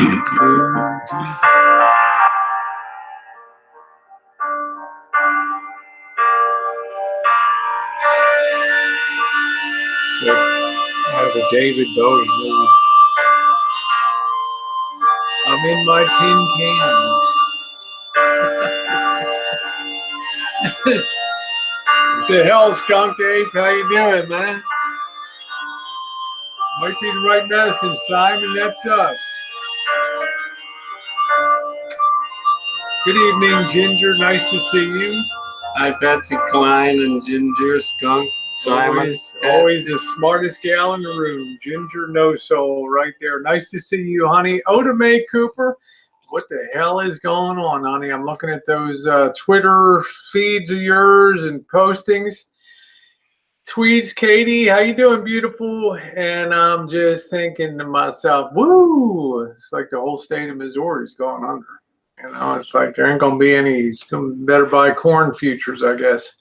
It's like out of a David Bowie movie. I'm in my tin can. What the hell, Skunk Ape? How you doing, man? Might be the right message, Simon. That's us. Good evening, Ginger. Nice to see you. Hi, Patsy Klein and Ginger, Skunk, Simon. Always the smartest gal in the room. Ginger No Soul right there. Nice to see you, honey. Oda Mae Cooper. What the hell is going on, honey? I'm looking at those Twitter feeds of yours and postings. Tweets, Katie, how you doing, beautiful? And I'm just thinking to myself, woo, it's like the whole state of Missouri is going under. You know, it's like there ain't going to be any, better buy corn futures, I guess.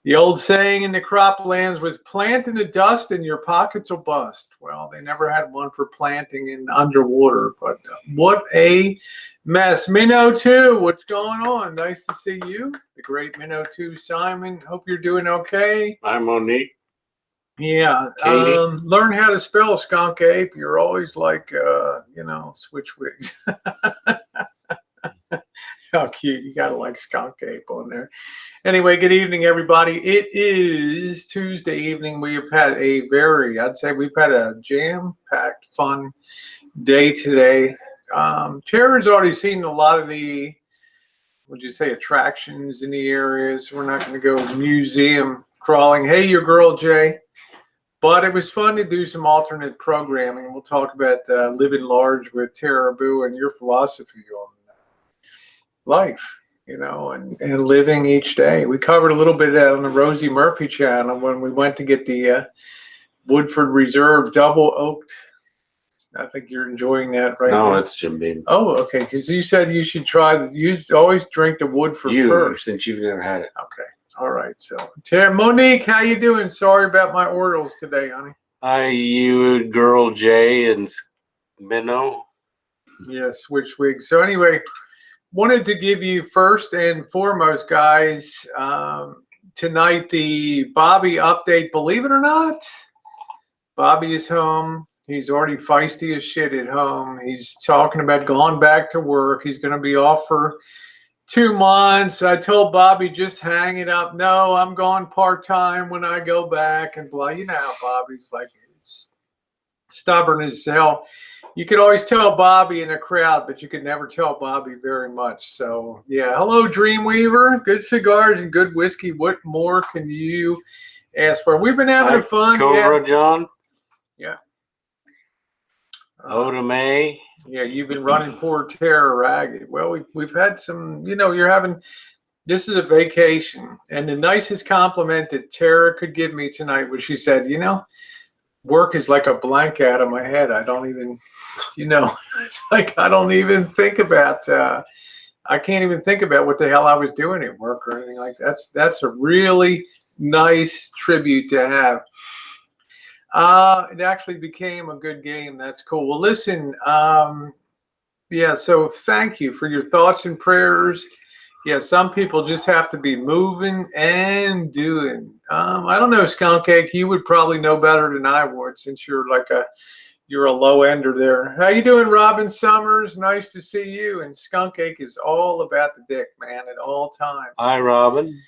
The old saying in the croplands was plant in the dust and your pockets will bust. Well, they never had one for planting in underwater, but what a mess. Minnow 2, what's going on? Nice to see you. The great Minnow 2, Simon. Hope you're doing okay. Hi, Monique. Yeah. Learn how to spell Skunk Ape. You're always like, you know, switch wigs. How cute. You got to like Skunk Ape on there. Anyway, good evening, everybody. It is Tuesday evening. We have had a I'd say we've had a jam-packed, fun day today. Tera's already seen a lot of the, would you say, attractions in the areas. We're not going to go museum crawling. Hey, your girl, Jay. But it was fun to do some alternate programming. We'll talk about living large with Tera Boo and your philosophy on life, you know, and living each day. We covered a little bit of that on the Rosie Murphy channel when we went to get the Woodford Reserve double oaked. I think you're enjoying that right now. No, it's Jim Beam. Oh, okay, because you said you should try, you always drink the Woodford first. Since you've never had it. Okay, all right. So, Monique, how you doing? Sorry about my orals today, honey. Hi, you girl, Jay and Minnow. Yeah, switch wigs. So anyway, wanted to give you first and foremost, guys, tonight the Bobby update. Believe it or not, Bobby is home. He's already feisty as shit at home. He's talking about going back to work. He's going to be off for 2 months. I told Bobby, just hang it up. No, I'm going part-time when I go back and blah. You know how Bobby's like, stubborn as hell. You could always tell Bobby in a crowd, but you could never tell Bobby very much. So, yeah. Hello, Dreamweaver. Good cigars and good whiskey. What more can you ask for? We've been having fun. Cobra, yeah. John. Yeah. Oda Mae. Yeah, you've been running poor Tera ragged. Well, we've had some, you know, this is a vacation. And the nicest compliment that Tera could give me tonight was she said, you know, work is like a blank out of my head. I don't even, you know, it's like I don't even think about, I can't even think about what the hell I was doing at work or anything like that. That's a really nice tribute to have. It actually became a good game. That's cool. Well, listen, yeah, so thank you for your thoughts and prayers. Yeah, some people just have to be moving and doing. I don't know, Skunk Ape, you would probably know better than I would since you're like you're a low ender there. How you doing, Robin Summers? Nice to see you. And Skunk Ape is all about the dick, man, at all times. Hi, Robin.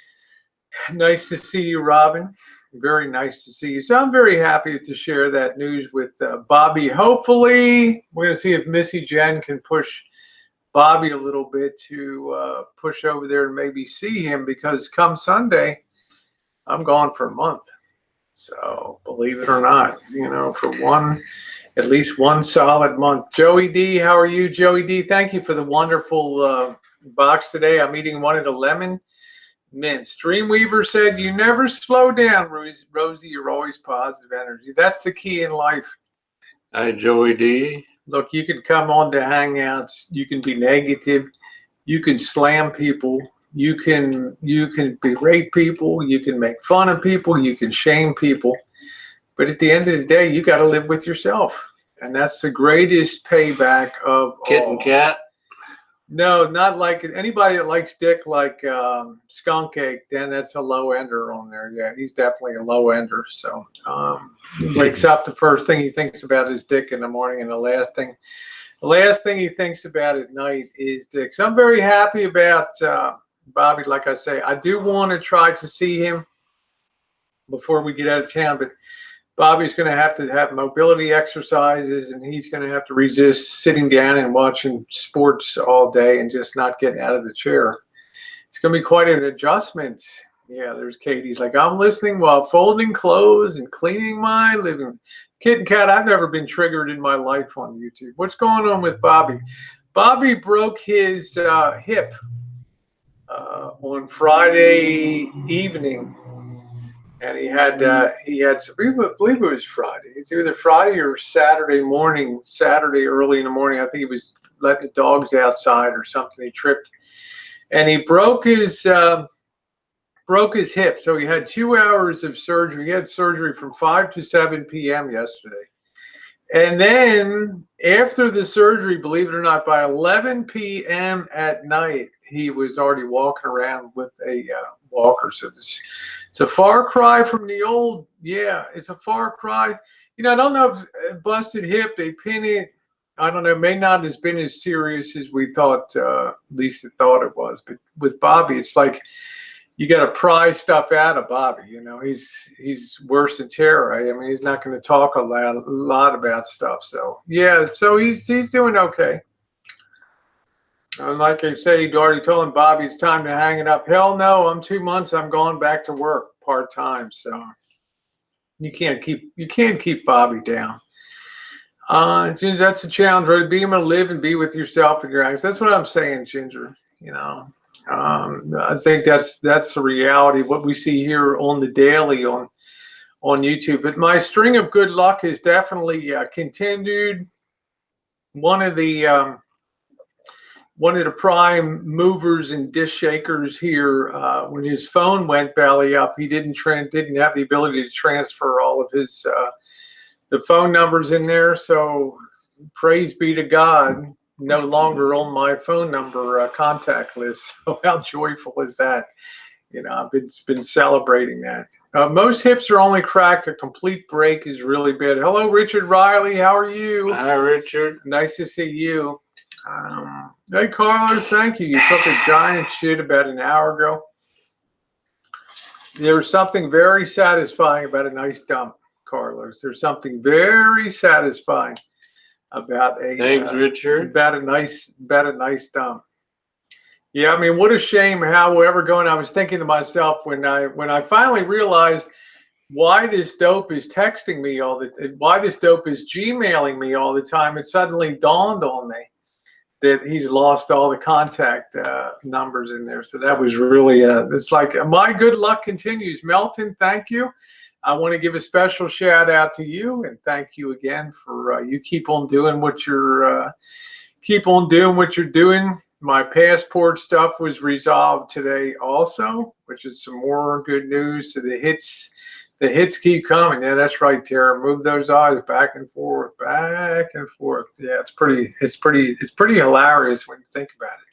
Nice to see you, Robin. Very nice to see you. So I'm very happy to share that news with Bobby. Hopefully, we're going to see if Missy Jenn can push Bobby a little bit to push over there and maybe see him, because come Sunday, I'm gone for a month. So believe it or not, you know, for at least one solid month. Joey D, how are you, Joey D? Thank you for the wonderful box today. I'm eating one of the lemon mints. Dreamweaver said, you never slow down, Rosie. You're always positive energy. That's the key in life. Hi, Joey D. Look, you can come on to Hangouts. You can be negative. You can slam people. You can berate people. You can make fun of people. You can shame people. But at the end of the day, you got to live with yourself. And that's the greatest payback of Kitten all. cat. No, not like anybody that likes dick like skunk ache, then that's a low ender on there. Yeah, he's definitely a low ender. So he wakes up, the first thing he thinks about is dick in the morning, and the last thing he thinks about at night is dick. So I'm very happy about Bobby. Like I say, I do want to try to see him before we get out of town, but Bobby's going to have mobility exercises, and he's going to have to resist sitting down and watching sports all day and just not getting out of the chair. It's going to be quite an adjustment. Yeah, there's Katie's like, I'm listening while folding clothes and cleaning my living room. Kitten cat, I've never been triggered in my life on YouTube. What's going on with Bobby? Bobby broke his hip on Friday evening. And he had I believe it was Friday. It's either Friday or Saturday morning, Saturday early in the morning. I think he was letting the dogs outside or something. He tripped and he broke his hip. So he had 2 hours of surgery. He had surgery from 5 to 7 p.m. yesterday. And then after the surgery, believe it or not, by 11 p.m. at night, he was already walking around with a walker. So it's a far cry from the old. Yeah, it's a far cry. You know, I don't know if busted hip, they pin it. I don't know. It may not have been as serious as we thought, at least it thought it was. But with Bobby, it's like you got to pry stuff out of Bobby. You know, he's worse than Tera. I mean, he's not going to talk a lot about stuff. So yeah, so he's doing okay. And like I say, you already told him, Bobby, it's time to hang it up. Hell no, I'm 2 months. I'm going back to work part time. So you can't keep Bobby down. Ginger, that's a challenge, right? Be able to live and be with yourself and your actions. That's what I'm saying, Ginger. You know. I think that's the reality, what we see here on the daily on YouTube. But my string of good luck has definitely continued. One of the prime movers and dish shakers here, when his phone went belly up, he didn't have the ability to transfer all of his the phone numbers in there. So praise be to God. No longer on my phone number contact list. So how joyful is that? You know, I've been celebrating that. Most hips are only cracked. A complete break is really bad. Hello, Richard Riley. How are you? Hi, Richard. Nice to see you. Hey, Carlos. Thank you. You took a giant shit about an hour ago. There's something very satisfying about a nice dump, Carlos. There's something very satisfying about a thanks, Richard. About a nice dump. Yeah, I mean, what a shame. However, I was thinking to myself when I finally realized why this dope is texting me why this dope is Gmailing me all the time. It suddenly dawned on me that he's lost all the contact numbers in there. So that was really it's like my good luck continues. Melton, thank you. I want to give a special shout out to you and thank you again for you keep on doing what you're doing. My passport stuff was resolved today also, which is some more good news. So the hits keep coming. Yeah, that's right, Tera. Move those eyes back and forth, back and forth. Yeah, it's pretty hilarious when you think about it.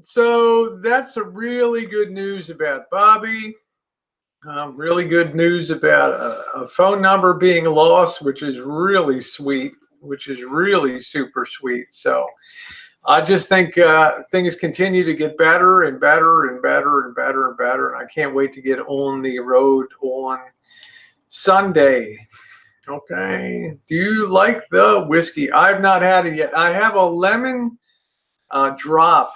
So that's a really good news about Bobby. Really good news about a phone number being lost, which is really sweet, which is really super sweet. So I just think things continue to get better and better and better and better and better. And I can't wait to get on the road on Sunday. Okay. Do you like the whiskey? I've not had it yet. I have a lemon drop.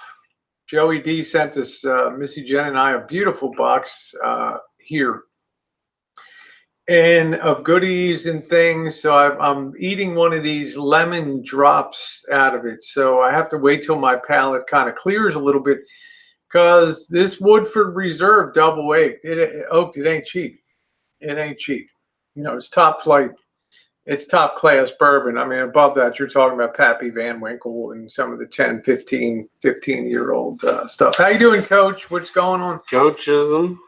Joey D sent us, Missy Jenn and I, a beautiful box here and of goodies and things. So I'm eating one of these lemon drops out of it. So I have to wait till my palate kind of clears a little bit because this Woodford Reserve double oaked, it ain't cheap. It ain't cheap. You know, it's top flight. It's top class bourbon. I mean, above that, you're talking about Pappy Van Winkle and some of the 10, 15-year-old stuff. How you doing, Coach? What's going on? Coachism.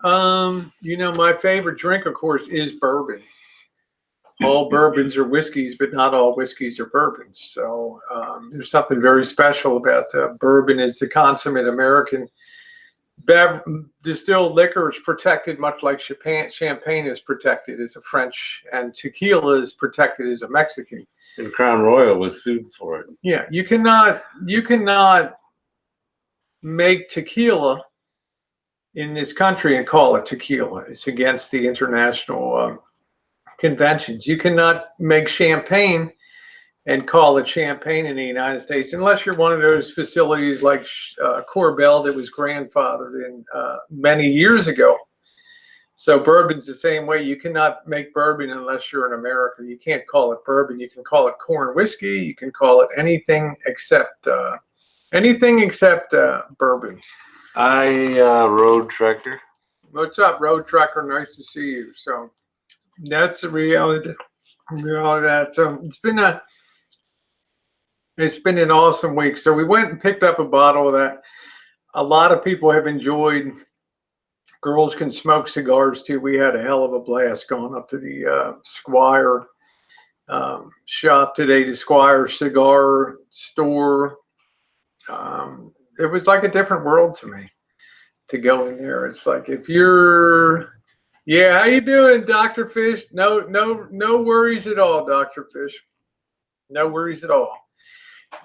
You know, my favorite drink, of course, is bourbon. all bourbons are whiskeys, but not all whiskeys are bourbons. So there's something very special about bourbon is the consummate American distilled liquor is protected much like champagne is protected as a French, and tequila is protected as a Mexican. And Crown Royal was sued for it. Yeah, you cannot make tequila in this country and call it tequila. It's against the international conventions. You cannot make champagne and call it champagne in the United States unless you're one of those facilities like Corbel that was grandfathered in many years ago. So bourbon's the same way. You cannot make bourbon unless you're in America. You can't call it bourbon. You can call it corn whiskey. You can call it anything except bourbon. Road Trucker. What's up, Road Trucker? Nice to see you. So that's the reality. So it's been an awesome week. So we went and picked up a bottle of that. A lot of people have enjoyed Girls Can Smoke Cigars too. We had a hell of a blast going up to the Squire shop today, the Squire cigar store. It was like a different world to me to go in there. It's like if you're, yeah, how you doing, Dr. Fish? No worries at all, Dr. Fish. No worries at all.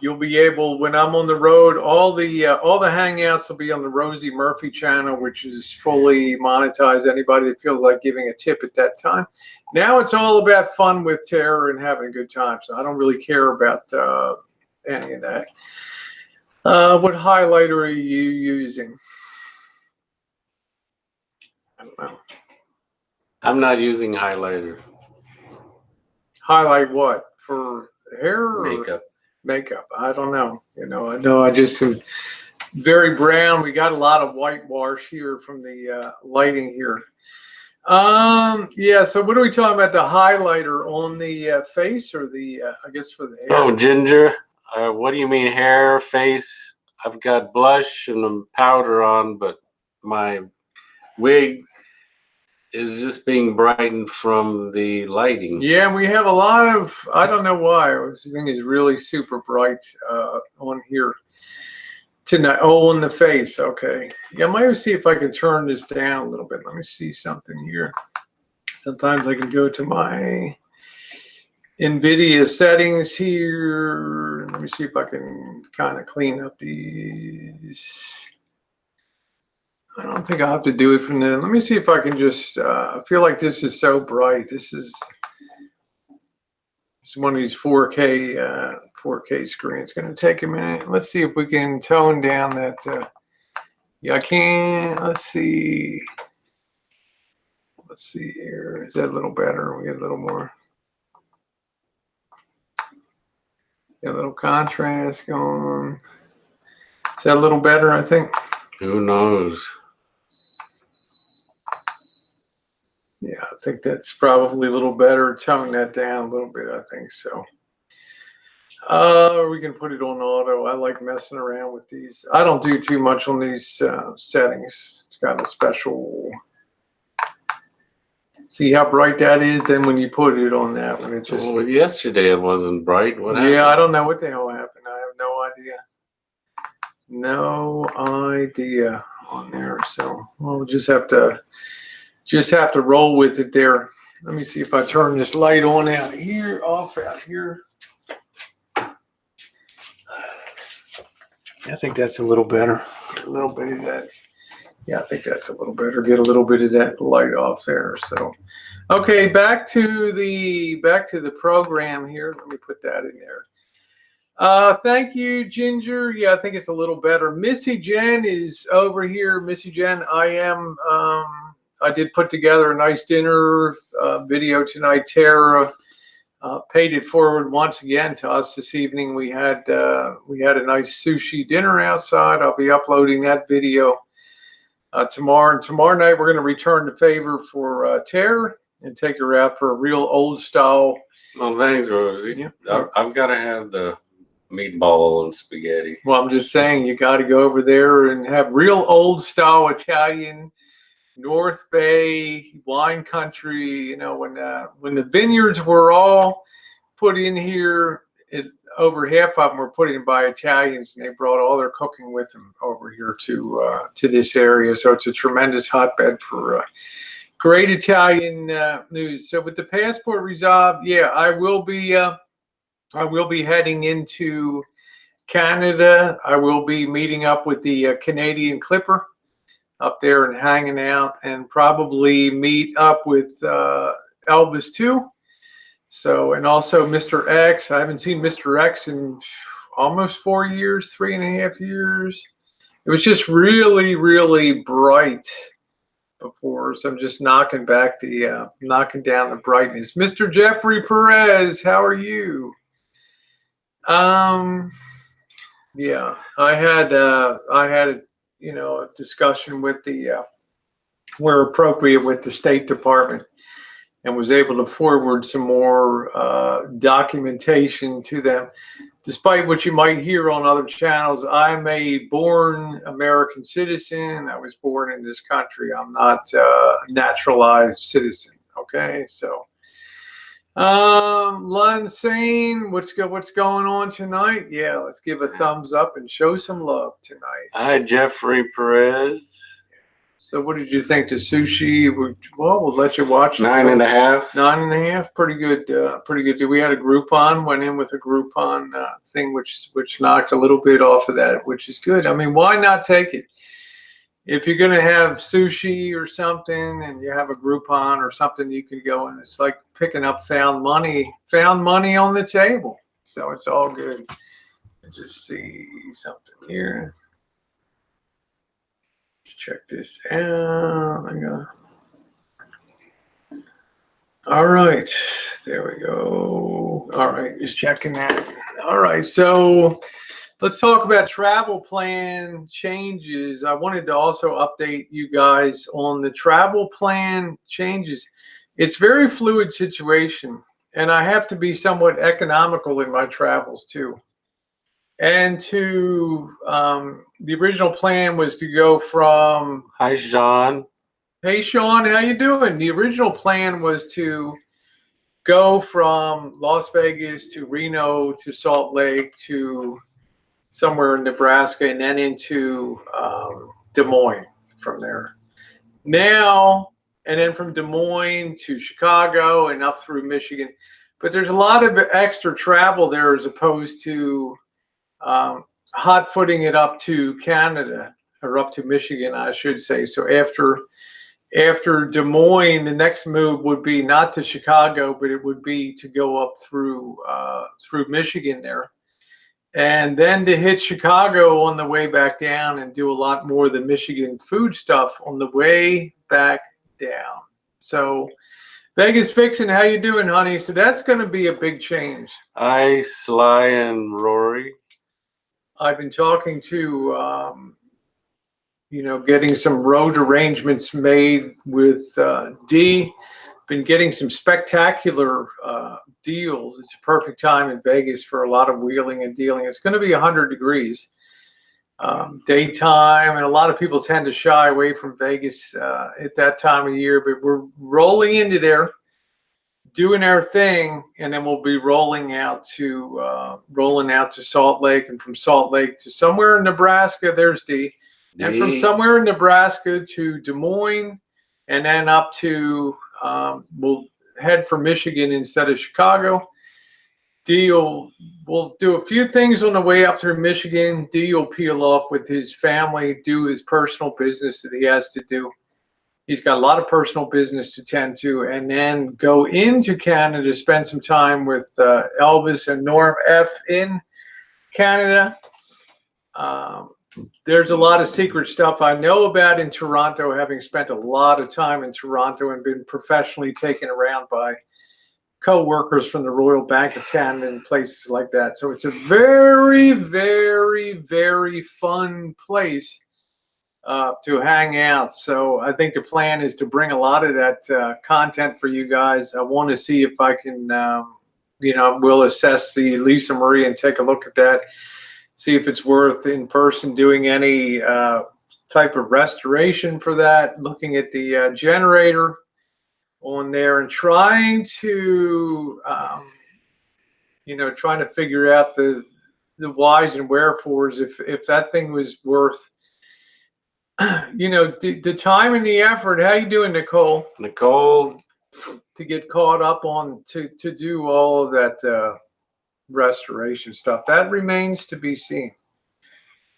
You'll be able, when I'm on the road, all the hangouts will be on the Rosie Murphy channel, which is fully monetized. Anybody that feels like giving a tip at that time. Now it's all about fun with Tera and having a good time. So I don't really care about any of that. What highlighter are you using? I don't know. I'm not using highlighter. Highlight what? For hair or makeup? Makeup. I don't know. You know, I know I just am very brown. We got a lot of whitewash here from the lighting here. Yeah, so what are we talking about? The highlighter on the face or the, I guess for the hair? Oh, Ginger. What do you mean hair, face? I've got blush and powder on, but my wig is just being brightened from the lighting. Yeah, we have a lot of, I don't know why, this thing is really super bright on here tonight. Oh, on the face, okay. Yeah, I might see if I can turn this down a little bit. Let me see something here. Sometimes I can go to my NVIDIA settings here. Let me see if I can kind of clean up these. I don't think I'll have to do it from there. Let me see if I can just, I feel like this is so bright. This is one of these 4K screens. It's going to take a minute. Let's see if we can tone down that. Yeah, I can. Let's see. Let's see here. Is that a little better? We get a little more. Got a little contrast going. Is that a little better, I think? Who knows? Yeah, I think that's probably a little better. Tone that down a little bit, I think so. We can put it on auto. I like messing around with these. I don't do too much on these settings. It's got a special. See how bright that is? Then when you put it on that one, it just. Well, yesterday it wasn't bright. What happened? Yeah, I don't know what the hell happened. I have no idea. No idea on there. So we'll just have to roll with it there. Let me see if I turn this light on out here, off out here. I think that's a little better. Get a little bit of that. Yeah, I think that's a little better. Get a little bit of that light off there. So, okay, back to the program here. Let me put that in there. Thank you, Ginger. Yeah, I think it's a little better. Missy Jenn is over here. Missy Jenn, I did put together a nice dinner video tonight. Tera paid it forward once again to us this evening. We had a nice sushi dinner outside. I'll be uploading that video tomorrow. And tomorrow night we're going to return the favor for Tera and take her out for a real old style. Well, thanks, Rosie. Yeah. I've got to have the meatball and spaghetti. Well, I'm just saying you got to go over there and have real old style Italian North Bay wine country. You know, when the vineyards were all put in here, over half of them were put in by Italians, and they brought all their cooking with them over here to this area. So it's a tremendous hotbed for great Italian news. So with the passport resolved, yeah, I will be heading into Canada. I will be meeting up with the Canadian Clipper up there and hanging out, and probably meet up with Elvis too. So, and also Mr. X. I haven't seen Mr. X in almost 4 years, 3.5 years. It was just really, really bright before, so I'm just knocking down the brightness. Mr. Jeffrey Perez, how are you? Yeah, I had a discussion with where appropriate, with the State Department, and was able to forward some more documentation to them. Despite what you might hear on other channels, I'm a born American citizen. I was born in this country. I'm not a naturalized citizen. Okay, so Lunsane, what's going on tonight? Yeah, let's give a thumbs up and show some love tonight. Hi, Jeffrey Perez. So what did you think? The sushi? Well, we'll let you watch. 9.5. 9.5. Pretty good. Pretty good. We had a Groupon. Went in with a Groupon thing, which knocked a little bit off of that, which is good. I mean, why not take it? If you're gonna have sushi or something, and you have a Groupon or something, you can go and it's like picking up found money on the table. So it's all good. Let's just see something here. Check this out. All right, there we go. All right, just checking that. All right, so let's talk about travel plan changes. I wanted to also update you guys on the travel plan changes. It's a very fluid situation, and I have to be somewhat economical in my travels too. And the original plan was to go from. Hi, Sean. Hey, Sean, how you doing? The original plan was to go from Las Vegas to Reno to Salt Lake to somewhere in Nebraska, and then into Des Moines from there. Now, and then from Des Moines to Chicago and up through Michigan. But there's a lot of extra travel there as opposed to hot footing it up to Canada, or up to Michigan, I should say. So after Des Moines, the next move would be not to Chicago, but it would be to go up through Michigan there, and then to hit Chicago on the way back down and do a lot more of the Michigan food stuff on the way back down. So Vegas Vixen, how you doing, honey? So that's going to be a big change. Hi, Sly and Rory. I've been talking to, getting some road arrangements made with D. Been getting some spectacular deals. It's a perfect time in Vegas for a lot of wheeling and dealing. It's going to be 100 degrees daytime, and a lot of people tend to shy away from Vegas at that time of year, but we're rolling into there, doing our thing, and then we'll be rolling out to Salt Lake, and from Salt Lake to somewhere in Nebraska. There's D. And from somewhere in Nebraska to Des Moines, and then up to we'll head for Michigan instead of Chicago. We'll do a few things on the way up through Michigan. D will peel off with his family, do his personal business that he has to do. He's got a lot of personal business to tend to, and then go into Canada, spend some time with Elvis and Norm F in Canada. There's a lot of secret stuff I know about in Toronto, having spent a lot of time in Toronto and been professionally taken around by co-workers from the Royal Bank of Canada and places like that. So it's a very, very, very fun place to hang out. So I think the plan is to bring a lot of that content for you guys. I want to see if I can, we'll assess the Lisa Marie and take a look at that. See if it's worth in person doing any type of restoration for that, looking at the generator on there and trying to, trying to figure out the whys and wherefores, if that thing was worth, the time and the effort. How you doing, Nicole? Nicole, To get caught up on to do all of that restoration stuff. That remains to be seen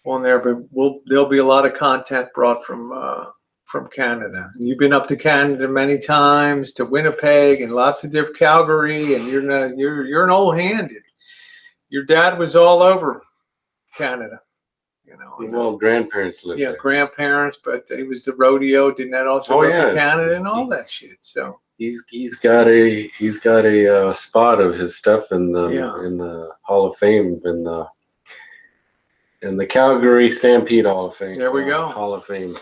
on there, but there'll be a lot of content brought from Canada. You've been up to Canada many times, to Winnipeg and lots of different Calgary, and you're an old hand. Your dad was all over Canada, well, grandparents lived there. Grandparents, but it was the rodeo. Didn't that also go to Canada and all that shit? So he's got a spot of his stuff in the Hall of Fame, in the Calgary Stampede Hall of Fame. There we go. Hall of Fame.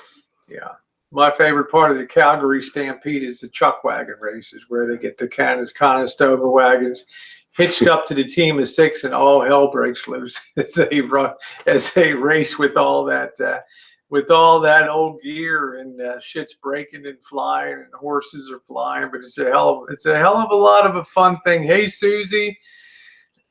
Yeah. My favorite part of the Calgary Stampede is the chuck wagon races, where they get the Conestoga wagons hitched up to the team of 6, and all hell breaks loose as they race with all that old gear, and shit's breaking and flying, and horses are flying. But it's a hell of a lot of a fun thing. Hey, Susie.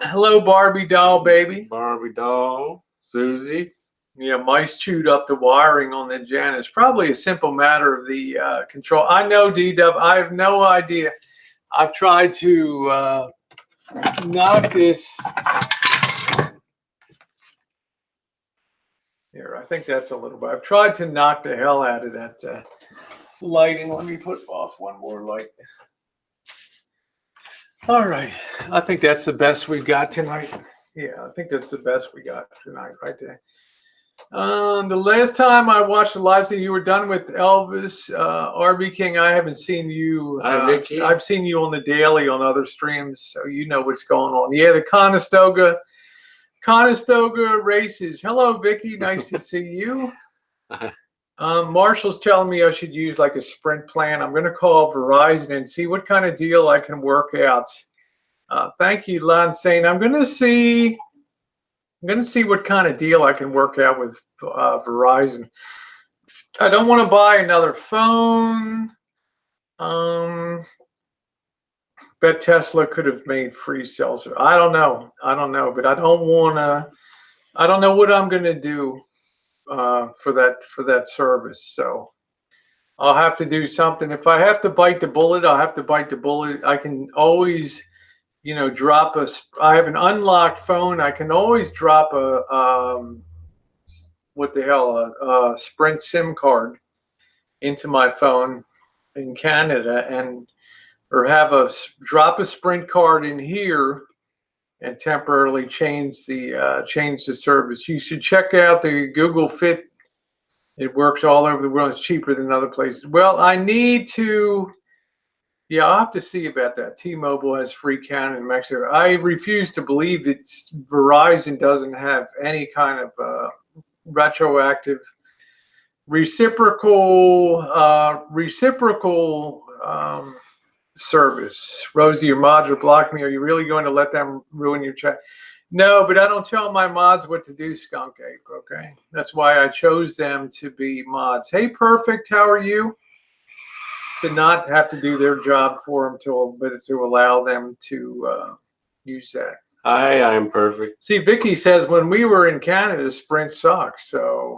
Hello, Barbie doll baby. Barbie doll, Susie. Yeah, mice chewed up the wiring on the Janus. Probably a simple matter of the control. I know, D-Dub. I have no idea. I've tried to knock this. Here, I think that's a little bit. I've tried to knock the hell out of that lighting. Let me put off one more light. All right. I think that's the best we've got tonight. Yeah, I think that's the best we got tonight right there. The last time I watched the live stream, you were done with Elvis, RB King. I haven't seen you. I've seen you on the daily on other streams, so you know what's going on. Yeah, the Conestoga races. Hello, Vicky. Nice to see you. Marshall's telling me I should use like a sprint plan. I'm going to call Verizon and see what kind of deal I can work out. Thank you, Lon, saying I'm going to see what kind of deal I can work out with Verizon. I don't want to buy another phone. Bet Tesla could have made free cells. I don't know, but I don't know what I'm going to do for that service. So I'll have to do something. If I have to bite the bullet, I'll have to bite the bullet. I can always, drop I have an unlocked phone. I can always drop a Sprint SIM card into my phone in Canada, or drop a Sprint card in here and temporarily change the service. You should check out the Google Fit. It works all over the world. It's cheaper than other places. Well, I need to. Yeah, I'll have to see about that. T-Mobile has free Canada in Mexico. I refuse to believe that Verizon doesn't have any kind of retroactive, reciprocal service. Rosie, your mods are blocking me. Are you really going to let them ruin your chat? No, but I don't tell my mods what to do, Skunk Ape, okay? That's why I chose them to be mods. Hey, Perfect, how are you? To not have to do their job for them, but to allow them to use that. Hi, I'm Perfect. See, Vicky says when we were in Canada, Sprint sucks, so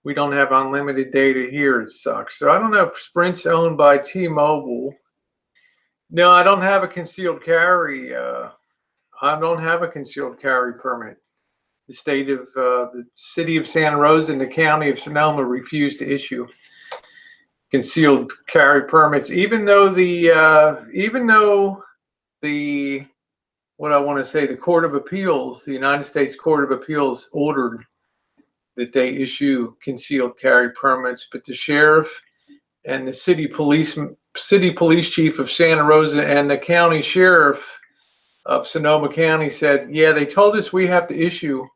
we don't have unlimited data here. It sucks. So I don't know if Sprint's owned by T-Mobile. No, I don't have a concealed carry. I don't have a concealed carry permit. The city of Santa Rosa and the county of Sonoma refused to issue concealed carry permits, even though the Court of Appeals, the United States Court of Appeals, ordered that they issue concealed carry permits, but the sheriff and the city police chief of Santa Rosa and the county sheriff of Sonoma County said, yeah, they told us we have to issue,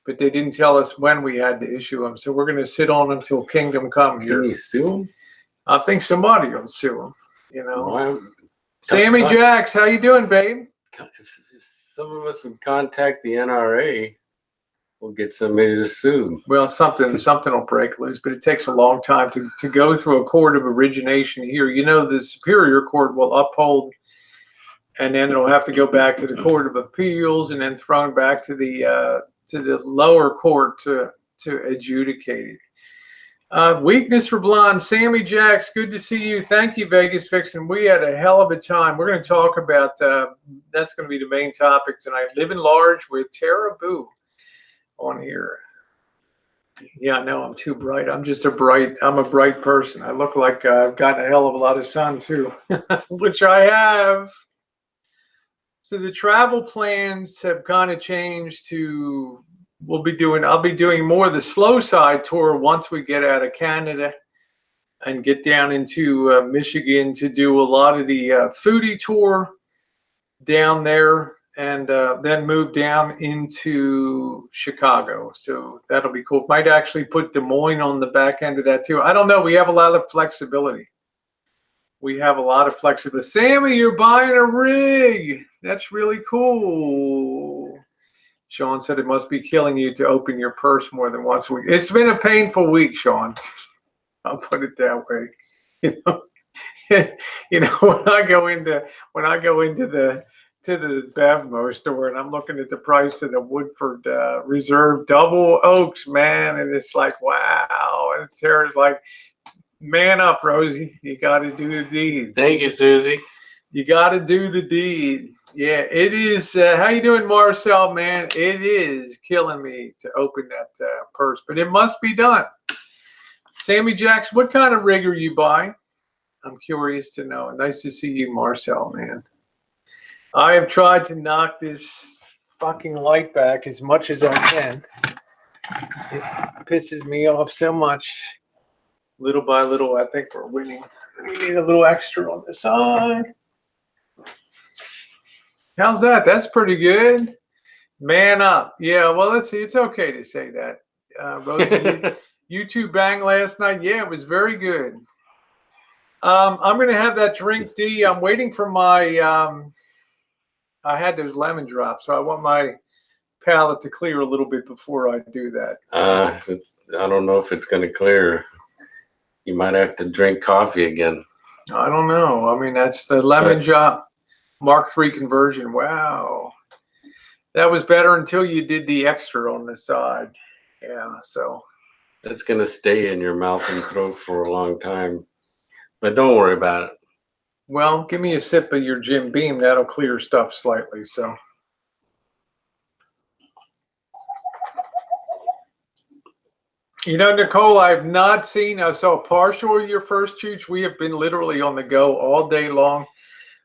but they didn't tell us when we had to issue them. So we're going to sit on them till kingdom come here. Can you sue them? I think somebody will sue them, Well, Sammy Jacks, how you doing, babe? If some of us would contact the NRA. we'll get somebody to sue. Well, something will break loose, but it takes a long time to go through a court of origination here. You know, the Superior Court will uphold, and then it'll have to go back to the Court of Appeals, and then thrown back to the lower court to adjudicate it. Weakness for Blonde. Sammy Jacks, good to see you. Thank you, Vegas Vixen. We had a hell of a time. We're going to talk about, that's going to be the main topic tonight. Living Large with Tera on here. Yeah, I know I'm too bright. I'm a bright person. I look like I've gotten a hell of a lot of sun too, which I have. So the travel plans have kind of changed to, I'll be doing more of the slow side tour once we get out of Canada and get down into Michigan to do a lot of the foodie tour down there, and then move down into Chicago. So that'll be cool. Might actually put Des Moines on the back end of that too. I don't know. We have a lot of flexibility. Sammy, you're buying a rig. That's really cool. Sean said it must be killing you to open your purse more than once a week. It's been a painful week, Sean. I'll put it that way. You know, when I go into the Bevmo store and I'm looking at the price of the Woodford Reserve Double Oaks, man, and it's like, wow. And Tara's like, man up, Rosie. You got to do the deed. Thank you, Susie. You got to do the deed. Yeah, it is. How you doing, Marcel, man? It is killing me to open that purse, but it must be done. Sammy Jacks, what kind of rig are you buying? I'm curious to know. Nice to see you, Marcel, man. I have tried to knock this fucking light back as much as I can. It pisses me off so much. Little by little, I think we're winning. We need a little extra on the side. How's that? That's pretty good. Man up. Yeah, well, let's see. It's okay to say that. Rosie, you two banged last night. Yeah, it was very good. I'm going to have that drink, D. I'm waiting for my, I had those lemon drops, so I want my palate to clear a little bit before I do that. I don't know if it's going to clear. You might have to drink coffee again. I don't know. I mean, that's the lemon drop Mark III conversion. Wow. That was better until you did the extra on the side. Yeah, so. That's going to stay in your mouth and throat for a long time. But don't worry about it. Well, give me a sip of your Jim Beam. That'll clear stuff slightly, so. You know, Nicole, I've not seen, I saw partial of your first chooch. We have been literally on the go all day long.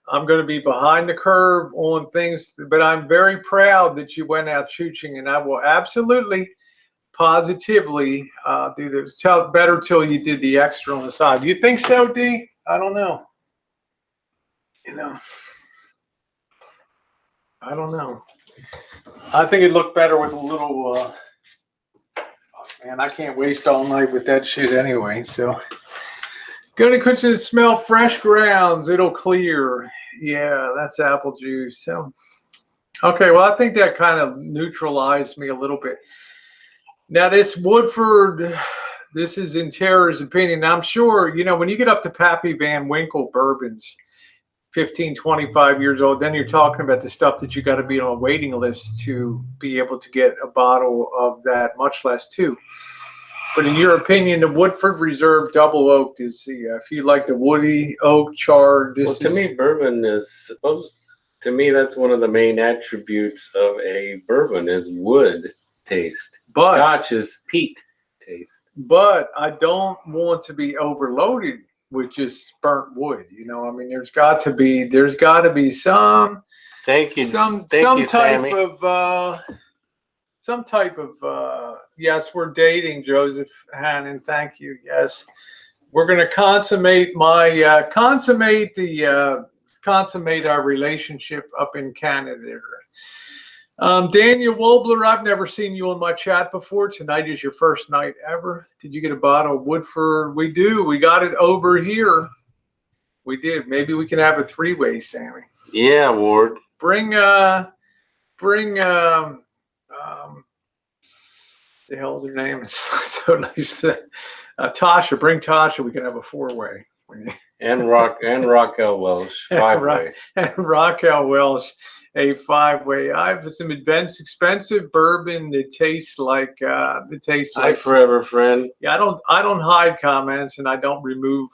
I'm going to be behind the curve on things, but I'm very proud that you went out chooching, and I will absolutely, positively do this. Better till you did the extra on the side. Do you think so, D? I don't know. You know, I don't know. I think it looked better with a little, man, I can't waste all night with that shit anyway, so. Go to the kitchen, smell fresh grounds. It'll clear. Yeah, that's apple juice. So, okay, well, I think that kind of neutralized me a little bit. Now, this Woodford, this is in Tera's opinion. I'm sure, you know, when you get up to Pappy Van Winkle bourbons, 15, 25 years old, then you're talking about the stuff that you got to be on a waiting list to be able to get a bottle of that, much less two. But in your opinion, the Woodford Reserve Double Oaked is the, if you like the woody oak charred. Well, to me, bourbon is supposed, to me, that's one of the main attributes of a bourbon is wood taste. But Scotch is peat taste. But I don't want to be overloaded with just burnt wood. You know, I mean, there's got to be some. Thank you. Some type of yes, we're dating, Joseph Hannon. Thank you. Yes, we're going to consummate our relationship up in Canada. Daniel Wobler, I've never seen you on my chat before. Tonight is your first night ever. Did you get a bottle of Woodford? We do. We got it over here. We did. Maybe we can have a three-way, Sammy. Yeah, Ward. Bring the hell's her name? It's so nice. Tasha, bring Tasha. We can have a 4-way. And Raquel Welsh, 5-way. And Raquel Welsh, a 5-way. I have some expensive bourbon that tastes like Hi, forever friend. Yeah, I don't hide comments, and I don't remove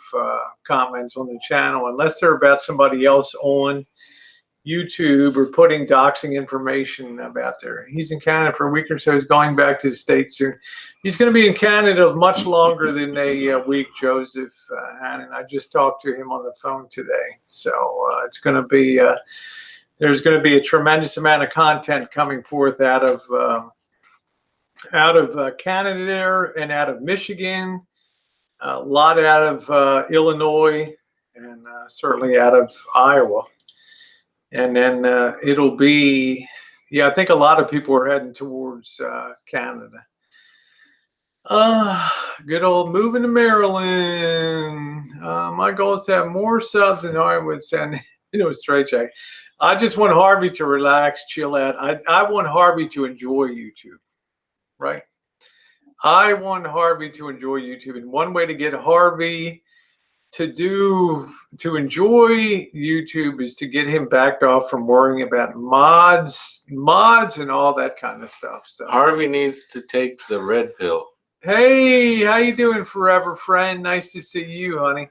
comments on the channel unless they're about somebody else on YouTube or putting doxing information about there. He's in Canada for a week or so. He's going back to the States soon. He's going to be in Canada much longer than a week, Joseph Hannon. I just talked to him on the phone today. So it's going to be, there's going to be a tremendous amount of content coming forth out of Canada there and out of Michigan, a lot out of Illinois, and certainly out of Iowa. And then it'll be, yeah, I think a lot of people are heading towards Canada. Good old moving to Maryland. My goal is to have more subs than Hollywood send. Straight Jack. I just want Harvey to relax, chill out. I want Harvey to enjoy YouTube, right? I want Harvey to enjoy YouTube. And one way to get Harvey to enjoy YouTube is to get him backed off from worrying about mods and all that kind of stuff. So Harvey needs to take the red pill. Hey, how you doing, forever friend? Nice to see you, honey.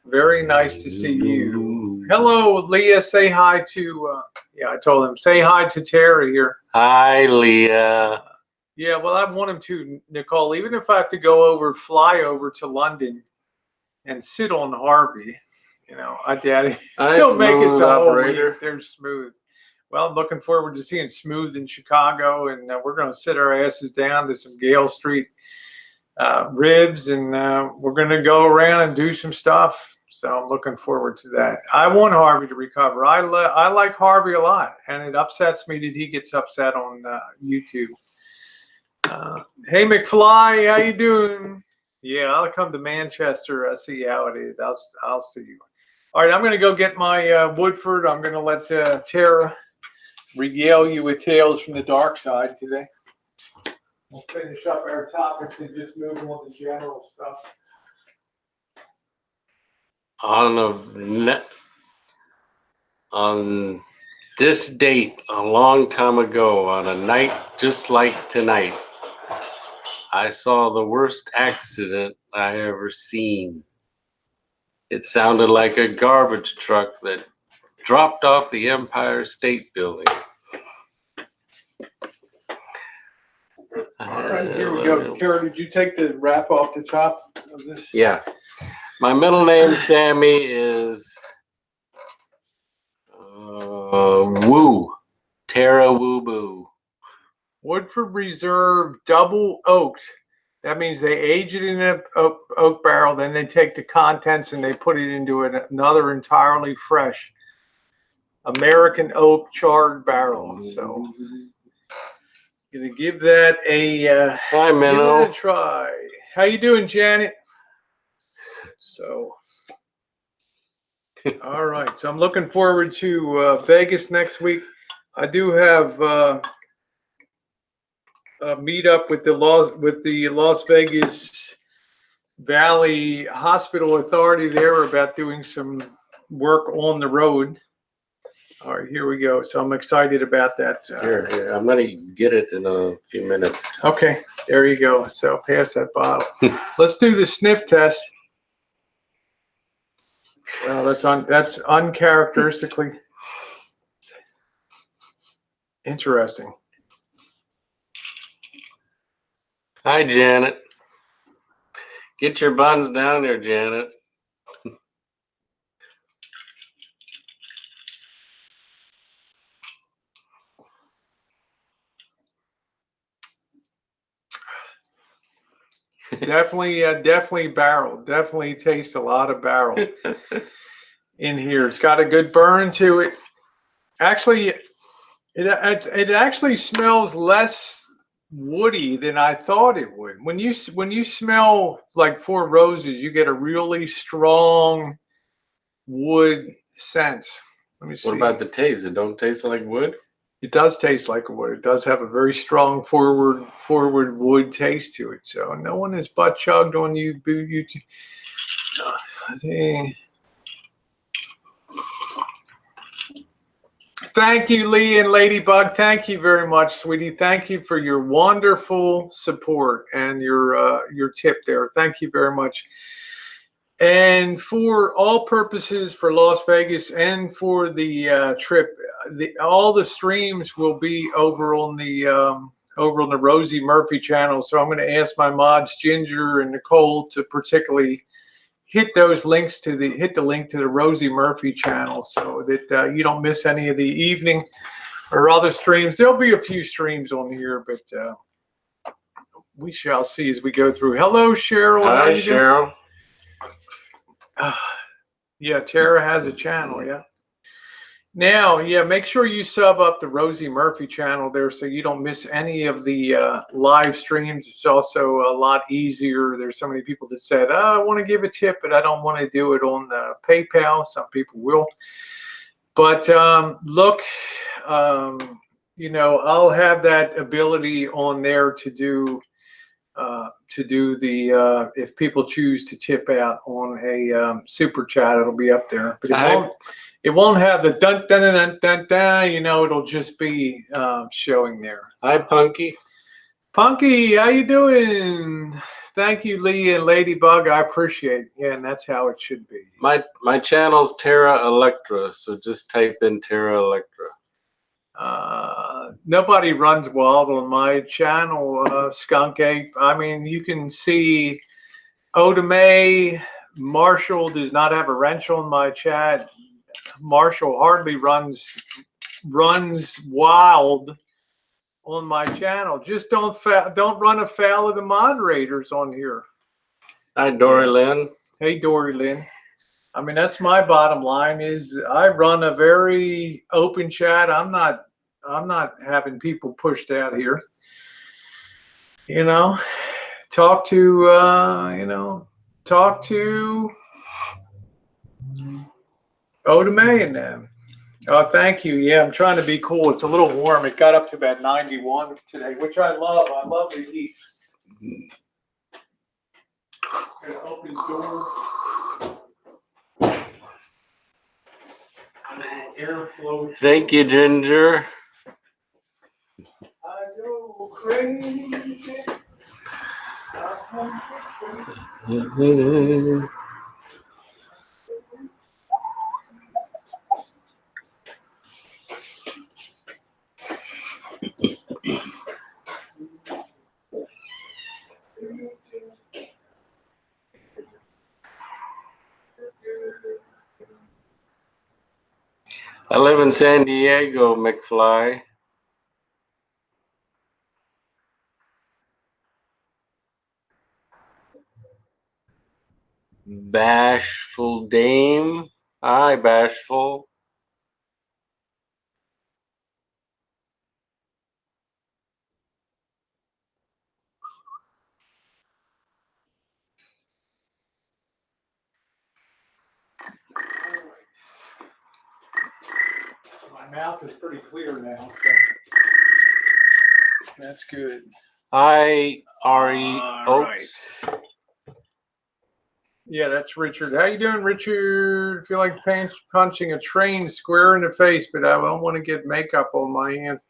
Very nice to see you. Hello, Leah. Say hi to yeah, I told him say hi to Tera here. Hi, Leah. Yeah, well, I want him to, Nicole, even if I have to fly over to London and sit on Harvey, I doubt it. He'll make it the whole week. They're smooth. Well, I'm looking forward to seeing Smooth in Chicago, and we're going to sit our asses down to some Gale Street ribs, and we're going to go around and do some stuff. So I'm looking forward to that. I want Harvey to recover. I like Harvey a lot, and it upsets me that he gets upset on YouTube. Hey, McFly, how you doing? Yeah, I'll come to Manchester. I'll see how it is. I'll see you. All right, I'm going to go get my Woodford. I'm going to let Tera regale you with tales from the dark side today. We'll finish up our topics and just move on to general stuff. On this date, a long time ago, on a night just like tonight, I saw the worst accident I ever seen. It sounded like a garbage truck that dropped off the Empire State Building. All right, here we go. Tera, did you take the wrap off the top of this? Yeah. My middle name, Sammy, is Woo. Tera Woo Boo. Woodford Reserve double oaked. That means they age it in an oak barrel, then they take the contents and they put it into another entirely fresh American oak charred barrel. So gonna give that a try. How you doing, Janet? So all right. So I'm looking forward to Vegas next week. I do have meet up with the Las Vegas Valley Hospital Authority there about doing some work on the road. All right, here we go. So I'm excited about that. Here, I'm going to get it in a few minutes. Okay, there you go. So pass that bottle. Let's do the sniff test. Well, that's uncharacteristically interesting. Hi, Janet. Get your buns down there, Janet. Definitely barrel. Definitely taste a lot of barrel in here. It's got a good burn to it. Actually, it actually smells less woody than I thought it would. When you smell like Four Roses, you get a really strong wood sense. Let me see. What about the taste? It don't taste like wood? It does taste like a wood. It does have a very strong forward wood taste to it. So no one is butt chugged on you. Thank you, Lee and Ladybug. Thank you very much, sweetie. Thank you for your wonderful support and your tip there. Thank you very much. And for all purposes, for Las Vegas and for the trip, all the streams will be over on the Rosie Murphy channel. So I'm going to ask my mods, Ginger and Nicole, to particularly hit those links to hit the link to the Rosie Murphy channel so that you don't miss any of the evening or other streams. There'll be a few streams on here, but we shall see as we go through. Hello, Cheryl. Hi, Cheryl. Yeah, Tera has a channel. Yeah. Now, yeah, make sure you sub up the Rosie Murphy channel there so you don't miss any of the live streams. It's also a lot easier. There's so many people that said, I want to give a tip, but I don't want to do it on the PayPal. Some people will. But look, you know, I'll have that ability on there to do the if people choose to tip out on a super chat, it'll be up there. But it won't have the dun dun dun dun dun dun. You know, it'll just be showing there. Hi, Punky. Punky, how you doing? Thank you, Lee and Ladybug. I appreciate it. Yeah, and that's how it should be. My channel's Tera Electra, so just type in Tera Electra. Nobody runs wild on my channel, Skunk Ape. I mean, you can see Odame. Marshall does not have a Rancho in my chat. Marshall hardly runs wild on my channel. Just don't run afoul of the moderators on here. Hi, Dory Lynn. Hey, Dory Lynn. I mean, that's my bottom line is I run a very open chat. I'm not having people pushed out here. You know, talk to Odame and them. Oh, thank you. Yeah, I'm trying to be cool. It's a little warm. It got up to about 91 today, which I love. I love the heat. Gonna open door. Airflow. Thank you, Ginger. I go crazy. I live in San Diego, McFly. Bashful Dame. Hi, Bashful. My mouth is pretty clear now, so that's good. Hi, Ari Oaks. Right. Yeah, that's Richard. How you doing, Richard? I feel like punching a train square in the face, but I don't want to get makeup on my hands.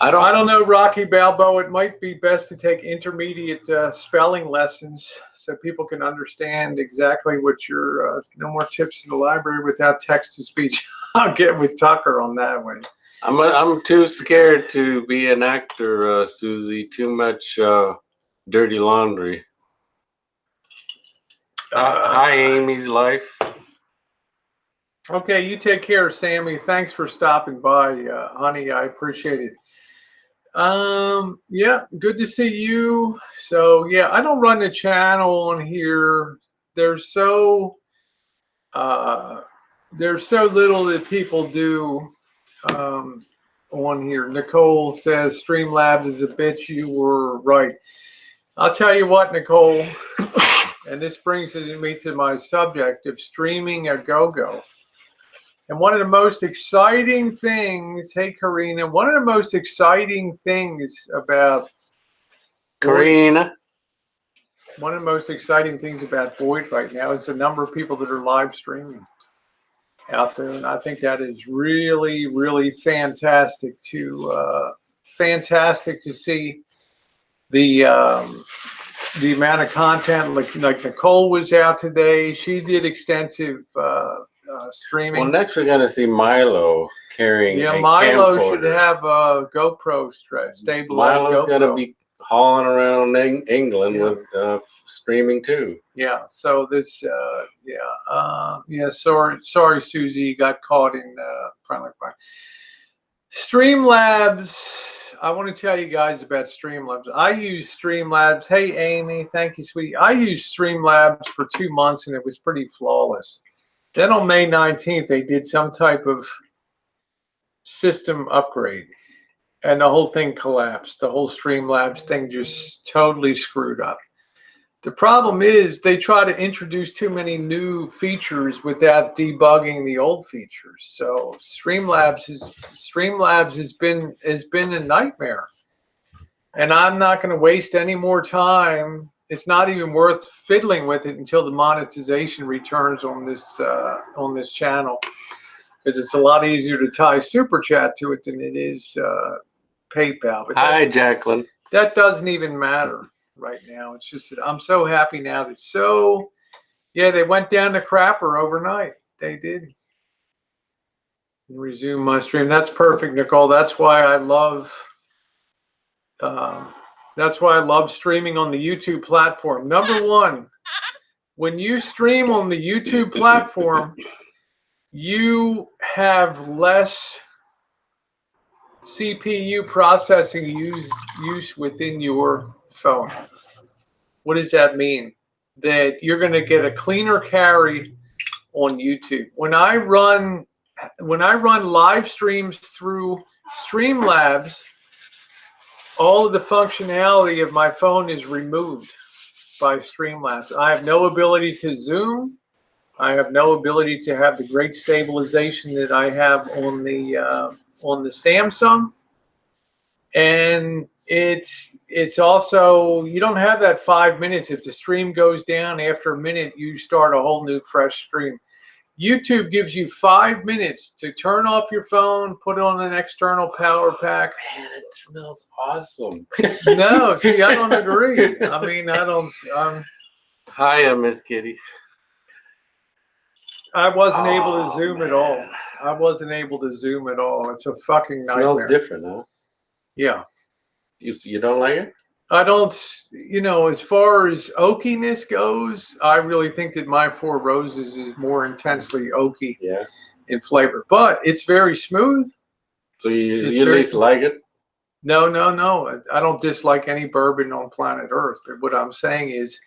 I don't know, Rocky Balboa. It might be best to take intermediate spelling lessons so people can understand exactly what your no more tips in the library without text to speech. I'll get with Tucker on that one. I'm too scared to be an actor, Susie. Too much dirty laundry. Hi, Amy's Life. Okay, you take care, Sammy. Thanks for stopping by, honey. I appreciate it. Yeah, good to see you. So yeah, I don't run the channel on here. There's so little that people do on here. Nicole says Streamlabs is a bitch. You were right. I'll tell you what, Nicole, and this brings me to my subject of streaming a go-go. And one of the most exciting things, hey Karina, one of the most exciting things about Karina. One of the most exciting things about Boyd right now is the number of people that are live streaming out there, and I think that is really, really fantastic to see the amount of content. Like Nicole was out today; she did extensive streaming. Well, next we're gonna see Milo carrying a Milo camcorder. should have a GoPro stabilized Milo's GoPro. gonna be hauling around England with streaming too. Yeah. So this, Sorry, Susie, you got caught in front of the Streamlabs. I want to tell you guys about Streamlabs. I use Streamlabs. Hey, Amy, thank you, sweetie. I used Streamlabs for 2 months and it was pretty flawless. Then on May 19th, they did some type of system upgrade and the whole thing collapsed. The whole Streamlabs thing just totally screwed up. The problem is they try to introduce too many new features without debugging the old features. So Streamlabs has been a nightmare. And I'm not going to waste any more time. It's not even worth fiddling with it until the monetization returns on this channel, because it's a lot easier to tie Super Chat to it than it is PayPal. But Hi, Jacqueline. That doesn't even matter right now. It's just that I'm so happy now that they went down to crapper overnight. They did. Resume my stream. That's perfect, Nicole. That's why I love streaming on the YouTube platform. Number one, when you stream on the YouTube platform, you have less CPU processing use within your phone. What does that mean? That you're going to get a cleaner carry on YouTube. When I run live streams through Streamlabs, all of the functionality of my phone is removed by Streamlabs. I have no ability to zoom. I have no ability to have the great stabilization that I have on the Samsung. And it's also, you don't have that 5 minutes. If the stream goes down after a minute, you start a whole new fresh stream. YouTube gives you 5 minutes to turn off your phone, put on an external power pack. Man, it smells awesome. No, see, I don't agree. I mean, I don't. Hiya, Miss Kitty. I wasn't able to zoom at all. I wasn't able to zoom at all. It's a fucking nightmare. Smells different, huh? Yeah. You don't like it? I don't, as far as oakiness goes, I really think that my Four Roses is more intensely oaky in flavor. But it's very smooth. So you at least like it? No. I don't dislike any bourbon on planet Earth. But what I'm saying is,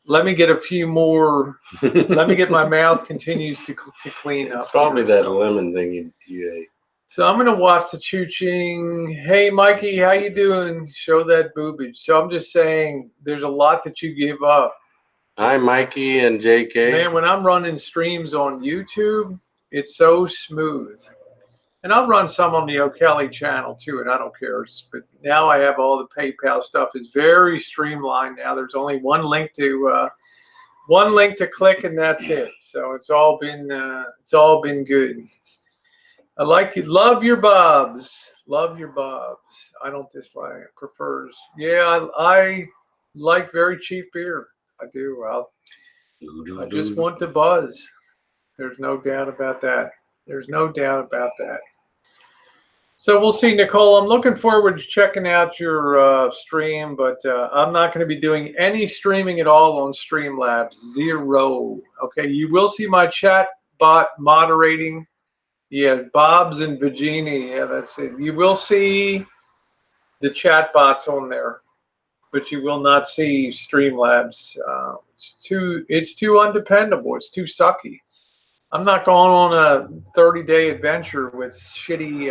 let me get a few more. Let me get my mouth continues to clean up. It's probably that lemon thing you ate. So I'm gonna watch the choo-ching. Hey, Mikey, how you doing? Show that boobage. So I'm just saying, there's a lot that you give up. Hi, Mikey and JK. Man, when I'm running streams on YouTube, it's so smooth. And I'll run some on the O'Kelly channel too, and I don't care. But now I have all the PayPal stuff. It's very streamlined now. There's only one link to click, and that's it. So it's all been good. I like you. Love your bobs. Love your bobs. I don't dislike it. Prefers. Yeah, I like very cheap beer. I do. I just want the buzz. There's no doubt about that. There's no doubt about that. So we'll see, Nicole. I'm looking forward to checking out your stream, but I'm not going to be doing any streaming at all on Streamlabs. Zero. Okay, you will see my chat bot moderating. Yeah, Bob's and Virginia. Yeah, that's it. You will see the chat bots on there, but you will not see Streamlabs. It's too undependable. It's too sucky. I'm not going on a 30-day adventure with shitty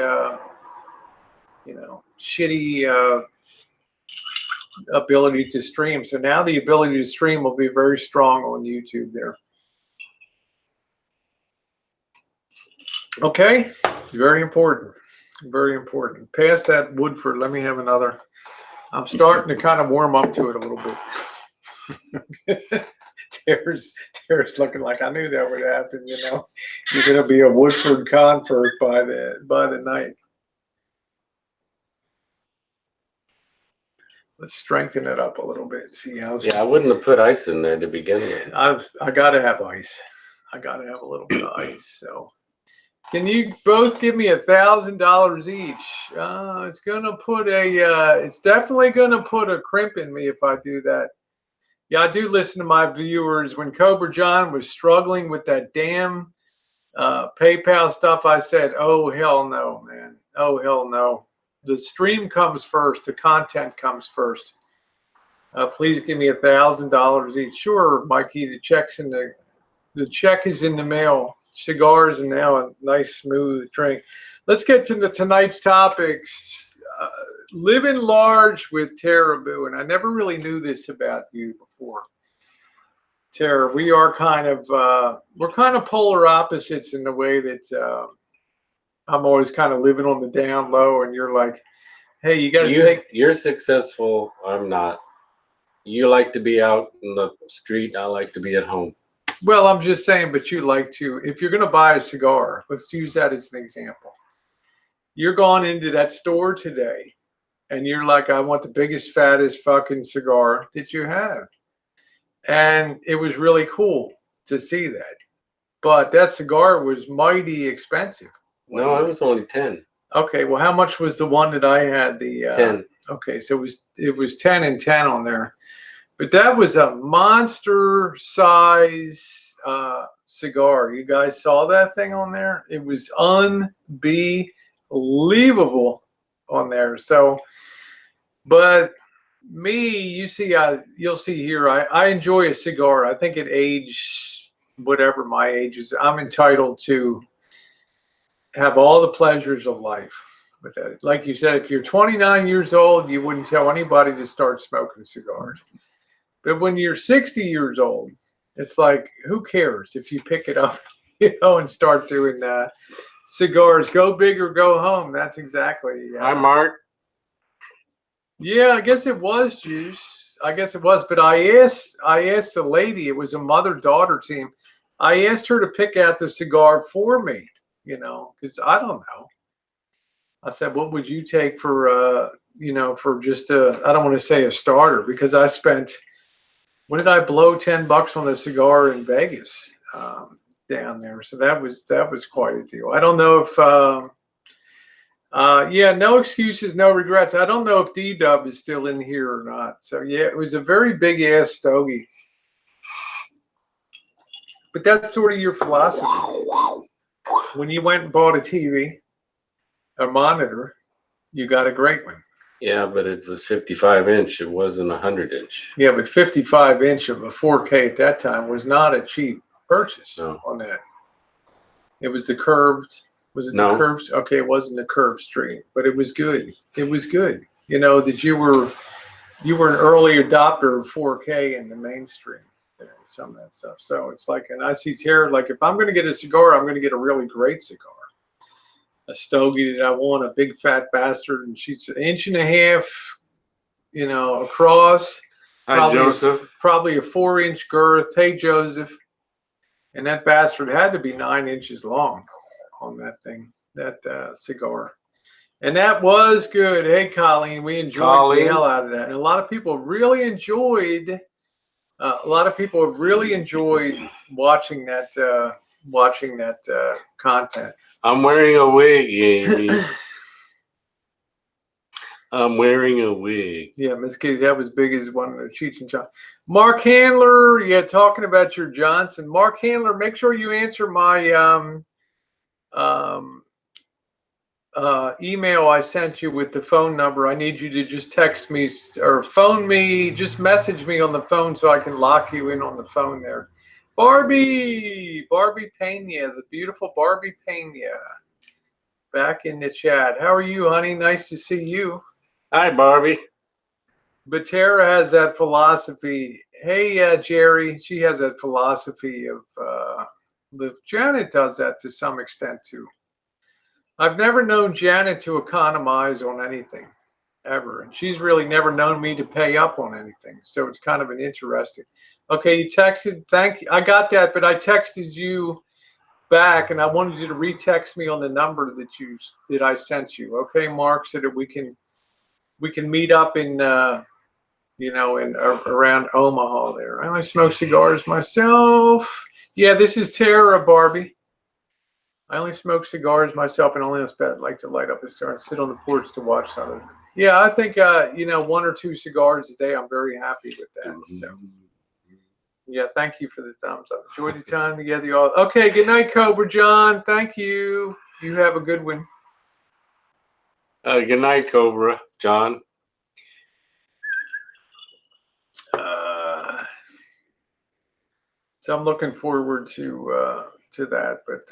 ability to stream. So now the ability to stream will be very strong on YouTube there. Okay, very important. Very important. Pass that Woodford. Let me have another. I'm starting to kind of warm up to it a little bit. Tara's looking like I knew that would happen. You know, you're gonna be a Woodford convert by the night. Let's strengthen it up a little bit. See how's Yeah, I wouldn't have put ice in there to begin with. I gotta have ice. I gotta have a little bit of ice. So, can you both give me $1,000 each? It's gonna put it's definitely gonna put a crimp in me if I do that. Yeah, I do listen to my viewers. When Cobra John was struggling with that damn PayPal stuff, I said, "Oh hell no, man! Oh hell no! The stream comes first. The content comes first. Please give me $1,000 each." Sure, Mikey. The check is in the mail. Cigars and now a nice smooth drink. Let's get to tonight's topics. Living large with Tera Boo, and I never really knew this about you before. Tera, we are kind of we're kind of polar opposites in the way that I'm always kind of living on the down low, and you're like, hey, you got to take. You're successful. I'm not. You like to be out in the street. I like to be at home. Well, I'm just saying, but you like to, if you're going to buy a cigar, let's use that as an example. You're going into that store today and you're like, I want the biggest, fattest fucking cigar that you have. And it was really cool to see that. But that cigar was mighty expensive. No, it was only 10. Okay, well, how much was the one that I had? The 10. Okay, so it was 10 and 10 on there. But that was a monster size cigar. You guys saw that thing on there? It was unbelievable on there. So, but me, you see, you'll see here, I enjoy a cigar. I think at age, whatever my age is, I'm entitled to have all the pleasures of life with that. Like you said, if you're 29 years old, you wouldn't tell anybody to start smoking cigars. But when you're 60 years old, it's like, who cares if you pick it up, and start doing cigars. Go big or go home. That's exactly. Hi, Mark. Yeah, I guess it was juice. I guess it was. But I asked the lady. It was a mother-daughter team. I asked her to pick out the cigar for me. Because I don't know. I said, what would you take for for just I don't want to say a starter, because I spent. When did I blow $10 on a cigar in Vegas down there? So that was quite a deal. I don't know if yeah, no excuses, no regrets. I don't know if D-Dub is still in here or not. So yeah, it was a very big ass stogie. But that's sort of your philosophy. When you went and bought a TV, a monitor, you got a great one. Yeah, but it was 55-inch. It wasn't 100-inch. Yeah, but 55-inch of a 4K at that time was not a cheap purchase on that. It was the curved. Was it the curved? Okay, it wasn't the curved stream, but it was good. It was good. That you were an early adopter of 4K in the mainstream. Some of that stuff. So it's like, and I see Tera, like, if I'm going to get a cigar, I'm going to get a really great cigar. A stogie that I want, a big fat bastard, and she's 1.5 inches, across. Hi, Joseph. Probably a 4-inch girth. Hey, Joseph. And that bastard had to be 9 inches long on that thing, that cigar. And that was good. Hey, Colleen, we enjoyed the hell out of that. And a lot of people really enjoyed. Watching that content. I'm wearing a wig, Amy. I'm wearing a wig. Yeah, Miss Kitty, that was big as one of the Cheech and Chong. Mark Handler, yeah, talking about your Johnson. Mark Handler, make sure you answer my email I sent you with the phone number. I need you to just text me or phone me, just message me on the phone so I can lock you in on the phone there. Barbie Pena, the beautiful Barbie Pena, back in the chat. How are you, honey? Nice to see you. Hi, Barbie. But Tera has that philosophy. Hey, Jerry, she has that philosophy of Janet does that to some extent too. I've never known Janet to economize on anything, ever. And she's really never known me to pay up on anything. So it's kind of an interesting. Okay, you texted, thank you. I got that, but I texted you back and I wanted you to retext me on the number that I sent you. Okay, Mark, so that we can meet up in around Omaha there. I only smoke cigars myself. Yeah, this is Tera, Barbie. I only smoke cigars myself and only like to light up a cigar and sit on the porch to watch something. Yeah, I think 1 or 2 cigars a day. I'm very happy with that. So yeah, thank you for the thumbs up. Enjoy the time together, y'all. Okay, good night, Cobra John. Thank you. You have a good one. Good night, Cobra John. So I'm looking forward to that. But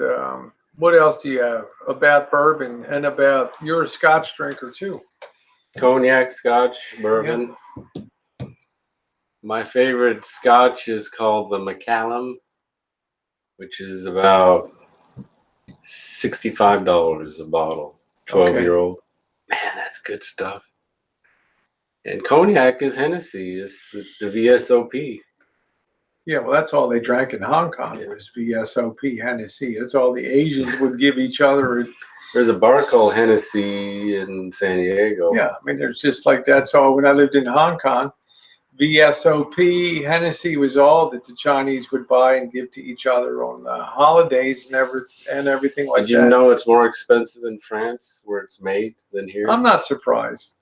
what else do you have about bourbon and about you're a Scotch drinker too? Cognac, Scotch, bourbon. Yeah. My favorite Scotch is called the Macallan, which is about $65 a bottle. 12-year-old. Okay. Man, that's good stuff. And cognac is Hennessy. It's the VSOP. Yeah, well, that's all they drank in Hong Kong was VSOP, Hennessy. That's all the Asians would give each other. There's a bar called Hennessy in San Diego. Yeah, I mean, there's just like that's all. When I lived in Hong Kong, VSOP, Hennessy was all that the Chinese would buy and give to each other on holidays and everything like that. Did you know it's more expensive in France where it's made than here? I'm not surprised.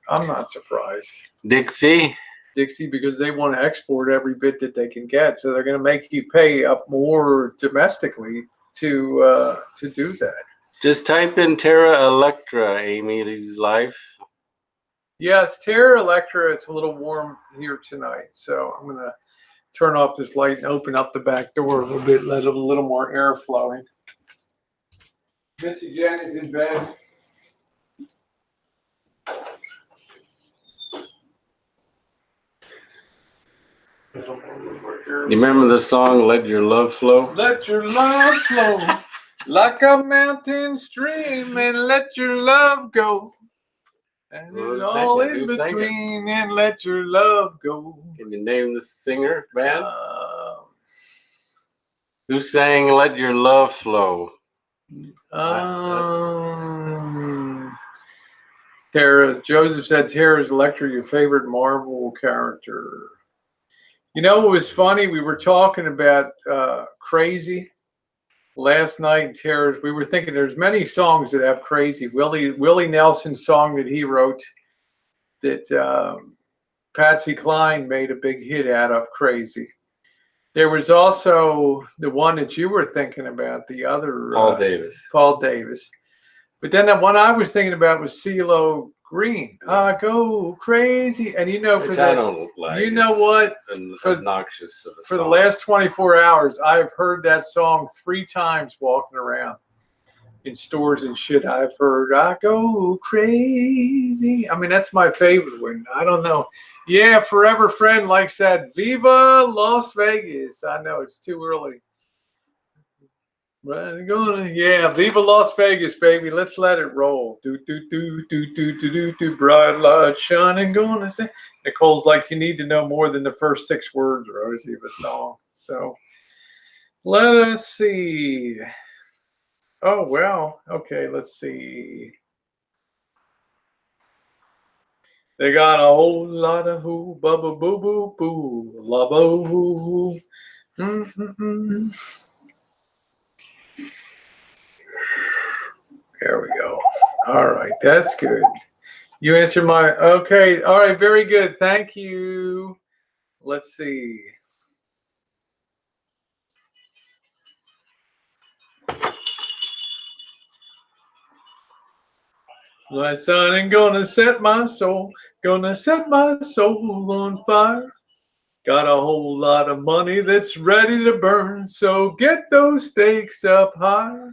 Dixie, because they want to export every bit that they can get, so they're going to make you pay up more domestically to do that. Just type in Tera Electra, Amy's life. Yeah, it's Tera Electra. It's a little warm here tonight, so I'm going to turn off this light and open up the back door a little bit, let a little more air flowing. Missy Jenn is in bed. You remember the song "Let Your Love Flow"? Let your love flow like a mountain stream, and let your love go. And it's all in between, and let your love go. Can you name the singer, band? Who sang "Let Your Love Flow"? Tera. Joseph said, "Tera's Electra, your favorite Marvel character." You know what was funny? We were talking about Crazy last night. Tera, we were thinking there's many songs that have Crazy. Willie Nelson's song that he wrote that Patsy Cline made a big hit out of, Crazy. There was also the one that you were thinking about, the other Paul Davis. But then the one I was thinking about was CeeLo Green. I go crazy, and for that, I don't like. You know what? Obnoxious of a for song. The last 24 hours, I've heard that song 3 times walking around in stores and shit. I've heard "I go crazy." I mean, that's my favorite one. I don't know. Yeah, Forever Friend likes that. Viva Las Vegas. I know it's too early. Yeah, Viva Las Vegas, baby. Let's let it roll. Bright light shining, gonna say. Nicole's like, you need to know more than the first 6 words, Rosie, of a song. So let us see. Oh, well, okay, let's see. They got a whole lot of hoo, bubba boo boo boo, la boo. There we go. All right, that's good. You answered my, okay. All right, very good. Thank you. Let's see. My son ain't gonna set my soul on fire. Got a whole lot of money that's ready to burn, so get those stakes up high.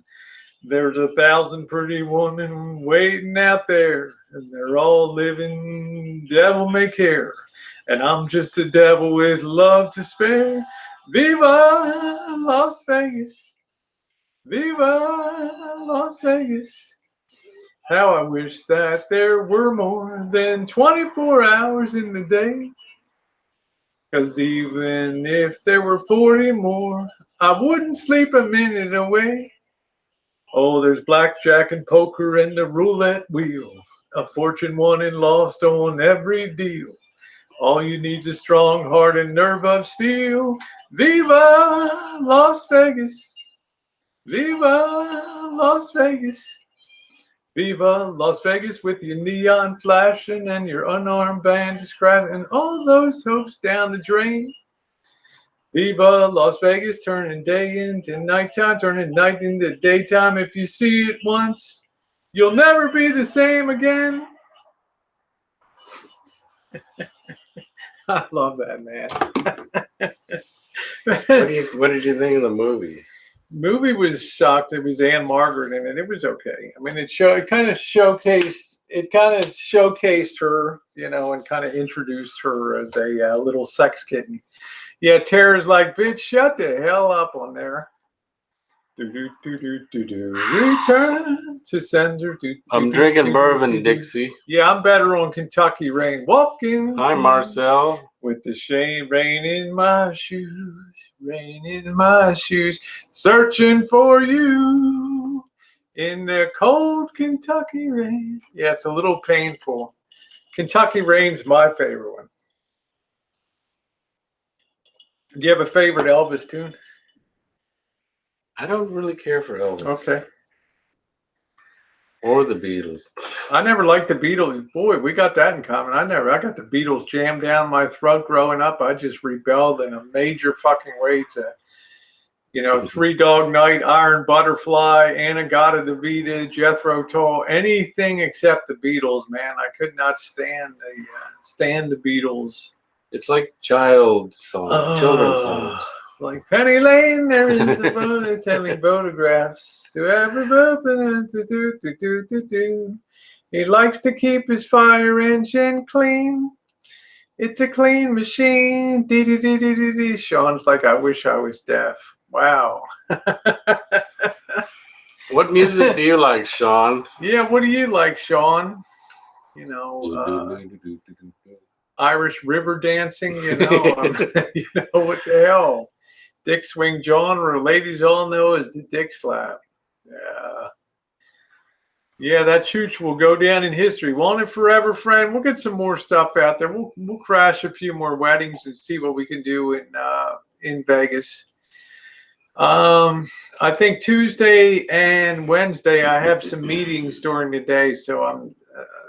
There's 1,000 pretty women waiting out there, and they're all living devil may care. And I'm just a devil with love to spare. Viva Las Vegas. Viva Las Vegas. How I wish that there were more than 24 hours in the day. 'Cause even if there were 40 more, I wouldn't sleep a minute away. Oh, there's blackjack and poker and the roulette wheel. A fortune won and lost on every deal. All you need's a strong heart and nerve of steel. Viva Las Vegas. Viva Las Vegas. Viva Las Vegas with your neon flashing and your unarmed bandits crashing and all those hopes down the drain. Viva Las Vegas, turning day into nighttime, turning night into daytime. If you see it once, you'll never be the same again. I love that, man. What did you think of the movie? Movie was sucked. It was Anne Margaret in it. It was okay. I mean, it kind of showcased her, you know, and kind of introduced her as a little sex kitten. Yeah, Tera's like, bitch, shut the hell up on there. Return to sender. I'm drinking bourbon, Dixie. Yeah, I'm better on Kentucky Rain. Walking. Hi, Marcel. With the shade, rain in my shoes, rain in my shoes, searching for you in the cold Kentucky rain. Yeah, it's a little painful. Kentucky Rain's my favorite one. Do you have a favorite Elvis tune? I don't really care for Elvis. Okay. Or the Beatles. I never liked the Beatles. Boy, we got that in common. I got the Beatles jammed down my throat growing up. I just rebelled in a major fucking way to, you know, Three Dog Night, Iron Butterfly, Anna-Gata Davida, Jethro Tull, anything except the Beatles, man. I could not stand the Beatles. It's like children's songs. Like Penny Lane, there is a boat telling photographs to everybody. He likes to keep his fire engine clean. It's a clean machine. Sean's like, I wish I was deaf. Wow. What music do you like, Sean? Yeah, what do you like, Sean? You know, Irish river dancing, you know. You know, what the hell? Dick swing genre, ladies all know is the dick slap. Yeah. Yeah, that chooch will go down in history. Won't it forever, friend? We'll get some more stuff out there. We'll crash a few more weddings and see what we can do in Vegas. I think Tuesday and Wednesday I have some meetings during the day, so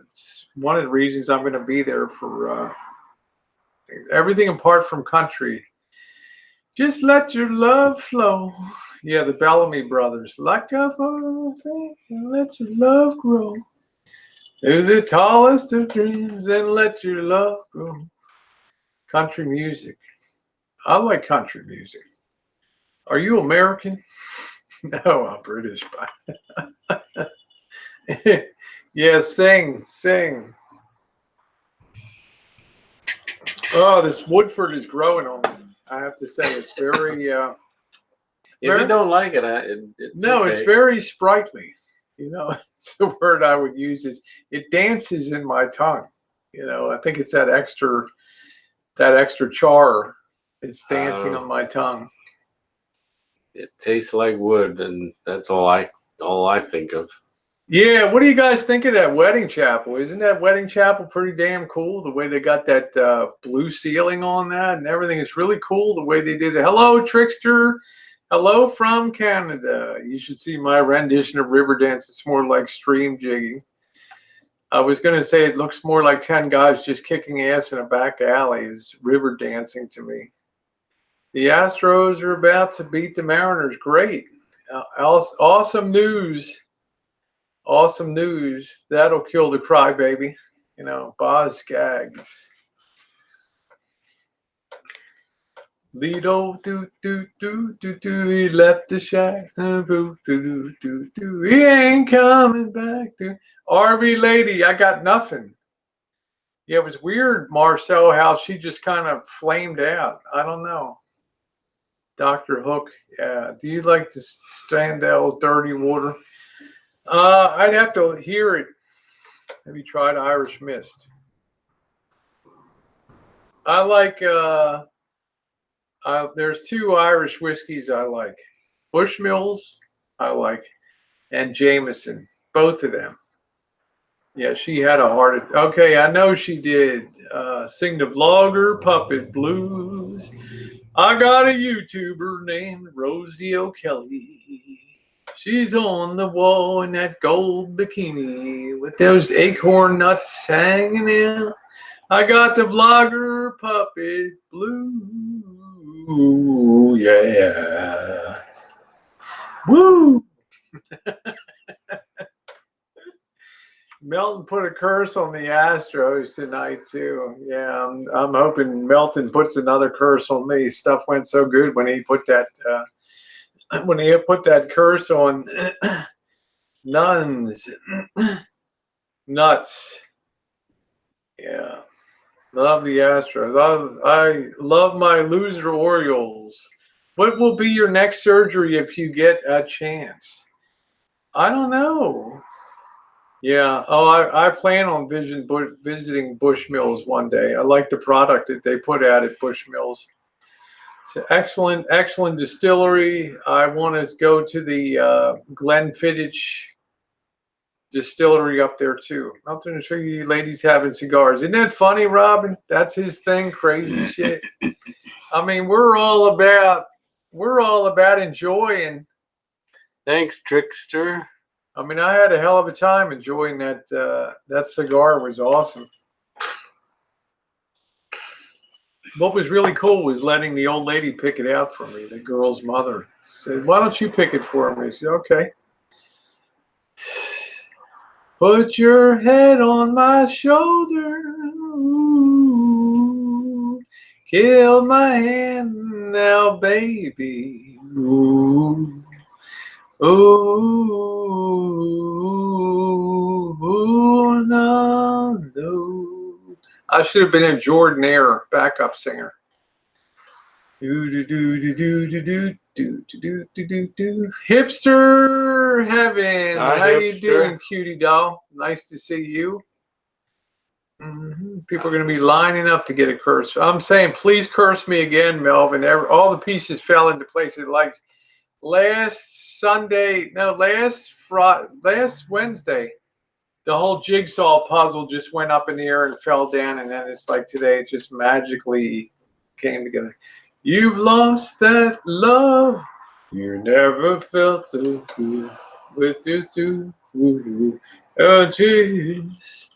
it's one of the reasons I'm going to be there for everything apart from country. Just let your love flow. Yeah, the Bellamy Brothers. Like a rosé, and let your love grow. Do the tallest of dreams and let your love grow. Country music. I like country music. Are you American? No, I'm British. Yeah, sing. Oh, this Woodford is growing on me. I have to say, it's very. If you don't like it, no, okay. It's very sprightly. You know, it's the word I would use. Is it dances in my tongue. You know, I think it's that extra char. It's dancing on my tongue. It tastes like wood, and that's all I think of. Yeah, what do you guys think of that wedding chapel? Isn't that wedding chapel pretty damn cool? The way they got that blue ceiling on that and everything is really cool. The way they did it. Hello, Trickster. Hello from Canada. You should see my rendition of Riverdance. It's more like stream jigging. I was going to say it looks more like 10 guys just kicking ass in a back alley is river dancing to me. The Astros are about to beat the Mariners. Great. Awesome news. Awesome news. That'll kill the crybaby. You know, Boz Skaggs. Lido, do, he left the shack. Do, he ain't coming back. RV lady, I got nothing. Yeah, it was weird, Marcel, how she just kind of flamed out. I don't know. Dr. Hook, yeah. Do you like the Standell's dirty water? I'd have to hear it. Have you tried Irish Mist? I like, there's two Irish whiskeys I like. Bushmills, I like, and Jameson, both of them. Yeah, she had a heart attack. Okay, I know she did. Sing the Vlogger Puppet Blues. I got a YouTuber named Rosie O'Kelly. She's on the wall in that gold bikini with those acorn nuts hanging out. I got the Vlogger Puppet Blues. Yeah. Woo! Melton put a curse on the Astros tonight too. Yeah, I'm hoping Melton puts another curse on me. Stuff went so good when he put that curse on nuns, nuts. Yeah, love the Astros. I love my loser Orioles. What will be your next surgery if you get a chance? I don't know. Yeah. Oh, I plan on visiting Bushmills one day. I like the product that they put out at Bushmills. It's an excellent, excellent distillery. I want to go to the Glenfiddich distillery up there too. I'm going to show you ladies having cigars. Isn't that funny, Robin? That's his thing. Crazy shit. I mean, we're all about enjoying. Thanks, Trickster. I mean, I had a hell of a time enjoying that. That cigar was awesome. What was really cool was letting the old lady pick it out for me. The girl's mother said, "Why don't you pick it for me?" I said, "Okay." Put your head on my shoulder. Ooh, kill my hand now, baby. Ooh. Ooh, no, no. I should have been a Jordanaire backup singer. Hipster Heaven. Hi, How you hipster. doing, cutie doll? Nice to see you. People are going to be lining up to get a curse. I'm saying, please curse me again, Melvin. All the pieces fell into place. Like last Wednesday, the whole jigsaw puzzle just went up in the air and fell down, and then it's like today it just magically came together. You've lost that love you never felt so good with you too. Oh, jeez.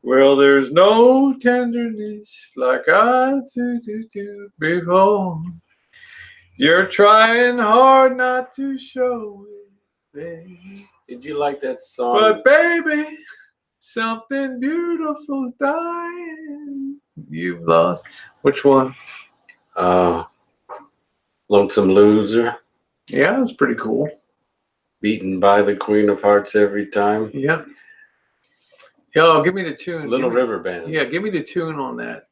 Well, there's no tenderness like I do before. You're trying hard not to show it, baby. Did you like that song? But baby, something beautiful's dying. You've lost. Which one? Lonesome Loser. Yeah, that's pretty cool. Beaten by the Queen of Hearts every time. Yeah. Yo, give me the tune. Little River Band. Yeah, give me the tune on that.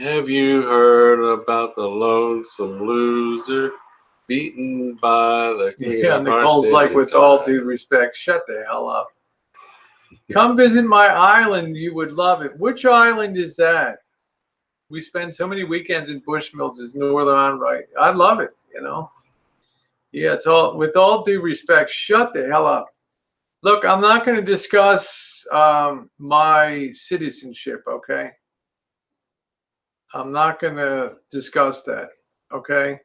Have you heard about the Lonesome Loser? Beaten by the Queen Yeah, of Hearts Nicole's like, every with time. all due respect, shut the hell up. Come visit my island. You would love it. Which island is that? We spend so many weekends in Bushmills. It's Northern Ireland, right? I love it, you know. Yeah, it's all, with all due respect, shut the hell up. Look, I'm not going to discuss my citizenship, okay? I'm not going to discuss that, okay?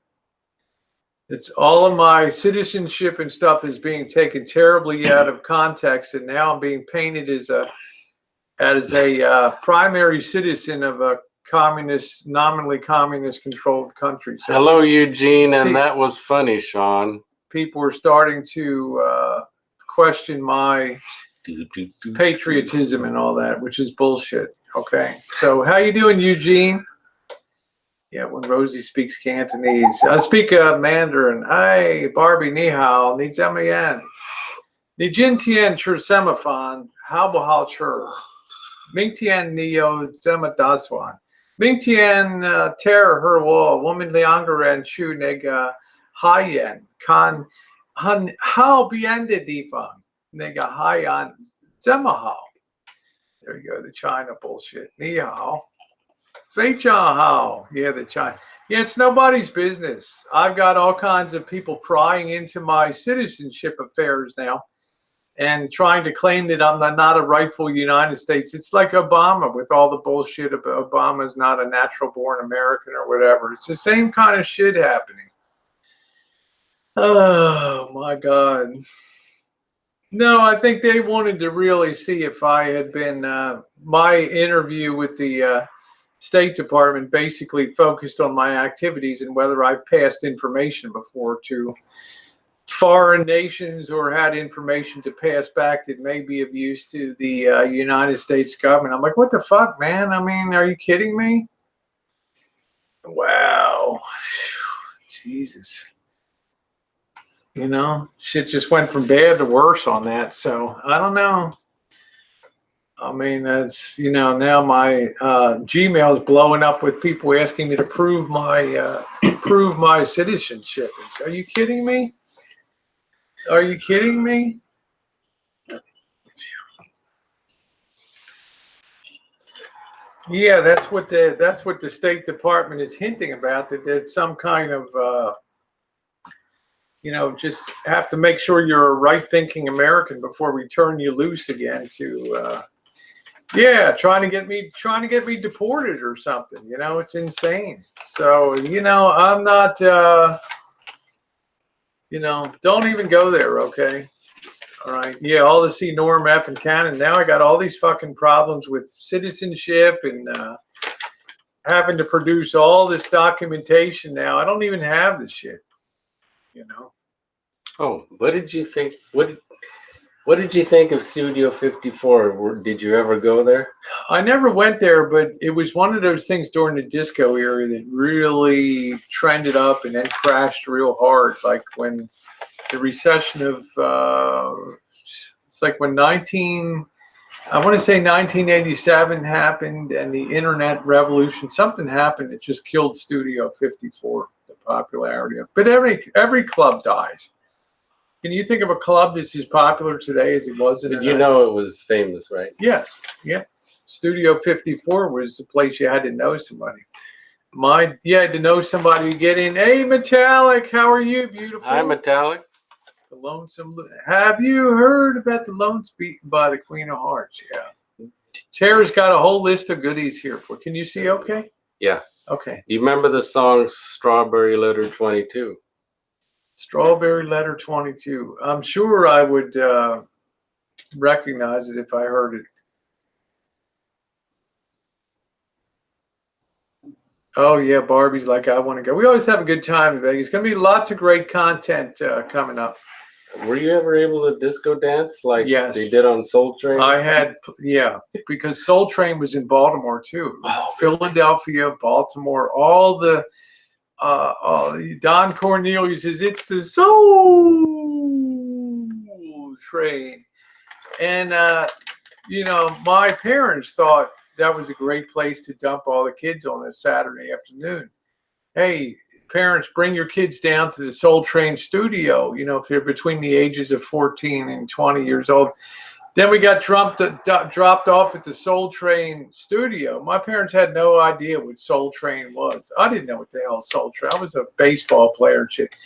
It's all of my citizenship and stuff is being taken terribly out of context, and now I'm being painted as a primary citizen of a nominally communist controlled country. So hello, Eugene, and that was funny, Sean. People are starting to question my patriotism and all that, which is bullshit. Okay, so how you doing, Eugene? Yeah, when Rosie speaks Cantonese, I speak Mandarin. Hi, Barbie, ni hao, ni zhe yan, ni jin tian chi semafan, hao bu hao chi, ming tian ni yo zema daswan, ming tian Tera her wo, woman liangeren chu nega haiyan, kan han hao bien de difang. And they got high on Zemahao. There you go, the China bullshit. Ni hao. Fei Chao hao. Yeah, the China. Yeah, it's nobody's business. I've got all kinds of people prying into my citizenship affairs now and trying to claim that I'm not a rightful United States. It's like Obama with all the bullshit about Obama's not a natural born American or whatever. It's the same kind of shit happening. Oh my God. No, I think they wanted to really see if I had been, my interview with the State Department basically focused on my activities and whether I've passed information before to foreign nations or had information to pass back that may be of use to the United States government. I'm like, what the fuck, man? I mean, are you kidding me? Wow. Jesus. You know, shit just went from bad to worse on that. So I don't know. I mean, that's, you know, now my Gmail is blowing up with people asking me to prove my citizenship. Are you kidding me? Are you kidding me? Yeah, that's what the State Department is hinting about, that there's some kind of you know, just have to make sure you're a right-thinking American before we turn you loose again to yeah, trying to get me deported or something. You know, it's insane. So, you know, I'm not you know, don't even go there, okay? All right. Yeah, all to see Norm F and Cannon. Now I got all these fucking problems with citizenship and having to produce all this documentation now. I don't even have the shit, you know. Oh, what did you think? What did you think of Studio 54? Did you ever go there? I never went there, but it was one of those things during the disco era that really trended up and then crashed real hard. Like when the recession of, it's like when I want to say 1987 happened and the internet revolution, something happened that just killed Studio 54, the popularity of it. But every club dies. Can you think of a club that's as popular today as it was in the 90s? You know it was famous, right? Yes. Yeah. Studio 54 was the place you had to know somebody. You had to know somebody to get in. Hey, Metallic, how are you, beautiful? Hi, Metallic. The Lonesome. Have you heard about the Lones Beaten by the Queen of Hearts? Yeah. Tera's got a whole list of goodies here for. Can you see okay? Yeah. Okay. Do you remember the song Strawberry Letter 22? Strawberry Letter 22. I'm sure I would recognize it if I heard it. Oh, yeah, Barbie's like, I want to go. We always have a good time in Vegas. It's going to be lots of great content coming up. Were you ever able to disco dance like Yes. they did on Soul Train? I had, yeah, because Soul Train was in Baltimore, too. Philadelphia, Baltimore, all the Don Cornelius says it's the Soul Train, and you know, my parents thought that was a great place to dump all the kids on a Saturday afternoon. Hey, parents, bring your kids down to the Soul Train studio. You know, if they're between the ages of 14 and 20 years old. Then we got dropped off at the Soul Train studio. My parents had no idea what Soul Train was. I didn't know what the hell Soul Train. I was a baseball player chick.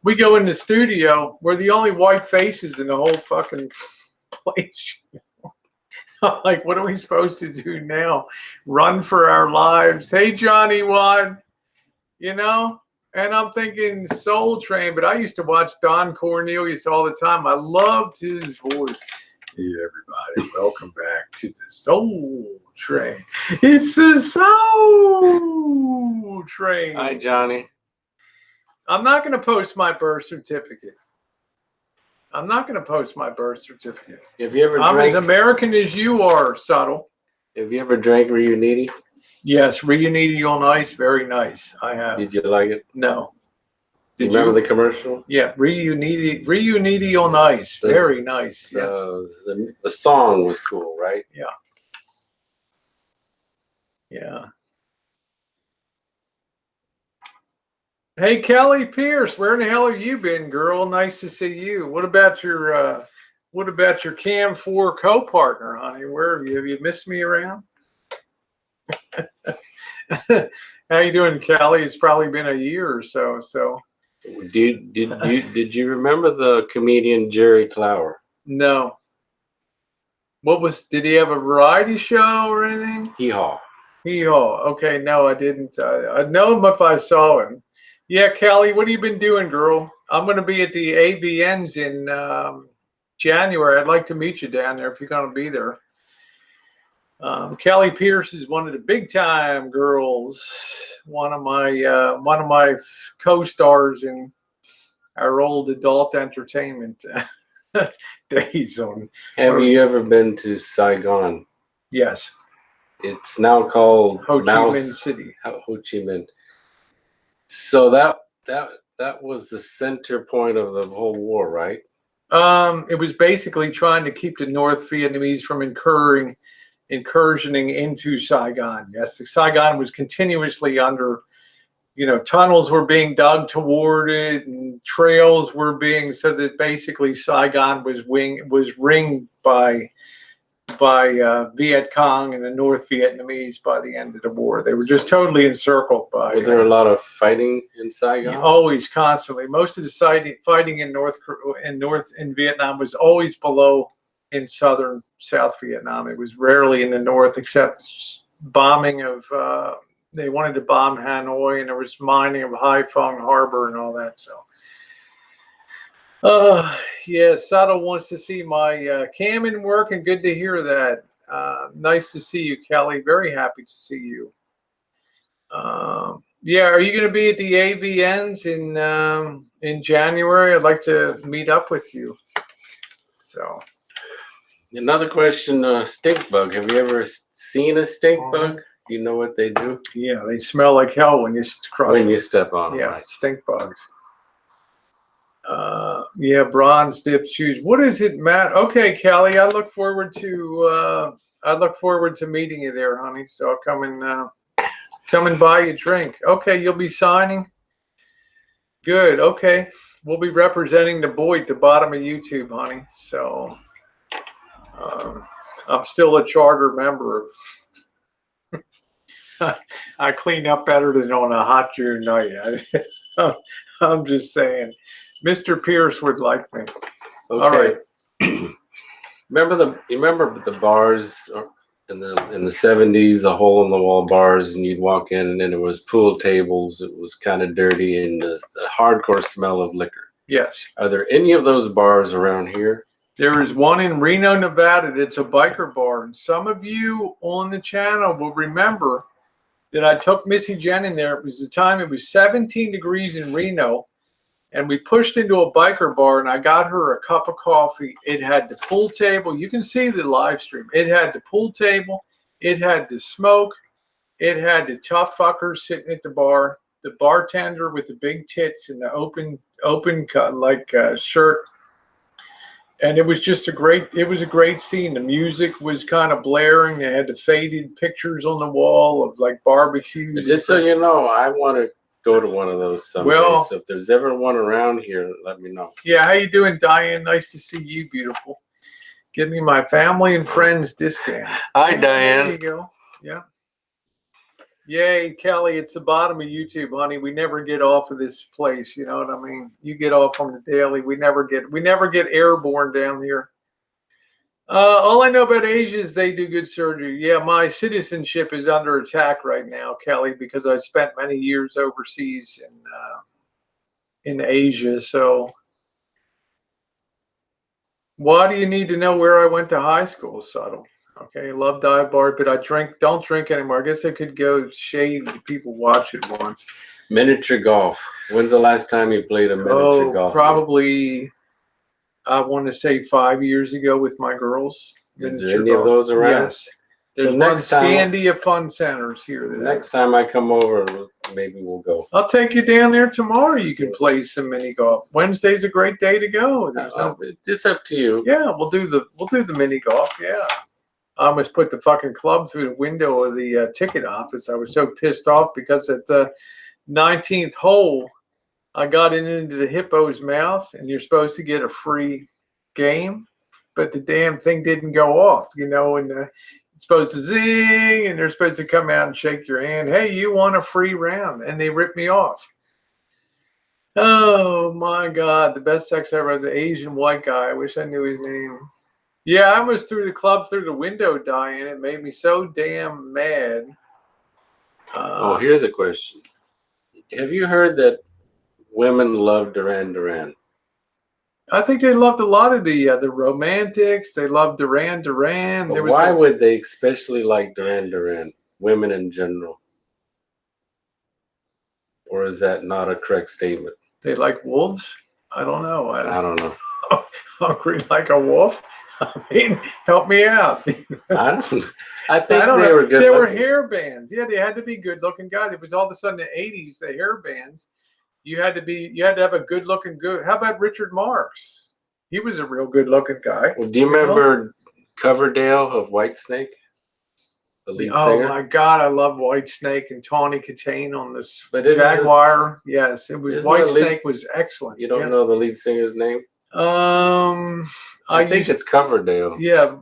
We go in the studio. We're the only white faces in the whole fucking place. I'm like, what are we supposed to do now? Run for our lives? Hey, Johnny One, you know? And I'm thinking Soul Train, but I used to watch Don Cornelius all the time. I loved his voice. Hey, everybody, welcome back to the Soul Train. It's the Soul Train. Hi, Johnny. I'm not going to post my birth certificate. I'm not going to post my birth certificate. Have you ever I'm drank? as American as you are, Subtle. Have you ever drank Reuniti? Yes, Reuniti on Ice, very nice. I have. Did you like it? No. Did you remember the commercial? Yeah, Reuniti on Ice, very nice. Yeah. The song was cool, right? Yeah. Yeah. Hey, Kelly Pierce, where in the hell have you been, girl? Nice to see you. What about your What about your Cam 4 co-partner, honey? Where have you? Have you missed me around? How you doing, Kelly? It's probably been a year or so. So, did you remember the comedian Jerry Clower? no. What was? Did he have a variety show or anything? Hee haw. Hee haw. Okay, no, I didn't. I'd know him if I saw him. Yeah, Kelly, what have you been doing, girl? I'm going to be at the AVNs in January. I'd like to meet you down there if you're going to be there. Kelly Pierce is one of the big time girls. One of my co-stars in our old adult entertainment days. Have you ever been to Saigon? Yes. It's now called Ho Chi Minh City. Ho Chi Minh. So that was the center point of the whole war, right? It was basically trying to keep the North Vietnamese from incursioning into Saigon. Yes, Saigon was continuously under, tunnels were being dug toward it, and trails were being, so that basically Saigon was ringed by Viet Cong and the North Vietnamese by the end of the war. They were just totally encircled by. Was there a lot of fighting in Saigon? Always, constantly. Most of the fighting in Vietnam was always below in southern South Vietnam. It was rarely in the north, except bombing of. They wanted to bomb Hanoi, and there was mining of Haiphong Harbor and all that. So. Yeah, Sato wants to see my cam in work, and good to hear that. Nice to see you, Kelly. Very happy to see you. Yeah, are you going to be at the AVNs in January? I'd like to meet up with you. So, another question: stink bug. Have you ever seen a stink bug? Do you know what they do? Yeah, they smell like hell when you step on them. Yeah, right? Stink bugs. Yeah, bronze dipped shoes. What is it, Matt? Okay, Kelly, I look forward to meeting you there, honey. So I'll come and buy you a drink. Okay, you'll be signing. Good. Okay, we'll be representing the boy at the bottom of YouTube, honey. So I'm still a charter member. I clean up better than on a hot June night. I'm just saying. Mr. Pierce would like me. Okay. All right. Remember the bars in the 70s, the hole in the wall bars, and you'd walk in and then there was pool tables. It was kind of dirty and the hardcore smell of liquor. Yes. Are there any of those bars around here? There is one in Reno, Nevada. That's a biker bar. And some of you on the channel will remember that I took Missy Jenn in there. It was the time it was 17 degrees in Reno. And we pushed into a biker bar, and I got her a cup of coffee. It had the pool table. You can see the live stream. It had the pool table. It had the smoke. It had the tough fuckers sitting at the bar. The bartender with the big tits and the open shirt. And it was just a great scene. The music was kind of blaring. They had the faded pictures on the wall of like barbecues. Just so you know, I want to go to one of those someday. Well, so if there's ever one around here, let me know. Yeah, how you doing, Diane? Nice to see you, beautiful. Give me my family and friends discount. Hi, Diane. There you go. Yeah. Yay, Kelly, it's the bottom of YouTube, honey. We never get off of this place, you know what I mean? You get off on the daily. We never get airborne down here. All I know about Asia is they do good surgery. Yeah, my citizenship is under attack right now, Kelly, because I spent many years overseas in Asia. So why do you need to know where I went to high school, Subtle? Okay, love dive bar, but don't drink anymore. I guess I could go shade the people watch it more. Miniature golf. When's the last time you played a miniature golf? Probably, I want to say 5 years ago with my girls. Is there any of those around? Yes. There's one Scandia Fun Centers here. Next time I come over, maybe we'll go. I'll take you down there tomorrow. You can play some mini golf. Wednesday's a great day to go. It's up to you. Yeah, we'll do the mini golf. Yeah. I almost put the fucking club through the window of the ticket office. I was so pissed off because at the 19th hole, I got into the hippo's mouth, and you're supposed to get a free game. but the damn thing didn't go off, you know, and it's supposed to zing, and they're supposed to come out and shake your hand. Hey, you want a free round? And they ripped me off. Oh my God, the best sex ever was an Asian white guy. I wish I knew his name. Yeah, I was through the club through the window, Diane. It made me so damn mad. Oh, here's a question. Have you heard that women love Duran Duran? I think they loved a lot of the Romantics. They loved Duran Duran. But why would they especially like Duran Duran? Women in general. Or is that not a correct statement? They like wolves? I don't know. I don't know. Hungry like a wolf? I mean, help me out. I think they were good. There were hair bands. Yeah, they had to be good looking guys. It was all of a sudden the 80s, the hair bands. You had to have a good looking good. How about Richard Marx? He was a real good looking guy. Well, do you remember Coverdale of Whitesnake? The lead singer? Oh my God, I love Whitesnake and Tawny Katane on this Jaguar. Yes, it was Whitesnake was excellent. You don't know the lead singer's name? I think it's Coverdale. Yeah,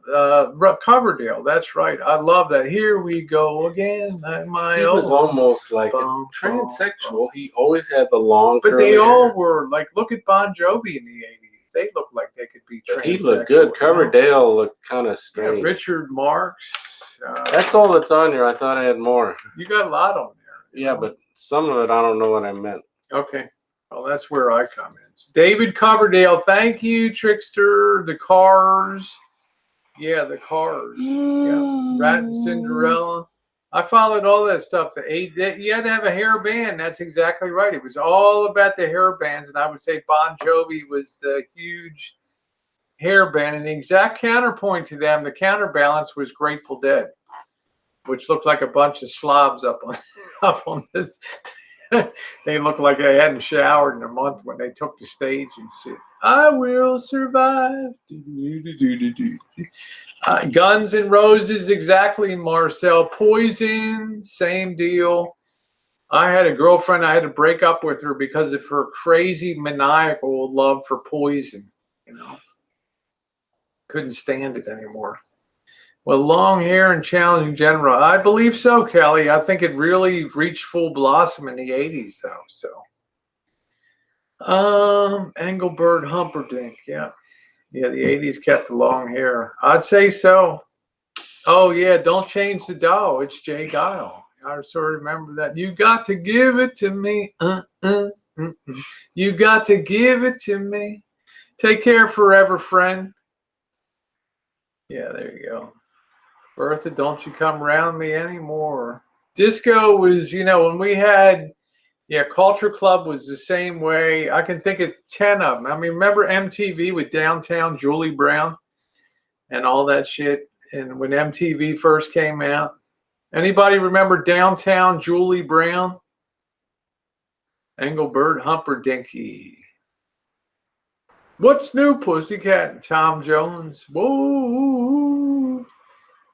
Coverdale. That's right. I love that. Here we go again. He was almost like a transsexual. He always had the long. But they all were like. Look at Bon Jovi in the 80s. They looked like they could be transsexual. He looked good. Coverdale looked kind of strange. Yeah, Richard Marx. That's all that's on here. I thought I had more. You got a lot on there. Yeah, but some of it I don't know what I meant. Okay. Well, that's where I come in. David Coverdale, thank you, Trickster. The Cars. Yeah, the Cars. Yeah. Rat and Cinderella. I followed all that stuff. You had to have a hair band. That's exactly right. It was all about the hair bands. And I would say Bon Jovi was a huge hair band. And the exact counterpoint to them, the counterbalance was Grateful Dead, which looked like a bunch of slobs up on this. They looked like they hadn't showered in a month when they took the stage and shit. I will survive. Guns N' Roses, exactly, Marcel. Poison, same deal. I had a girlfriend, I had to break up with her because of her crazy maniacal love for Poison. You know, couldn't stand it anymore. Well, long hair and challenging general. I believe so, Kelly. I think it really reached full blossom in the 80s, though. So, Engelbert Humperdinck. Yeah. Yeah, the 80s kept the long hair. I'd say so. Oh, yeah. Don't change the doll. It's Jay Guile. I sort of remember that. You got to give it to me. You got to give it to me. Take care forever, friend. Yeah, there you go. Bertha, don't you come around me anymore. Disco was, you know, when we had, Culture Club was the same way. I can think of 10 of them. I mean, remember MTV with Downtown Julie Brown and all that shit? And when MTV first came out, anybody remember Downtown Julie Brown? Engelbert Humperdinck. What's new, Pussycat? Tom Jones. Whoa.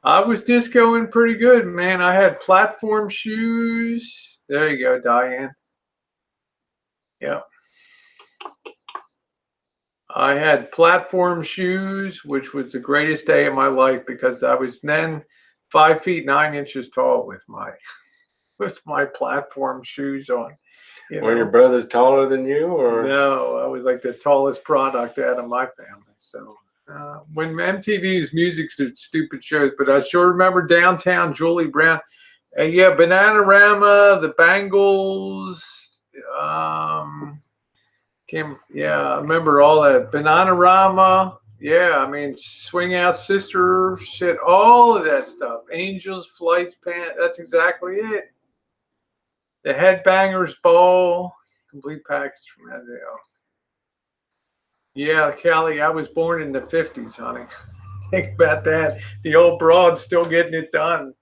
I was discoing pretty good, man. I had platform shoes. There you go, Diane. Yeah. I had platform shoes, which was the greatest day of my life because I was then 5 feet 9 inches tall with my platform shoes on. Were your brothers taller than you, or? No, I was like the tallest product out of my family. So when MTV's music did stupid shows, but I sure remember Downtown Julie Brown. Yeah, Bananarama, the Bangles. I remember all that. Bananarama. Yeah, I mean, Swing Out Sister, shit, all of that stuff. Angels, Flights, Pants. That's exactly it. The Headbangers Ball, complete package from that day. Yeah, Callie, I was born in the 50s, honey. Think about that. The old broad's still getting it done.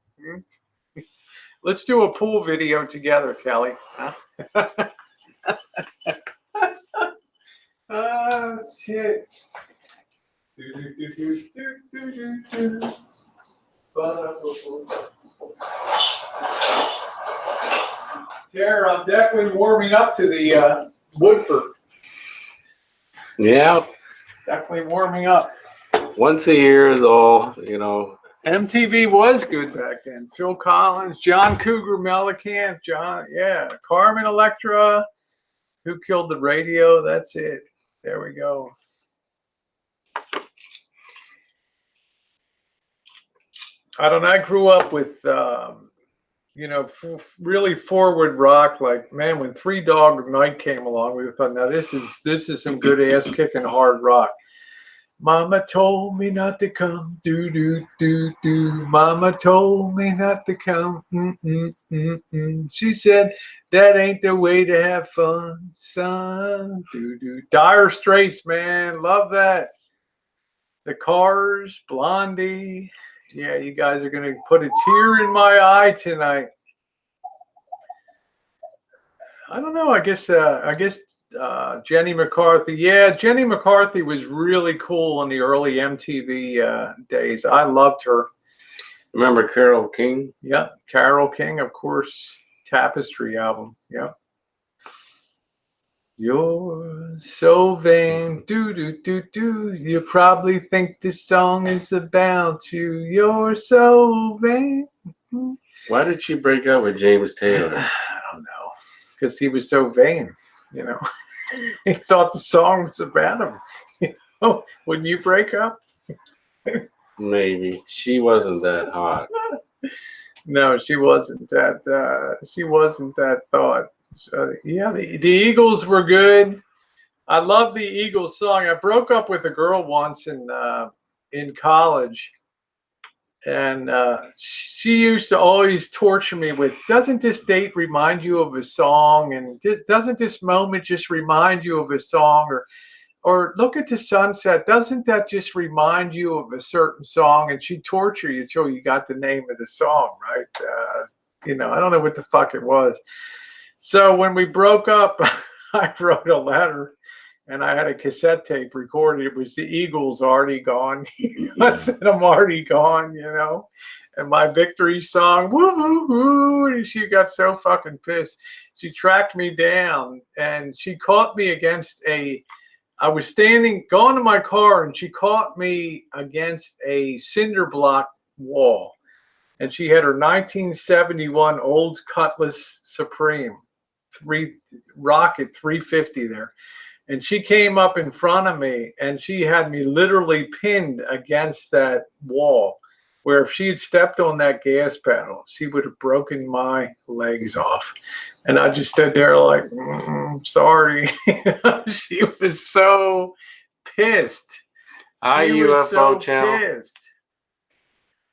Let's do a pool video together, Callie. Huh? Oh, shit. Tara, I'm definitely warming up to the Woodford. Yeah. Definitely warming up. Once a year is all, you know. MTV was good back then. Phil Collins, John Cougar Mellencamp, Carmen Electra, Who Killed the Radio? That's it. There we go. I don't know. I grew up with, really forward rock. Like, man, when Three Dog Night came along, we thought, now this is some good ass kicking hard rock. Mama told me not to come, do do do do. Mama told me not to come, She said that ain't the way to have fun, son. Do do. Dire Straits, man, love that. The Cars, Blondie. Yeah, you guys are gonna put a tear in my eye tonight. I don't know. I guess Jenny McCarthy. Yeah, Jenny McCarthy was really cool in the early MTV days. I loved her. Remember Carole King? Yeah, Carole King, of course. Tapestry album. Yeah. You're so vain, do do do do. You probably think this song is about you. You're so vain. Why did she break up with James Taylor? I don't know. Because he was so vain, He thought the song was about him. Wouldn't you break up? Maybe. She wasn't that hot. No, she wasn't that. She wasn't that thought. Yeah, the Eagles were good. I love the Eagles song. I broke up with a girl once in college, and she used to always torture me with, doesn't this date remind you of a song? And doesn't this moment just remind you of a song? Or look at the sunset. Doesn't that just remind you of a certain song? And she'd torture you until you got the name of the song, right? I don't know what the fuck it was. So when we broke up, I wrote a letter, and I had a cassette tape recorded. It was the Eagles, Already Gone. I said, I'm already gone, And my victory song, woo-hoo-hoo. And she got so fucking pissed. She tracked me down, and she caught me against I was going to my car, and she caught me against a cinder block wall. And she had her 1971 old Cutlass Supreme Rocket 350 there. And she came up in front of me, and she had me literally pinned against that wall, where if she had stepped on that gas pedal, she would have broken my legs off. And I just stood there like, sorry. She was so pissed. UFO channel. Pissed.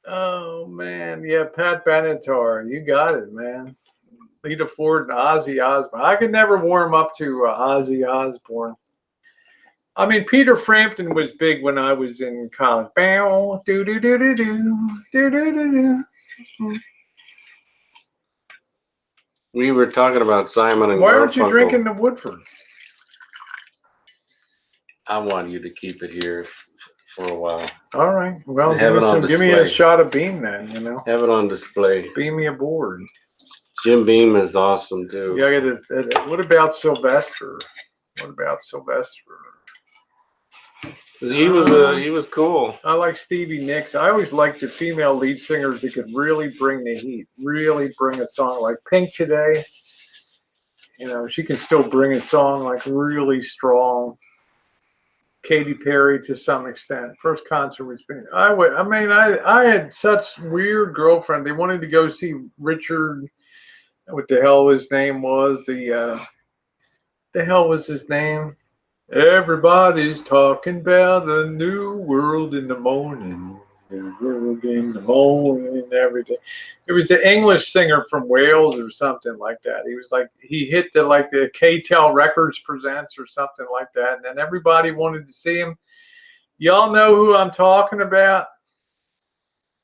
Oh, man. Yeah, Pat Benatar. You got it, man. Lita Ford and Ozzy Osbourne. I could never warm up to Ozzy Osbourne. I mean, Peter Frampton was big when I was in college. Bow, do do do do do do do do do. We were talking about Simon and Garfunkel. Why aren't you drinking the Woodford? I want you to keep it here for a while. All right. Well, give me a shot of Beam then, Have it on display. Beam me aboard. Jim Beam is awesome too. Yeah, what about Sylvester? He was cool. I like Stevie Nicks. I always liked the female lead singers that could really bring the heat, really bring a song like Pink today. She can still bring a song like really strong. Katy Perry to some extent. First concert was been. I had such weird girlfriend. They wanted to go see Richard. What the hell his name was? The hell was his name? Everybody's talking about the new world in the morning. New world in the morning every day. It was an English singer from Wales or something like that. He was like, he hit the K-Tel Records Presents or something like that. And then everybody wanted to see him. Y'all know who I'm talking about.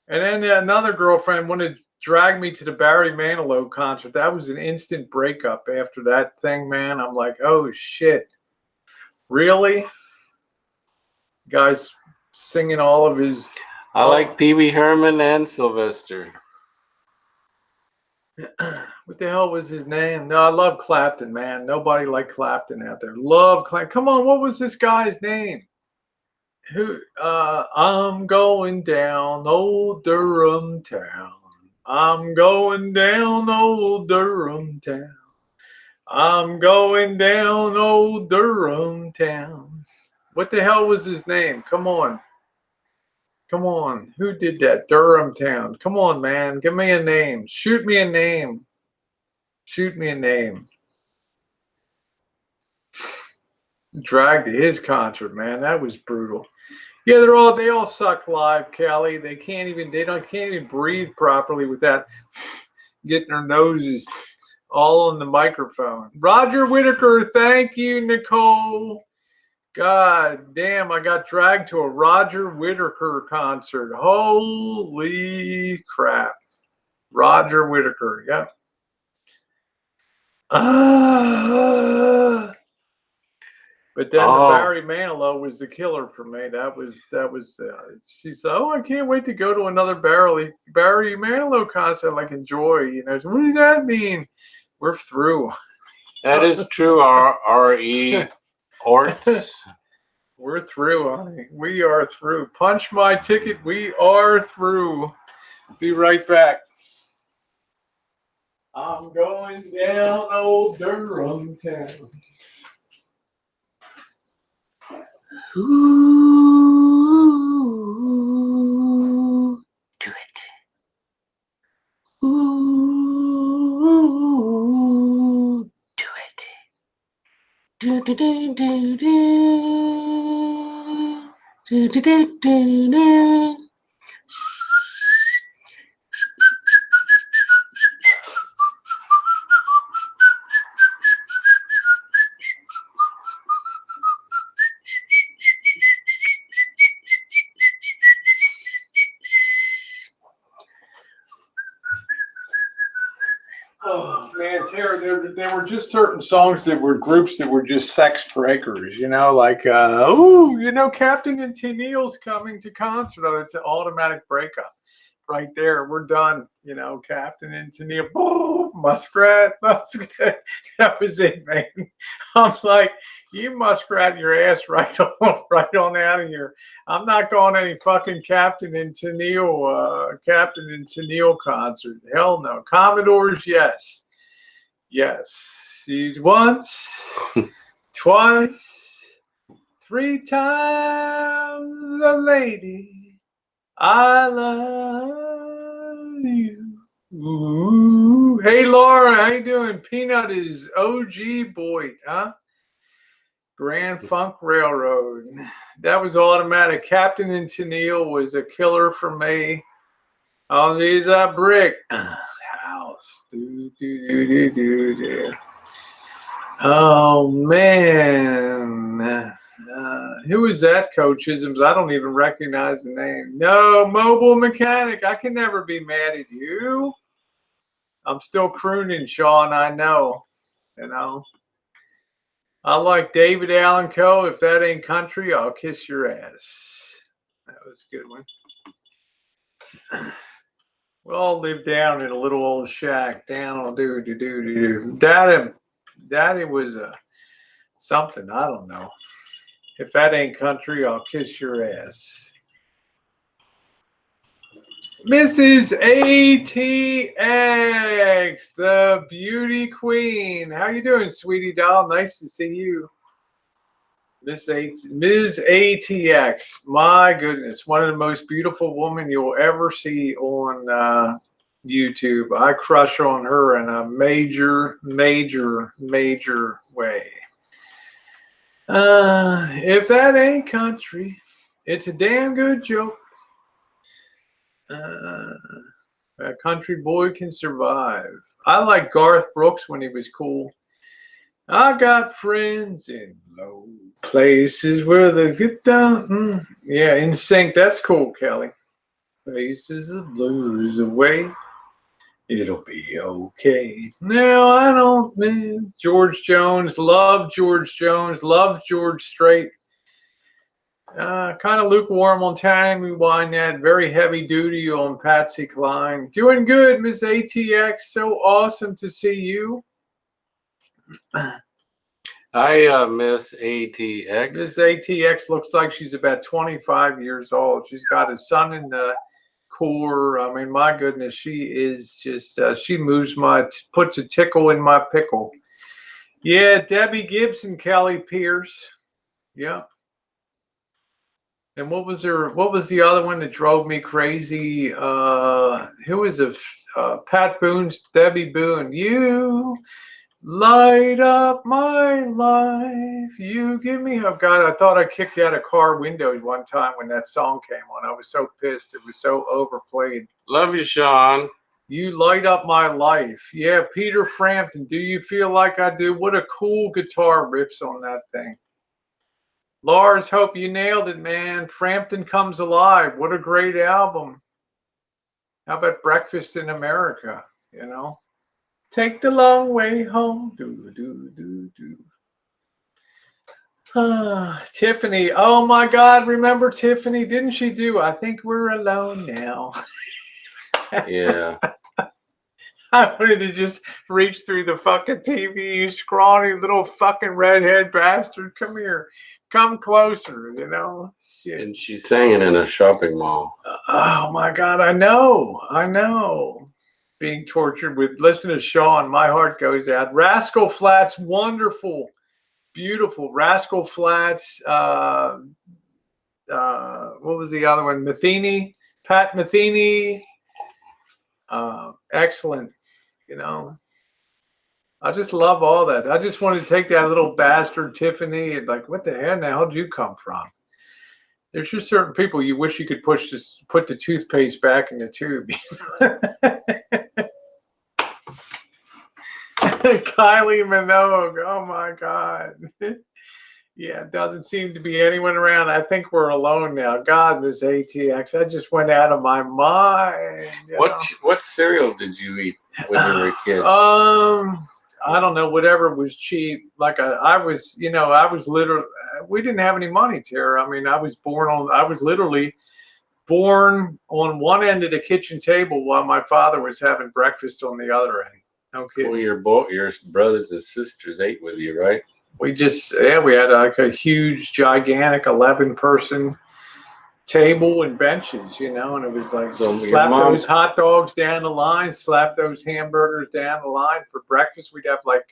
And then another girlfriend wanted to drag me to the Barry Manilow concert. That was an instant breakup after that thing, man. I'm like, oh shit. Really? Guys singing all of his... I like Pee Wee Herman and Sylvester. What the hell was his name? No, I love Clapton, man. Nobody liked Clapton out there. Love Clapton. Come on, what was this guy's name? Who? I'm going down old Durham town. I'm going down old Durham town. I'm going down old Durham town. What the hell was his name? Come on. Come on. Who did that? Durham town. Come on, man. Give me a name. Shoot me a name. Shoot me a name. Dragged to his concert, man. That was brutal. Yeah, they all suck live, Kelly. They can't even breathe properly with that getting their noses all on the microphone. Roger Whittaker, thank you, Nicole. God damn, I got dragged to a Roger Whittaker concert. Holy crap. Roger Whittaker, yep. But then the Barry Manilow was the killer for me. She said, oh, I can't wait to go to another Barry Manilow concert. Like, enjoy, you know. What does that mean? We're through. That is true, R.E. Orts. We're through, honey. We are through. Punch my ticket. We are through. Be right back. I'm going down old Durham town. Ooh, Do it. Ooh, do it. Do do do do do do do do do. Oh man, Tera, there were just certain songs that were groups that were just sex breakers, you know, like Captain and Tennille's coming to concert. Oh, it's an automatic breakup right there. We're done, you know, Captain and Tennille, boom, Muskrat. That was it, man. I'm like, you muskrat your ass right on out of here. I'm not going to any fucking Captain and Tennille concert. Hell no. Commodores, yes. Yes. She's once, twice, 3 times a lady. I love you. Ooh. Hey Laura, how you doing? Peanut is OG Boyd, huh? Grand Funk Railroad. That was automatic. Captain and Tennille was a killer for me. Oh, geez, that brick house. Oh man. Who is that, Coachisms? I don't even recognize the name. No, Mobile Mechanic. I can never be mad at you. I'm still crooning, Sean. I know. You know. I like David Allan Coe. If that ain't country, I'll kiss your ass. That was a good one. We all live down in a little old shack down on Daddy was something. I don't know. If that ain't country, I'll kiss your ass. Mrs. ATX, the beauty queen. How you doing, sweetie doll? Nice to see you. Ms. ATX, my goodness, one of the most beautiful women you'll ever see on YouTube. I crush on her in a major, major, major way. If that ain't country, it's a damn good joke. A country boy can survive. I like Garth Brooks when he was cool. I got friends in low places where they get down. Yeah, in sync. That's cool, Kelly. Faces the blues away. It'll be okay. No, I don't, man. George Jones. Love George Jones. Love George Strait. Kind of lukewarm on Tammy Wynette. Very heavy duty on Patsy Cline. Doing good, Miss ATX. So awesome to see you. I miss ATX. Miss ATX looks like she's about 25 years old. She's got a son in the Corps. I mean, my goodness, she is just, she moves puts a tickle in my pickle. Yeah, Debbie Gibson, Kelly Pierce. Yeah. And what was the other one that drove me crazy? Who was it? Pat Boone's Debbie Boone. You light up my life. You give me, oh God, I thought I kicked out a car window one time when that song came on. I was so pissed. It was so overplayed. Love you, Sean. You light up my life. Yeah, Peter Frampton. Do you feel like I do? What a cool guitar riffs on that thing. Lars, hope you nailed it, man. Frampton Comes Alive. What a great album. How about Breakfast in America? You know, take the long way home. Do, do, do, do. Tiffany. Oh my God. Remember Tiffany? Didn't she do I Think We're Alone Now? Yeah. I wanted to just reach through the fucking TV, you scrawny little fucking redhead bastard. Come here. Come closer, you know? Shit. And she sang it in a shopping mall. Oh my God, I know. Being tortured with, listen to Sean, my heart goes out. Rascal Flatts, wonderful, beautiful. Rascal Flatts, what was the other one? Metheny, Pat Metheny. Excellent, you know. I just love all that. I just wanted to take that little bastard Tiffany and like, what the hell now? How'd you come from? There's just certain people you wish you could put the toothpaste back in the tube. Kylie Minogue. Oh my God. Yeah, it doesn't seem to be anyone around. I think we're alone now. God, Miss ATX. I just went out of my mind. What cereal did you eat when you were a kid? I don't know, whatever was cheap. Like I was literally, we didn't have any money, Tara. I mean, I was literally born on one end of the kitchen table while my father was having breakfast on the other end. No kidding. Well, your brothers and sisters ate with you, right? We had like a huge, gigantic 11-person table and benches, you know, and it was like, so slap those hot dogs down the line, slap those hamburgers down the line. For breakfast, we'd have like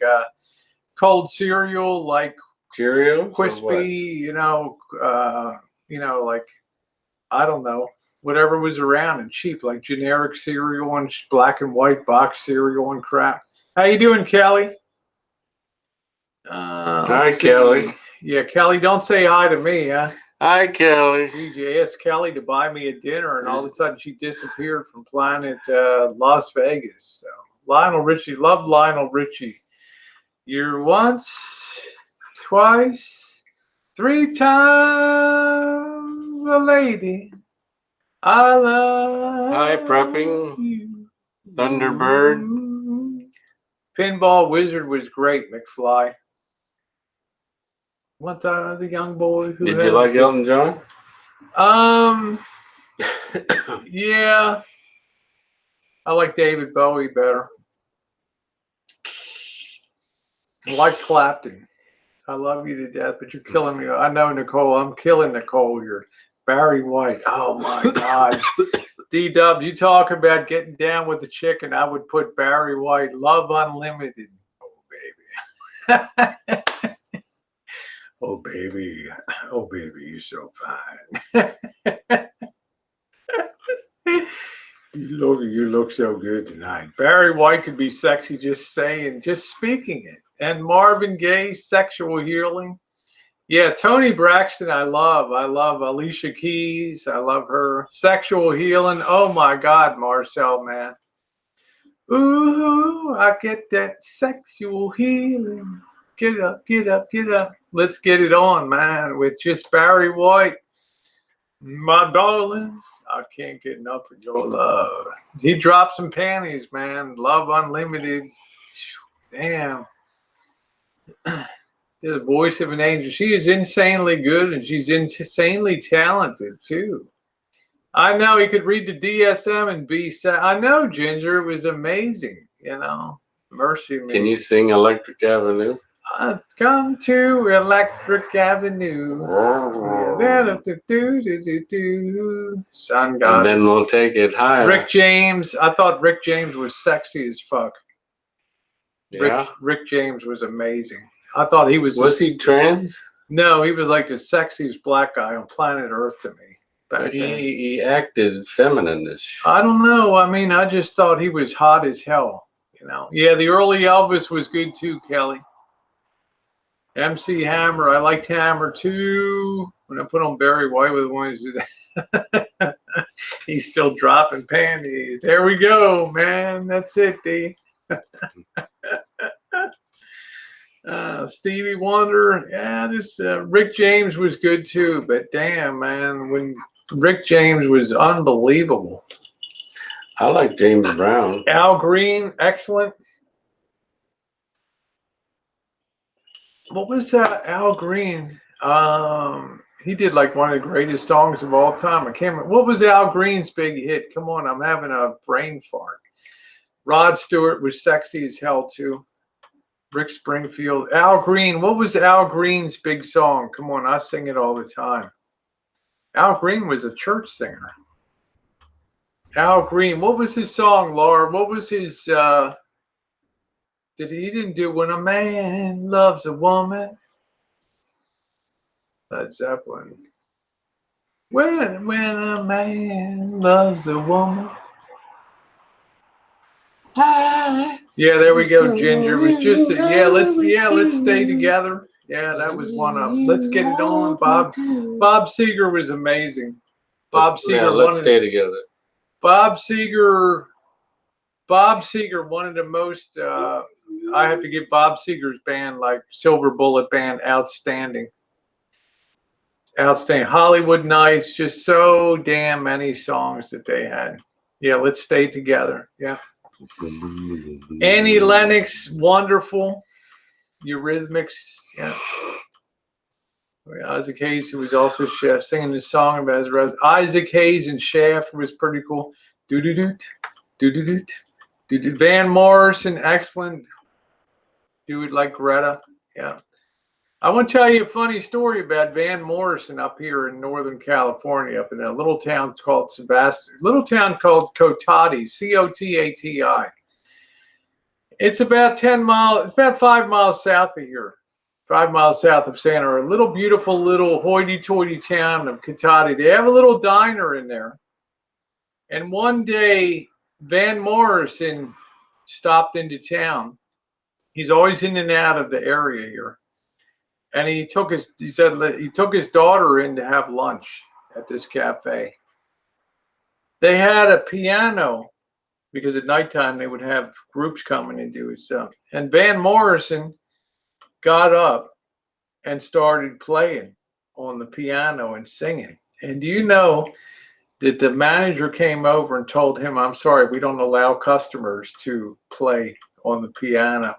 cold cereal, like Cheerios, crispy, like, I don't know, whatever was around and cheap, like generic cereal and black and white box cereal and crap. How you doing, Kelly? Hi, Kelly. Yeah, Kelly, don't say hi to me, huh? Hi, Kelly. Geez, you asked Kelly to buy me a dinner, and all of a sudden she disappeared from planet Las Vegas. So Lionel Richie, love Lionel Richie. You're once, twice, 3 times a lady. I love. Hi, prepping you. Thunderbird. Pinball Wizard was great, McFly. What the young boy who did you like Elton John? Yeah. I like David Bowie better. I like Clapton. I love you to death, but you're killing me. I know, Nicole. I'm killing Nicole here. Barry White. Oh my God. D-Dub, you talk about getting down with the chicken. I would put Barry White, Love Unlimited. Oh, baby. Oh, baby. Oh, baby, you're so fine. You look so good tonight. Barry White could be sexy just speaking it. And Marvin Gaye, Sexual Healing. Yeah, Toni Braxton, I love Alicia Keys. I love her. Sexual Healing. Oh, my God, Marcel, man. Ooh, I get that sexual healing. Get up, get up, get up. Let's get it on, man, with just Barry White. My darling, I can't get enough of your love. He dropped some panties, man. Love Unlimited. Damn. The voice of an angel. She is insanely good, and she's insanely talented, too. I know he could read the DSM and be sad. I know, Ginger. It was amazing, you know. Mercy me. Can you sing Electric Avenue? Come to Electric Avenue. Sun God. And then we'll take it higher. Rick James. I thought Rick James was sexy as fuck. Yeah. Rick James was amazing. I thought he was. Was he trans? No, he was like the sexiest black guy on planet Earth to me. But he acted feminine-ish. I don't know. I mean, I just thought he was hot as hell. You know. Yeah, the early Elvis was good too, Kelly. MC Hammer. I liked Hammer too. When I put on Barry White with one, he's still dropping panties. There we go, man. That's it, D. Stevie Wonder. Yeah, this Rick James was good too. But damn, man, when Rick James was unbelievable. I like James Brown. Al Green, excellent. What was Al Green? He did like one of the greatest songs of all time. I can't remember. What was Al Green's big hit? Come on, I'm having a brain fart. Rod Stewart was sexy as hell too. Rick Springfield. Al Green. What was Al Green's big song? Come on, I sing it all the time. Al Green was a church singer. Al Green. What was his song, Laura? What was his... he didn't do When a Man Loves a Woman? Led Zeppelin. When a man loves a woman. Yeah, there we go, Ginger. It was just let's stay together. Yeah, that was one of them. Let's get it on. Bob Seger was amazing. Let's stay together. Bob Seger, one of the most I have to give Bob Seger's band, like Silver Bullet Band, outstanding. Hollywood Nights, just so damn many songs that they had. Yeah, Let's Stay Together. Yeah. Annie Lennox, wonderful. Eurythmics. Yeah. Isaac Hayes, who was also singing this song about his brother. Isaac Hayes and Shaft was pretty cool. Do-do-doot, do-do-doot, do-do. Van Morrison, excellent. Do it like Greta. Yeah. I want to tell you a funny story about Van Morrison up here in Northern California, up in a little town called Cotati, C-O-T-A-T-I. It's about 10 miles, about 5 miles south of here, 5 miles south of Santa Rosa. A little beautiful little hoity-toity town of Cotati. They have a little diner in there. And one day, Van Morrison stopped into town. He's always in and out of the area here. And he took his daughter in to have lunch at this cafe. They had a piano because at nighttime they would have groups coming and do stuff. And Van Morrison got up and started playing on the piano and singing. And do you know that the manager came over and told him, "I'm sorry, we don't allow customers to play on the piano."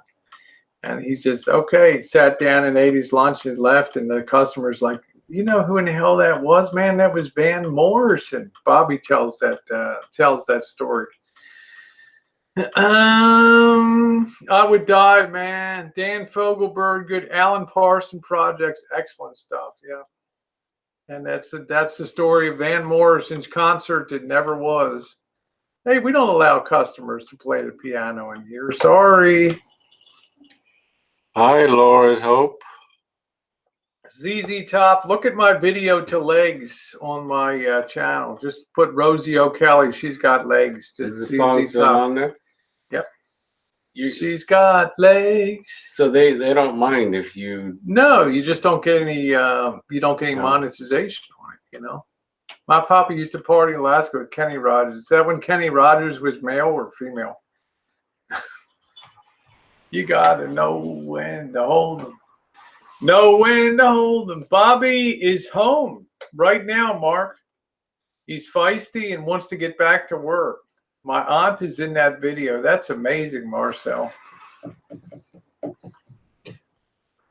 And he just, okay, sat down and ate his lunch and left. And the customer's like, "You know who in the hell that was, man? That was Van Morrison." Bobby tells that story. I would die, man. Dan Fogelberg, good. Alan Parsons Projects, excellent stuff. Yeah. And that's the story of Van Morrison's concert that never was. Hey, we don't allow customers to play the piano in here. Sorry. Hi, Laura's Hope. ZZ Top. Look at my video to legs on my channel. Just put Rosie O'Kelly. She's got legs. Is the song still on there? Yep. She's got legs. So they don't mind if you. No, you just don't get any. You don't get any monetization on it. You know. My papa used to party in Alaska with Kenny Rogers. Is that when Kenny Rogers was male or female? You gotta know when to hold them. Know when to hold them. Bobby is home right now, Mark. He's feisty and wants to get back to work. My aunt is in that video. That's amazing, Marcel.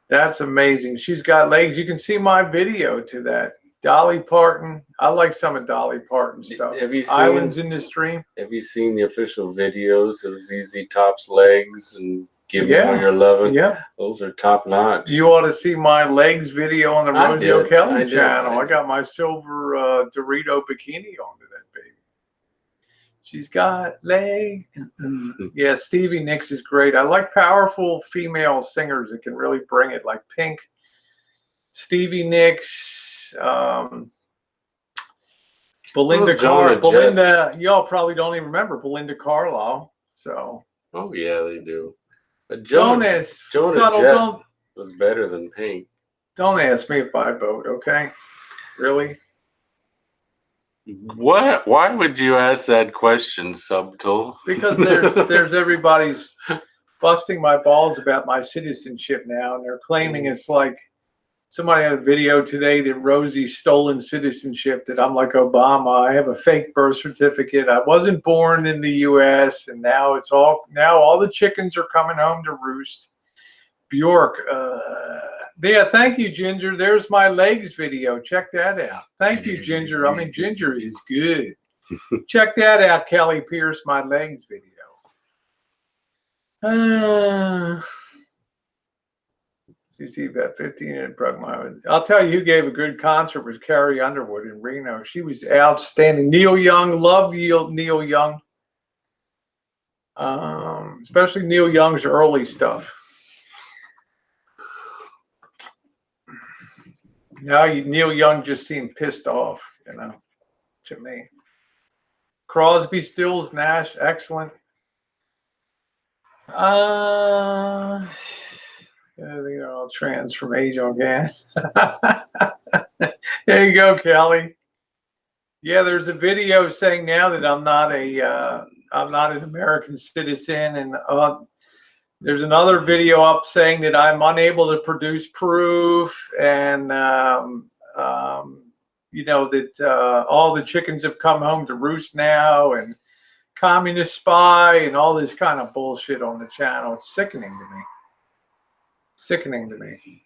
That's amazing. She's got legs. You can see my video to that. Dolly Parton. I like some of Dolly Parton's stuff. Have you seen Islands in the Stream? Have you seen the official videos of ZZ Top's legs and Give me all your loving. Yeah. Those are top notch. You ought to see my legs video on the Rosie O'Kelly channel. I got my silver Dorito bikini on to that baby. She's got legs. Yeah, Stevie Nicks is great. I like powerful female singers that can really bring it, like Pink, Stevie Nicks, Belinda, y'all probably don't even remember Belinda Carlisle. So. Oh yeah, they do. But Jonah Jett was better than Pink. Don't ask me if I vote, okay? Really? What? Why would you ask that question, Subtle? Because there's everybody's busting my balls about my citizenship now, and they're claiming it's like somebody had a video today that Rosie's stolen citizenship, that I'm like Obama. I have a fake birth certificate. I wasn't born in the U.S. and now all the chickens are coming home to roost. Bjork, yeah, thank you, Ginger. There's my legs video. Check that out. Thank you, Ginger. I mean, Ginger is good. Check that out, Kelly Pierce, my legs video. You see about 15 and broke my heart. I'll tell you who gave a good concert was Carrie Underwood in Reno. She was outstanding. Neil Young, love Neil Young. Especially Neil Young's early stuff. Now Neil Young just seemed pissed off, to me. Crosby, Stills, Nash, excellent. All trans from age on gas. There you go, Kelly. Yeah, there's a video saying now that I'm not an American citizen, and there's another video up saying that I'm unable to produce proof, and that all the chickens have come home to roost now, and communist spy, and all this kind of bullshit on the channel. It's sickening to me. Sickening to me.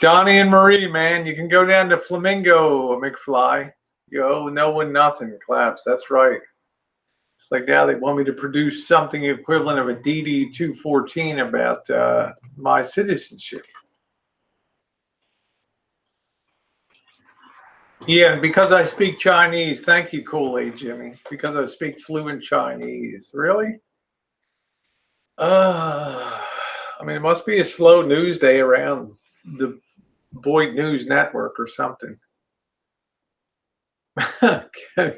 Donnie and Marie, man, you can go down to Flamingo, McFly. No one, nothing. Claps. That's right. It's like now they want me to produce something equivalent of a DD 214 about my citizenship. Yeah, because I speak Chinese. Thank you, Kool-Aid Jimmy. Because I speak fluent Chinese. Really? I mean, it must be a slow news day around the Boyd News Network or something.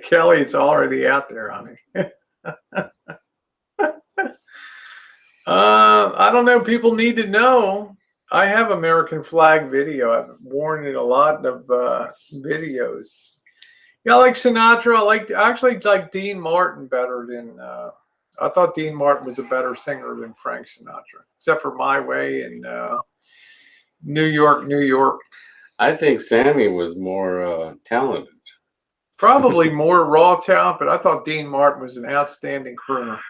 Kelly, it's already out there, honey. I don't know. People need to know. I have American flag video. I've worn it a lot of videos. Yeah, I like Sinatra. I actually like Dean Martin better than. I thought Dean Martin was a better singer than Frank Sinatra, except for My Way and New York, New York. I think Sammy was more talented. Probably more raw talent, but I thought Dean Martin was an outstanding crooner.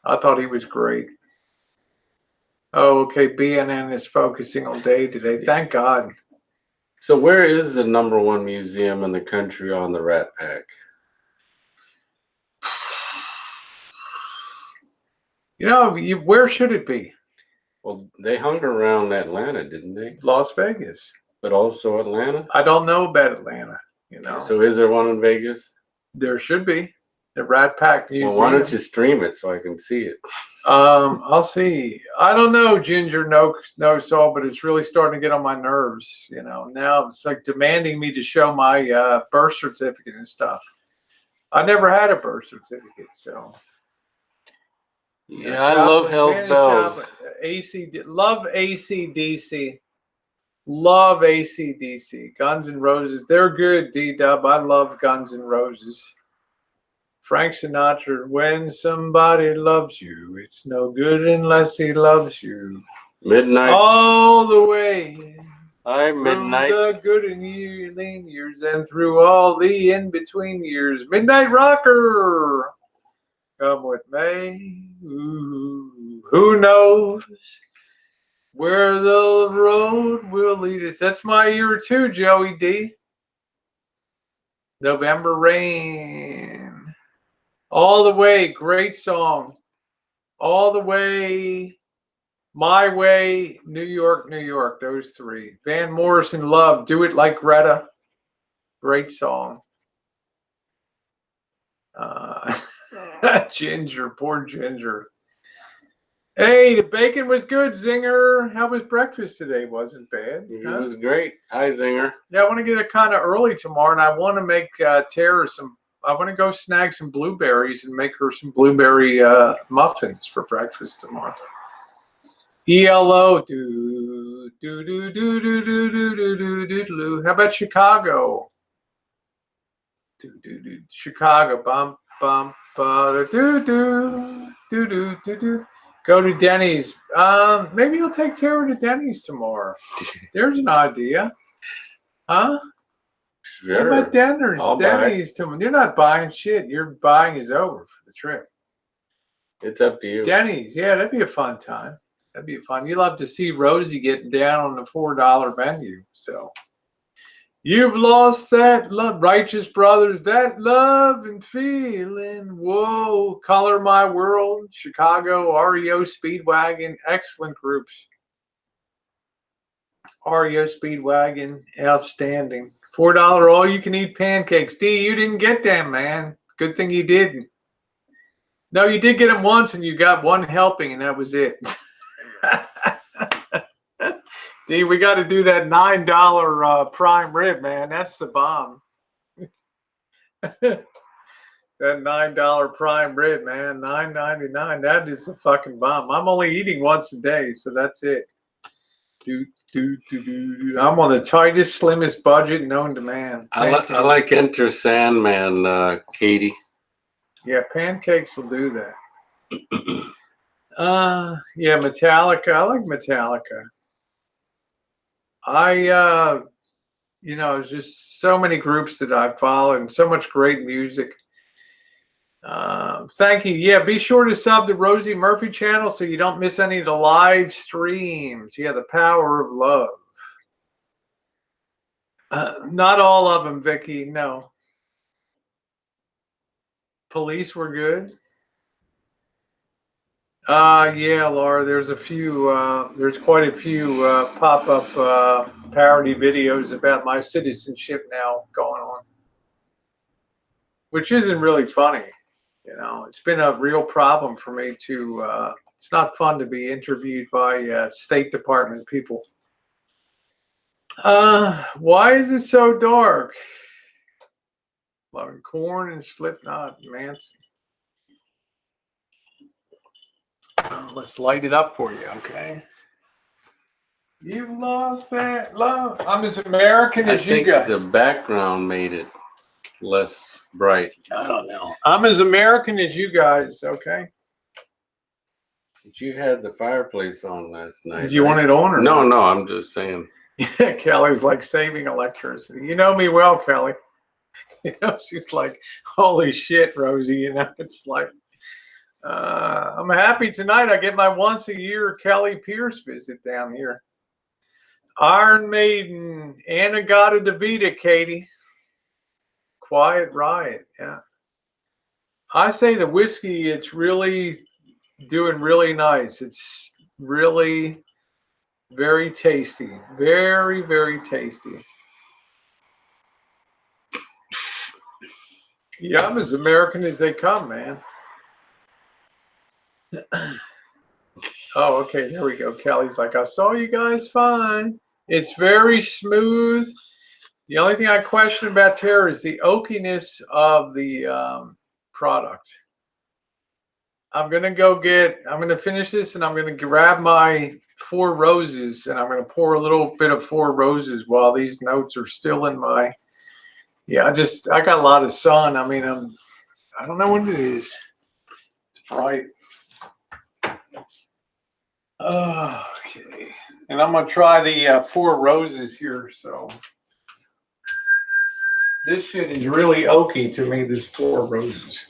I thought he was great. Oh, okay. BNN is focusing on Dave today. Thank God. So where is the #1 museum in the country on the Rat Pack? Where should it be? Well, they hung around Atlanta, didn't they? Las Vegas. But also Atlanta? I don't know about Atlanta, So is there one in Vegas? There should be. The Rat Pack Museum. Well, why don't you stream it so I can see it? I'll see. I don't know, Ginger, no Saul, but it's really starting to get on my nerves. Now it's like demanding me to show my birth certificate and stuff. I never had a birth certificate, so. Yeah, I love Hell's Bells. Love AC/DC. Love AC/DC. Guns N' Roses. They're good, D-Dub. I love Guns N' Roses. Frank Sinatra, when somebody loves you, it's no good unless he loves you. Midnight. All the way. Midnight. Through the good and lean years and through all the in-between years. Midnight Rocker. Come with me. Ooh, who knows where the road will lead us? That's my year too, Joey D. November Rain. All the Way, great song. All the Way, My Way, New York, New York, those three. Van Morrison, Love, Do It Like Greta, great song. Ginger, poor Ginger. Hey, the bacon was good, Zinger. How was breakfast today? Wasn't bad. It was great. Hi, Zinger. Yeah, I want to get it kind of early tomorrow, and I want to make Tera some. I want to go snag some blueberries and make her some blueberry muffins for breakfast tomorrow. ELO, do do do do do do do do do do do. How about Chicago? Do do do. Chicago, bum bum ba do do do do do do. Go to Denny's. Maybe you'll take Tara to Denny's tomorrow. There's an idea, huh? Sure. What about Denny's tomorrow? You're not buying shit. Your buying is over for the trip. It's up to you. Denny's, yeah, that'd be a fun time. That'd be fun. You'll have to see Rosie getting down on the $4 menu. So you've lost that love, Righteous Brothers, that love and feeling. Whoa, Color My World, Chicago, REO Speedwagon, excellent groups. REO Speedwagon, outstanding. $4 all you can eat pancakes. D, you didn't get them, man. Good thing you didn't. No, you did get them once and you got one helping and that was it. D, we got to do that $9 prime rib, man. That's the bomb. That $9 prime rib, man. $9.99. That is the fucking bomb. I'm only eating once a day, so that's it. I'm on the tightest, slimmest budget known to man. I like Enter Sandman, Katie. Yeah, pancakes will do that. Yeah, Metallica. I like Metallica. There's just so many groups that I follow and so much great music. Thank you. Yeah, be sure to sub to Rosie Murphy channel so you don't miss any of the live streams. Yeah, the power of love. Not all of them, Vicky. No. Police were good. Yeah, Laura, there's quite a few pop-up parody videos about my citizenship now going on, which isn't really funny. It's been a real problem for me to, it's not fun to be interviewed by State Department people. Why is it so dark? Loving Corn and Slipknot, Manson. Let's light it up for you, okay? You lost that love. I'm as American as you guys. The background made it less bright. I don't know. I'm as American as you guys, okay? But you had the fireplace on last night. Do you want it on or no? No, I'm just saying. Yeah, Kelly's like saving electricity. You know me well, Kelly. She's like, holy shit, Rosie. It's like, I'm happy tonight. I get my once a year Kelly Pierce visit down here. Iron Maiden, Anagata Devita, Katie. Quiet Riot, yeah. I say the whiskey, it's really doing really nice. It's really very tasty. Very, very tasty. Yeah, I'm as American as they come, man. Oh, okay, there we go. Kelly's like, I saw you guys fine. It's very smooth. The only thing I question about Tera is the oakiness of the product. I'm going to finish this and I'm going to grab my 4 Roses and I'm going to pour a little bit of 4 Roses while these notes are still in my, I got a lot of sun. I mean, I don't know what it is. It's bright. Okay. And I'm going to try the 4 Roses here. So this shit is really oaky to me, this 4 Roses.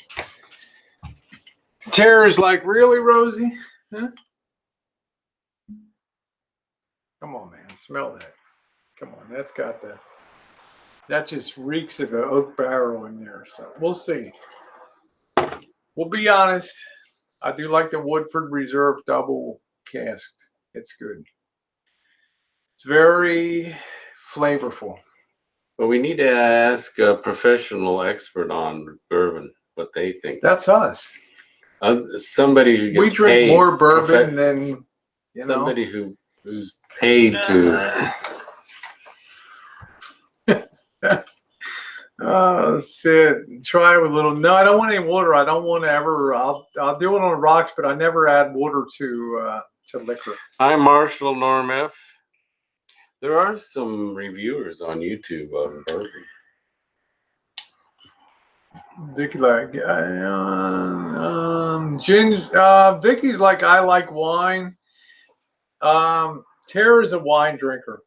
Tara's like, really, Rosie? Huh? Come on, man. Smell that. Come on. That just reeks of an oak barrel in there. So we'll see. We'll be honest. I do like the Woodford Reserve double casked. It's good. It's very flavorful. But we need to ask a professional expert on bourbon what they think. That's us. Somebody who gets We drink paid, more bourbon than somebody who's paid to. Oh shit! Try with a little. No, I don't want any water. I don't want to ever. I'll do it on the rocks, but I never add water to liquor. Hi, Marshall Norm F. There are some reviewers on YouTube of bourbon. Vicky like Vicky's like I like wine. Tara's a wine drinker.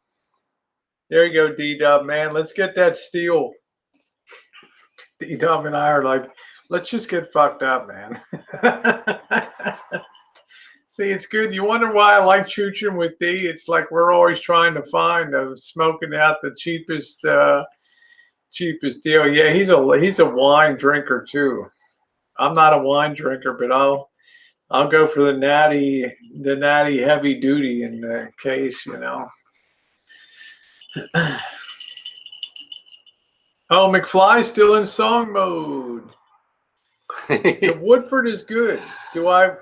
There you go, D-Dub, man. Let's get that steel. D-Dub and I are like, let's just get fucked up, man. See, it's good. You wonder why I like chooching with D? It's like we're always trying to find smoking out the cheapest deal. Yeah, he's a wine drinker too. I'm not a wine drinker, but I'll go for the natty heavy duty in the case, you know. Oh, McFly's still in song mode. The Woodford is good. Do I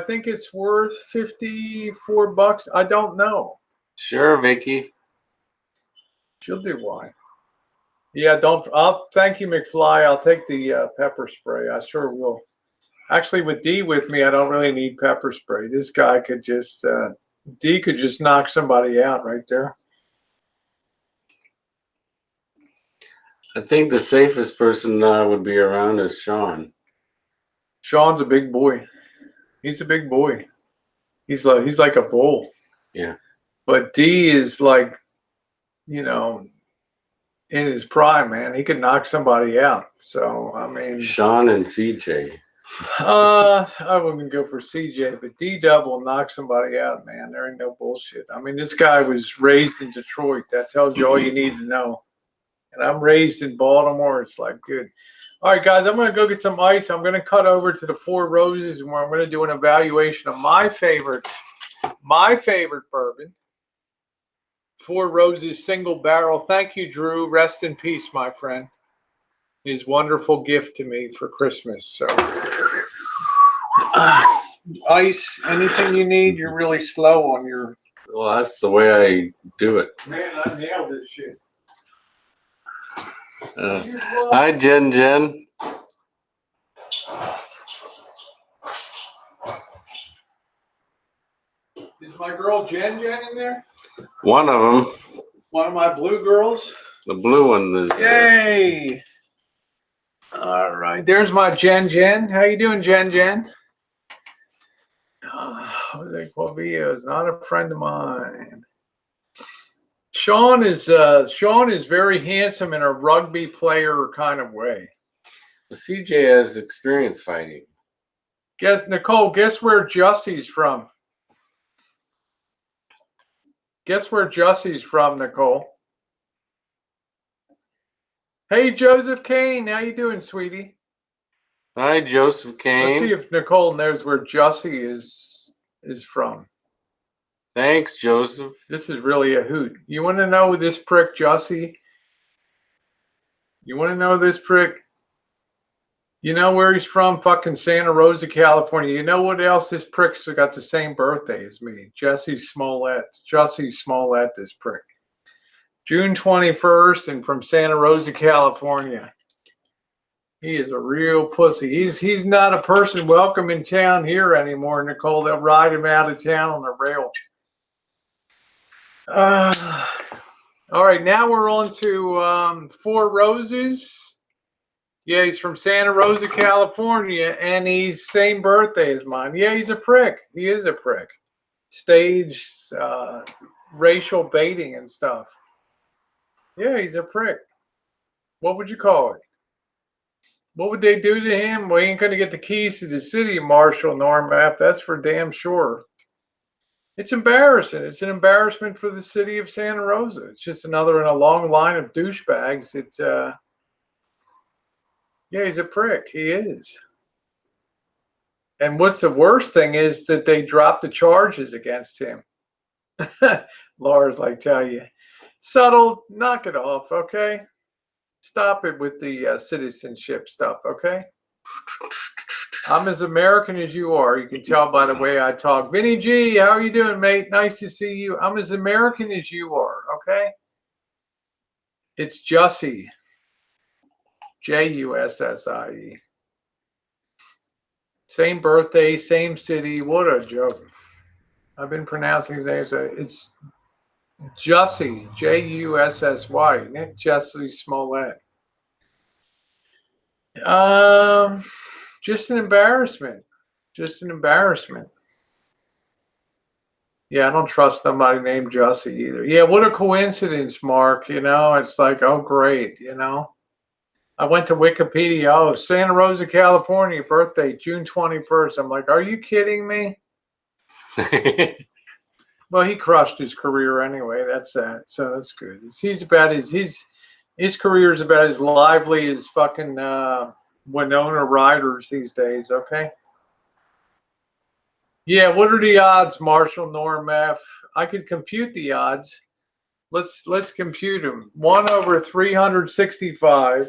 think it's worth $54? I don't know. Sure, Vicky. She'll do wine. Yeah, I'll thank you, McFly. I'll take the pepper spray. I sure will. Actually, with D with me, I don't really need pepper spray. This guy could just D could just knock somebody out right there. I think the safest person would be around is Sean. Sean's a big boy. He's a big boy. He's like a bull. Yeah. But D is like, in his prime, man. He could knock somebody out. So I mean, Sean and CJ. I wouldn't go for CJ, but D-Dub will knock somebody out, man. There ain't no bullshit. I mean, this guy was raised in Detroit. That tells you all you need to know. And I'm raised in Baltimore. It's like good. All right, guys, I'm going to go get some ice. I'm going to cut over to the Four Roses, where I'm going to do an evaluation of my favorite bourbon. Four Roses single barrel. Thank you, Drew. Rest in peace, my friend. His wonderful gift to me for Christmas. So, ice, anything you need. You're really slow on your. Well, that's the way I do it. Man, I nailed this shit. Hi, Jen. Is my girl Jen in there? One of them. One of my blue girls. The blue one is. Yay! All right, there's my Jen. How you doing, Jen? Jose Quavia is not a friend of mine. Sean is very handsome in a rugby player kind of way. CJ has experience fighting. Nicole, guess where Jussie's from? Guess where Jussie's from, Nicole? Hey, Joseph Kane, how you doing, sweetie? Hi, Joseph Kane. Let's see if Nicole knows where Jussie is from. Thanks, Joseph. This is really a hoot. You want to know this prick, Jussie? You want to know this prick? You know where he's from? Fucking Santa Rosa, California. You know what else? This prick's got the same birthday as me. Jussie Smollett, this prick. June 21st and from Santa Rosa, California. He is a real pussy. He's not a person welcome in town here anymore, Nicole. They'll ride him out of town on the rail. All right, now we're on to Four Roses. Yeah, he's from Santa Rosa, California, and he's same birthday as mine. Yeah, he's a prick. He is a prick. Stage racial baiting and stuff. Yeah, he's a prick. What would you call it? What would they do to him? Well, he ain't going to get the keys to the city, Marshall Normath. That's for damn sure. It's embarrassing. It's an embarrassment for the city of Santa Rosa. It's just another in a long line of douchebags. Yeah, he's a prick. He is. And what's the worst thing is that they dropped the charges against him. Laura's like, tell you, subtle, knock it off, okay? Stop it with the citizenship stuff, okay? I'm as American as you are. You can tell by the way I talk. Vinny G, how are you doing, mate? Nice to see you. I'm as American as you are, okay? It's Jussie. Jussie. Same birthday, same city. What a joke. I've been pronouncing his name. So it's Jussie, Jussy, Nick Jussie Smollett. Just an embarrassment. Just an embarrassment. Yeah, I don't trust somebody named Jussie either. Yeah, what a coincidence, Mark. You know, it's like, oh, great. You know, I went to Wikipedia. Oh, Santa Rosa, California, birthday, June 21st. I'm like, are you kidding me? Well, he crushed his career anyway. That's that. So that's good. He's about his career is about as lively as fucking Winona Ryder's these days. Okay. Yeah. What are the odds, Marshall, Norm F? I could compute the odds. Let's compute them. 1/365.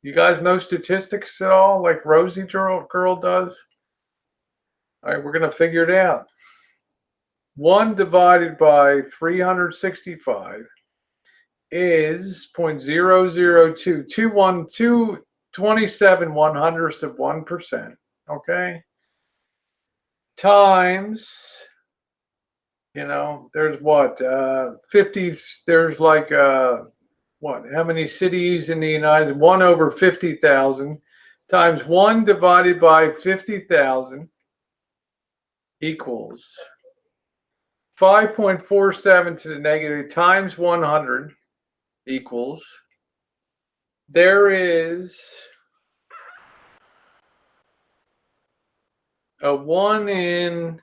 You guys know statistics at all, like Rosie girl does? All right, we're gonna figure it out. 1 divided by 365 is 0.002 27 100ths of 1%. Okay. Times, you know, there's what 50. There's like what? How many cities in the United? 1/50,000 times 1 divided by 50,000 equals 5.47 to the negative times 100 equals, there is a 1 in,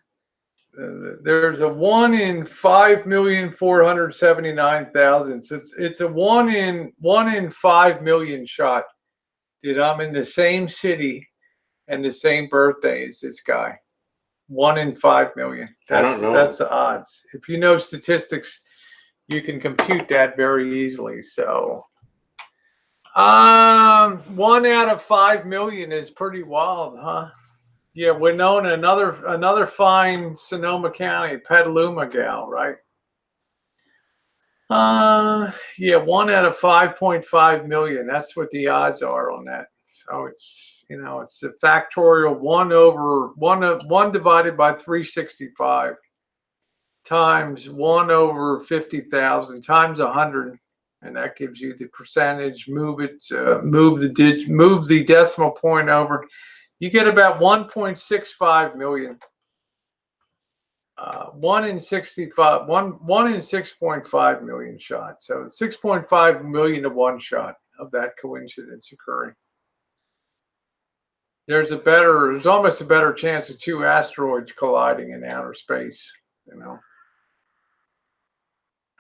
there's a 1 in 5,479,000. So it's a 1 in 5 million shot that I'm in the same city and the same birthday as this guy. 1 in 5 million. I don't know. That's the odds. If you know statistics, you can compute that very easily. So, 1 out of 5 million is pretty wild, huh? Yeah, Winona, another fine Sonoma County, Petaluma gal, right? Yeah, 1 out of 5.5 million. That's what the odds are on that. So it's, you know, it's a factorial 1 divided by 365 times 1/50,000 times 100, and that gives you the percentage. Move the decimal point over. You get about 1.65 million. 1 in 65, 1 in 6.5 million shots. So 6.5 million to 1 shot of that coincidence occurring. There's almost a better chance of 2 asteroids colliding in outer space, you know.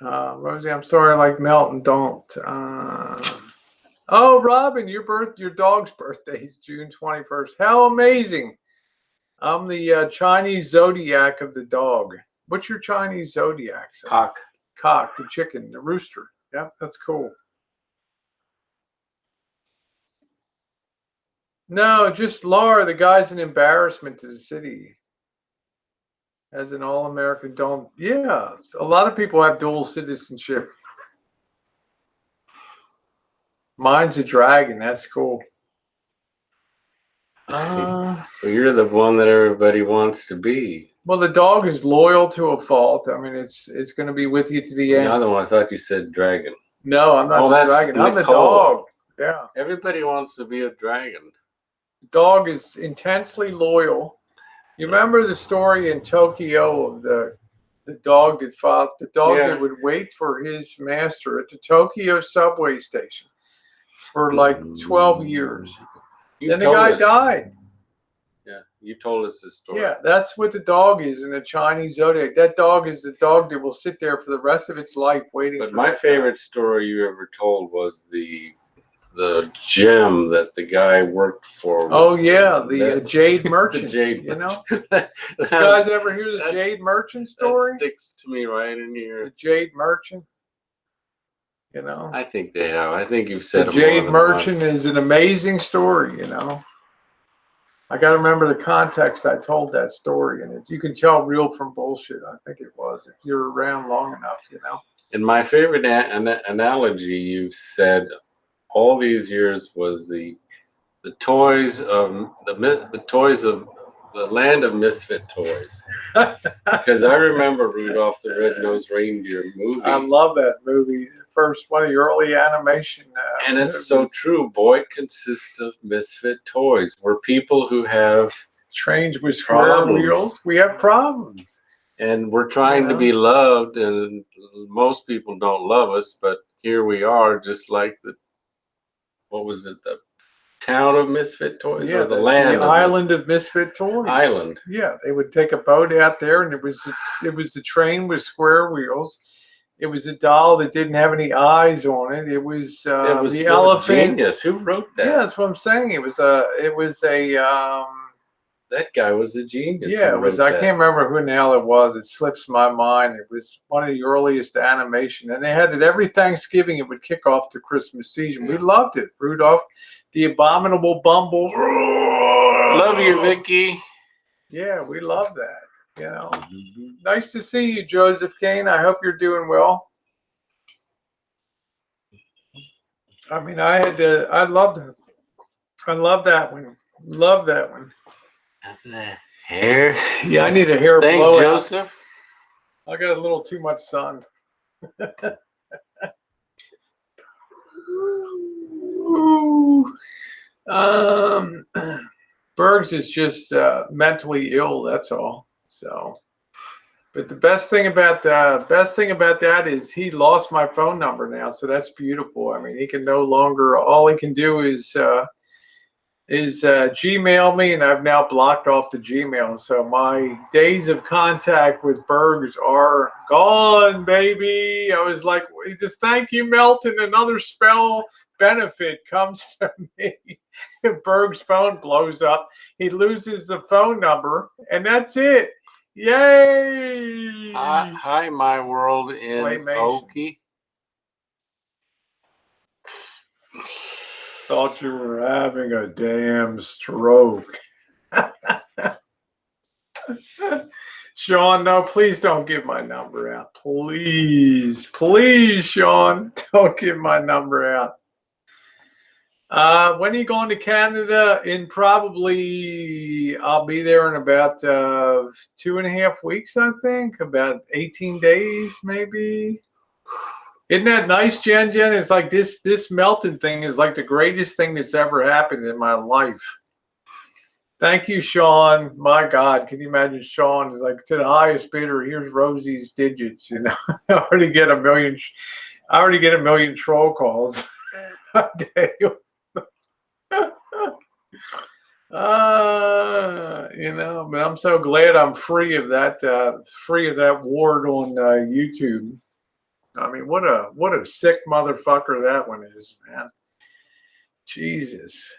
Rosie, I'm sorry, like Melton, don't. Oh, Robin, your dog's birthday is June 21st. How amazing. I'm the Chinese zodiac of the dog. What's your Chinese zodiac? Cock. Cock, the chicken, the rooster. Yep, that's cool. No, just Laura, the guy's an embarrassment to the city. As an all-American, don't. Yeah, a lot of people have dual citizenship. Mine's a dragon. That's cool. Well, you're the one that everybody wants to be. Well, the dog is loyal to a fault. I mean, it's going to be with you to the end. The other one, I thought you said dragon. No, I'm not the dragon. I'm the dog. Yeah. Everybody wants to be a dragon. The dog is intensely loyal. You remember the story in Tokyo of the dog that fought, the dog that would wait for his master at the Tokyo subway station for like 12 years. Then the guy died. Yeah, you told us this story. Yeah, that's what the dog is in the Chinese zodiac. That dog is the dog that will sit there for the rest of its life waiting. But my favorite story you ever told was the the gem that the guy worked for. Oh yeah, the Jade Merchant. The Jade you know, Merchant. you guys ever hear the Jade Merchant story? That sticks to me right in here. The Jade Merchant. You know, I think they have. I think you've said the it more Jade than Merchant once. is an amazing story. You know, I got to remember the context I told that story, and you can tell real from bullshit. I think it was if you're around long enough. You know. And my favorite analogy you've said all these years was the toys of the toys of the land of misfit toys. Because I remember Rudolph the Red-Nosed Reindeer movie. I love that movie. First one of the early animation. And it's so true. Boy, it consists of misfit toys. We're people who have trains with square wheels. We have problems. And we're trying to be loved, and most people don't love us, but here we are, just like the, what was it, the town of misfit toys, or the land, the island of misfit toys. Island. Yeah, they would take a boat out there, and it was the train with square wheels. It was a doll that didn't have any eyes on it. It was the elephant. Genius. Who wrote that? Yeah, that's what I'm saying. It was a that guy was a genius. Yeah, it was. I can't remember who in the hell it was. It slips my mind. It was one of the earliest animation, and they had it every Thanksgiving. It would kick off the Christmas season. We loved it. Rudolph, the Abominable Bumble. Love you, Vicky. Yeah, we love that. You know, nice to see you, Joseph Kane. I hope you're doing well. I mean, I love that one. Love that one. Hair. Yeah, I need a hair Thanks, blowout. Joseph. I got a little too much sun. Bergs is just mentally ill. That's all. So, but the best thing about that is he lost my phone number now. So that's beautiful. I mean, he can no longer. All he can do is Gmail me, and I've now blocked off the Gmail. So my days of contact with Bergs are gone, baby. I was like, just thank you, Melton. Another spell benefit comes to me. If Berg's phone blows up, he loses the phone number, and that's it. Yay! Hi, my world in Okie. Thought you were having a damn stroke. Sean, no, please don't give my number out. Please, please, Sean, don't give my number out. When are you going to Canada? In probably, I'll be there in about 2.5 weeks, I think. About 18 days, maybe. Isn't that nice, Jen? It's like this Melton thing is like the greatest thing that's ever happened in my life. Thank you, Sean. My God, can you imagine Sean is like to the highest bidder? Here's Rosie's digits. You know, I already get a million troll calls a day. You know, but I'm so glad I'm free of that ward on YouTube. I mean, what a sick motherfucker that one is, man. Jesus.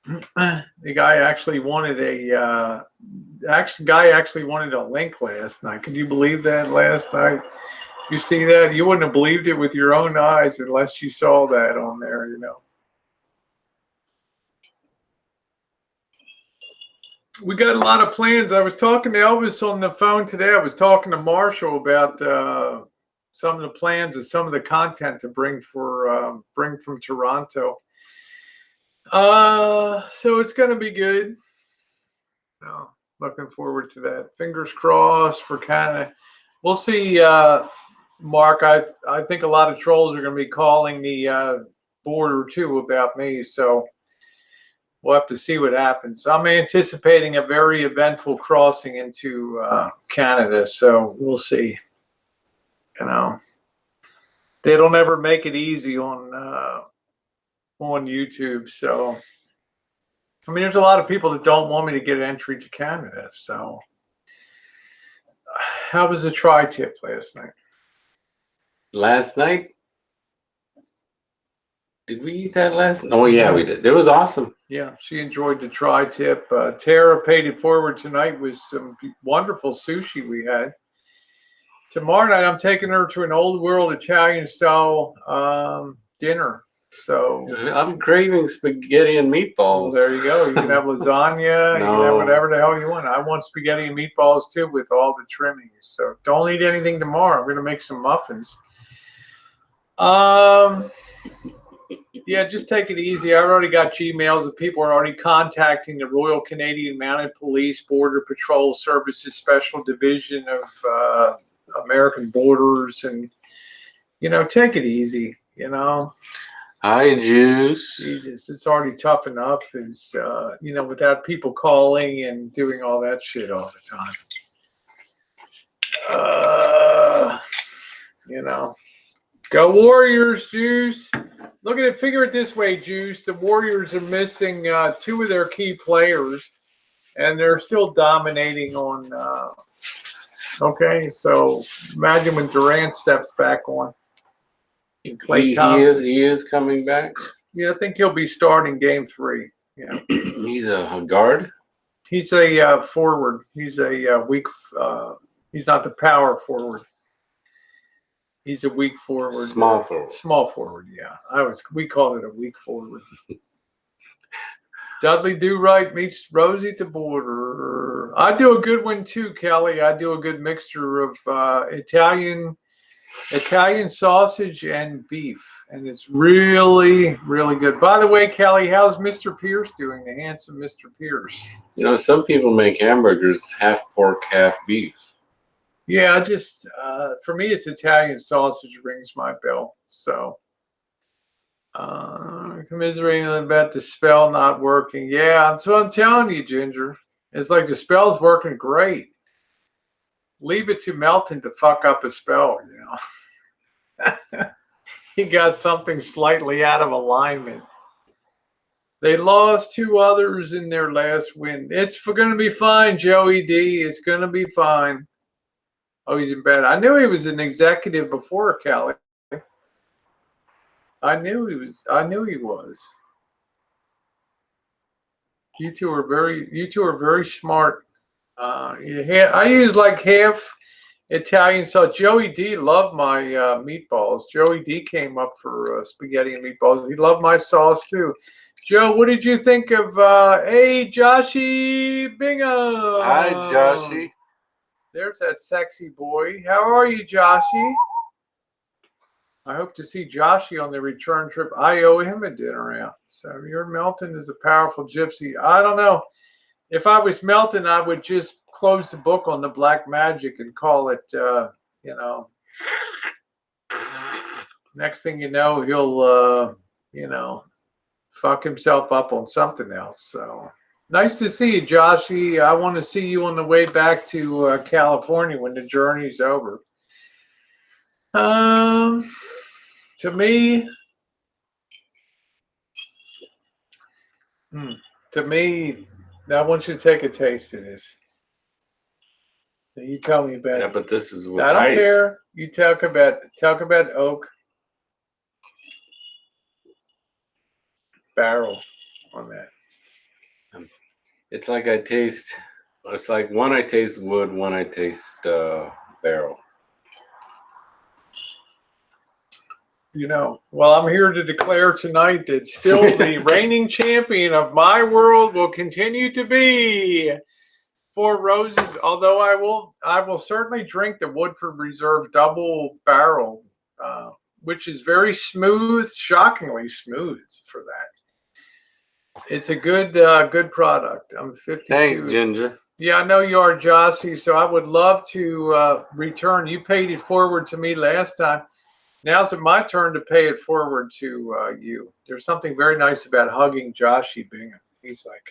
The guy actually wanted a link last night. Could you believe that last night? You see that? You wouldn't have believed it with your own eyes unless you saw that on there, you know. We got a lot of plans. I was talking to Elvis on the phone today. I was talking to Marshall about some of the plans and some of the content to bring from Toronto. So it's going to be good. Oh, looking forward to that. Fingers crossed for Canada. We'll see, Mark. I think a lot of trolls are going to be calling the border too about me. So we'll have to see what happens. I'm anticipating a very eventful crossing into Canada. So we'll see. You know, they don't ever make it easy on YouTube. So, I mean, there's a lot of people that don't want me to get entry to Canada. So, how was the tri-tip last night? Last night? Did we eat that last? Oh yeah, we did. It was awesome. Yeah, she enjoyed the tri-tip. Tara paid it forward tonight with some wonderful sushi we had. Tomorrow night, I'm taking her to an old world Italian style dinner. So I'm craving spaghetti and meatballs. well, there you go. You can have lasagna. You can have whatever the hell you want. I want spaghetti and meatballs too with all the trimmings. So don't eat anything tomorrow. I'm going to make some muffins. Yeah, just take it easy. I already got Gmails and people are already contacting the Royal Canadian Mounted Police Border Patrol Services Special Division of American Borders, and take it easy. Hi, Juice. Jesus, it's already tough enough as without people calling and doing all that shit all the time. Go Warriors, Juice. Look at it. Figure it this way, Juice. The Warriors are missing two of their key players, and they're still dominating on. Okay, so imagine when Durant steps back on. Klay Thompson. He is coming back. Yeah, I think he'll be starting Game 3. Yeah, he's a guard. He's a forward. He's a weak. He's not the power forward. He's a weak forward. Small forward. Small forward, yeah. We call it a weak forward. Dudley Do Right meets Rosie at the border. I do a good one too, Kelly. I do a good mixture of Italian sausage and beef, and it's really, really good. By the way, Kelly, how's Mr. Pierce doing? The handsome Mr. Pierce. Some people make hamburgers half pork, half beef. Yeah, I just for me, it's Italian sausage rings my bell. So, commiserating about the spell not working. Yeah, so I'm telling you, Ginger, it's like the spell's working great. Leave it to Melton to fuck up a spell. He got something slightly out of alignment. They lost 2 others in their last win. It's going to be fine, Joey D. It's going to be fine. Oh, he's in bed. I knew he was an executive before, Kelly. I knew he was. You two are very smart. I use like half Italian sauce. Joey D loved my meatballs. Joey D came up for spaghetti and meatballs. He loved my sauce too. Joe, what did you think of? Hey, Joshy Bingham. Hi, Joshy. There's that sexy boy. How are you, Joshy? I hope to see Joshy on the return trip. I owe him a dinner out. So your Melton is a powerful gypsy. I don't know. If I was Melton, I would just close the book on the black magic and call it, next thing you know, he'll, fuck himself up on something else. So nice to see you, Joshy. I want to see you on the way back to California when the journey's over. To me, I want you to take a taste of this. You tell me about it. Yeah, but this is with I don't ice. care. You talk about oak barrel on that. It's like it's like one I taste wood, one I taste barrel. Well, I'm here to declare tonight that still the reigning champion of my world will continue to be Four Roses. Although I will certainly drink the Woodford Reserve Double Barrel, which is very smooth, shockingly smooth for that. It's a good product. I'm 52. Thanks, Ginger. Yeah, I know you are, Jossie. So I would love to return. You paid it forward to me last time. Now's it my turn to pay it forward to you. There's something very nice about hugging Joshy Bingham. He's like,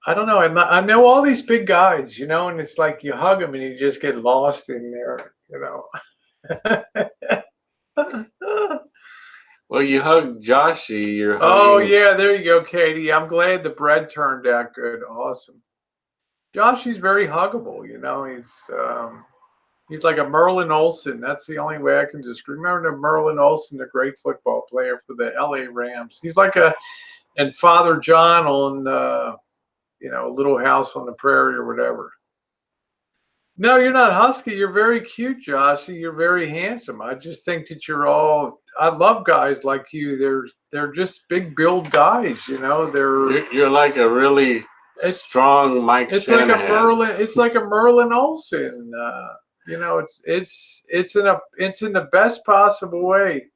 I don't know. I know all these big guys, and it's like you hug them and you just get lost in there, Well, you hug Joshy. You're hugging. Oh, yeah. There you go, Katie. I'm glad the bread turned out good. Awesome. Joshy's very huggable, He's He's like a Merlin Olsen. That's the only way I can describe. Remember the Merlin Olsen, the great football player for the LA Rams. He's like and Father John on, Little House on the Prairie or whatever. No, you're not husky. You're very cute, Joshy. You're very handsome. I just think that I love guys like you. They're just big build guys, You're like a really strong Mike Shanahan. It's like a Merlin Olsen. It's in the best possible way.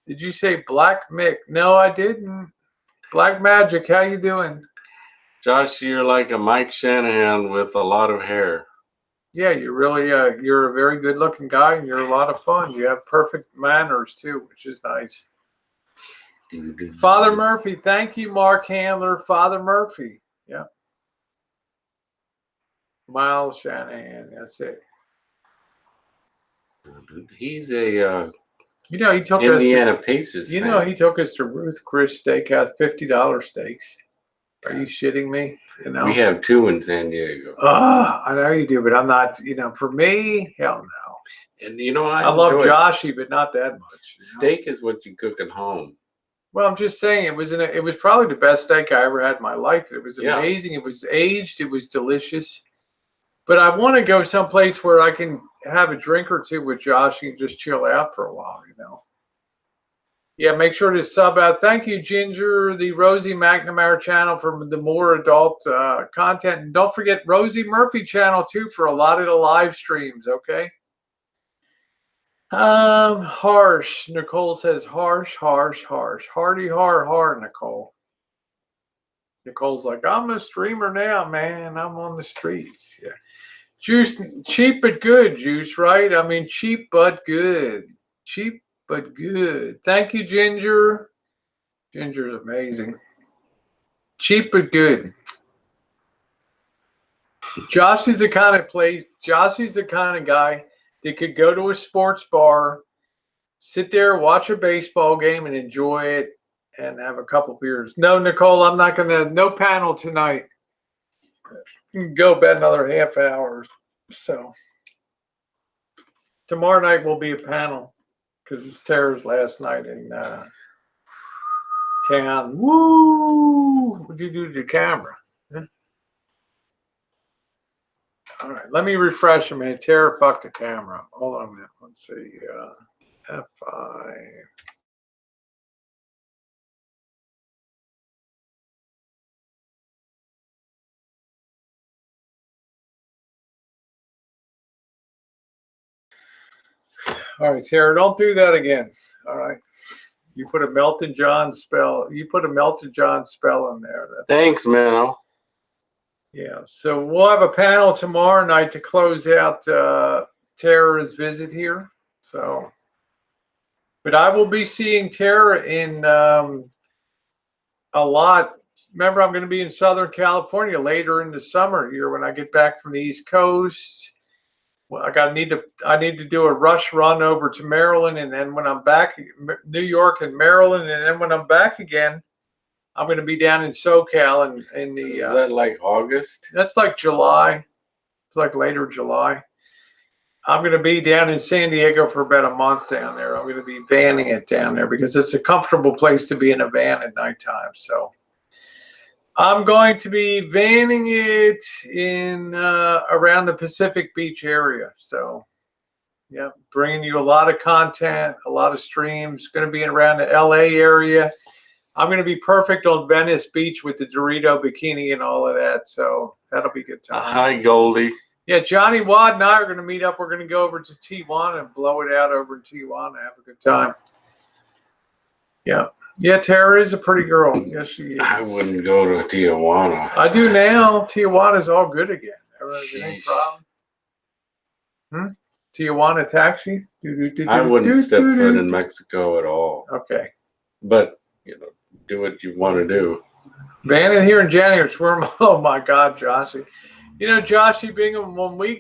Did you say Black Mick? No, I didn't. Black Magic, how you doing? Josh, you're like a Mike Shanahan with a lot of hair. Yeah, you're a very good looking guy, and you're a lot of fun. You have perfect manners too, which is nice. Father Murphy, thank you, Mark Handler. Father Murphy, yeah. Miles Shanahan, that's it. He's a he took Indiana Pacers. He took us to Ruth Chris Steakhouse, $50 steaks. Are you shitting me? We have 2 in San Diego. I know you do, but I'm not. For me, hell no. And I love Joshy, but not that much. Steak is what you cook at home. Well, I'm just saying it was probably the best steak I ever had in my life. It was amazing. It was aged. It was delicious. But I want to go someplace where I can have a drink or two with Josh and just chill out for a while, Yeah, make sure to sub out. Thank you, Ginger, the Rosie McNamara channel for the more adult content. And don't forget Rosie Murphy channel, too, for a lot of the live streams, okay? Harsh. Nicole says harsh, harsh, harsh. Hardy, hard, Nicole. Nicole's like, I'm a streamer now, man. I'm on the streets. Yeah. Juice, cheap but good, Juice, right? I mean, cheap but good. Cheap but good. Thank you, Ginger. Ginger's amazing. Cheap but good. Joshy's the kind of guy that could go to a sports bar, sit there, watch a baseball game, and enjoy it and have a couple beers. No, Nicole, I'm not going to, no panel tonight. You can go bed another half hour. So tomorrow night will be a panel because it's Tera's last night in town. Woo! What'd you do to the camera? Huh? All right, let me refresh a minute. Tera fucked the camera. Hold on a minute. Let's see. F5. All right, Tera, don't do that again. All right. You put a Melton John spell. You put a Melton John spell in there. Thanks, Menno. Yeah. So we'll have a panel tomorrow night to close out Tera's visit here. So, but I will be seeing Tera in a lot. Remember, I'm going to be in Southern California later in the summer here when I get back from the East Coast. Well, I need to do a rush run over to Maryland, and then when I'm back, New York and Maryland, and then when I'm back again, I'm going to be down in SoCal in the. So is that like August? That's like July. It's like later July. I'm going to be down in San Diego for about a month down there. I'm going to be vanning it down there because it's a comfortable place to be in a van at nighttime. So I'm going to be vanning it in around the Pacific Beach area. So, yeah, bringing you a lot of content, a lot of streams. Going to be around the LA area. I'm going to be perfect on Venice Beach with the Dorito bikini and all of that. So that'll be a good time. Hi, Goldie. Yeah, Johnny Wad and I are going to meet up. We're going to go over to Tijuana and blow it out over in Tijuana. Have a good time. Yeah. Yeah, Tera is a pretty girl. Yes, she is. I wouldn't go to Tijuana. I do now. Tijuana's all good again. Any problem? Tijuana taxi? I wouldn't step foot in Mexico at all. Okay. But, do what you want to do. Vanning here in January. Oh, my God, Joshy. Joshy Bingham, when we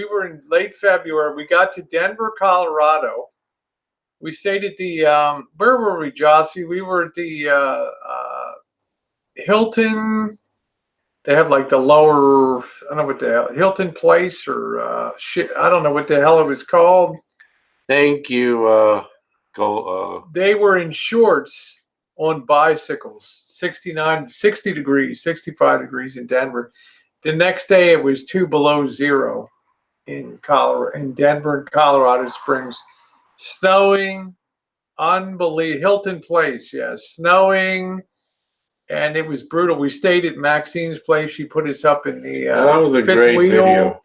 were in late February, we got to Denver, Colorado. We stayed at the, where were we, Jossie? We were at the Hilton They have like the lower, I don't know what the hell, Hilton Place or shit. I don't know what the hell it was called. Thank you. They were in shorts on bicycles, 69, 60 degrees, 65 degrees in Denver. The next day it was 2 below zero in Denver and Colorado Springs. Snowing, unbelievable. Hilton Place, yeah, snowing. And it was brutal. We stayed at Maxine's place. She put us up in the that was a fifth great wheel. video.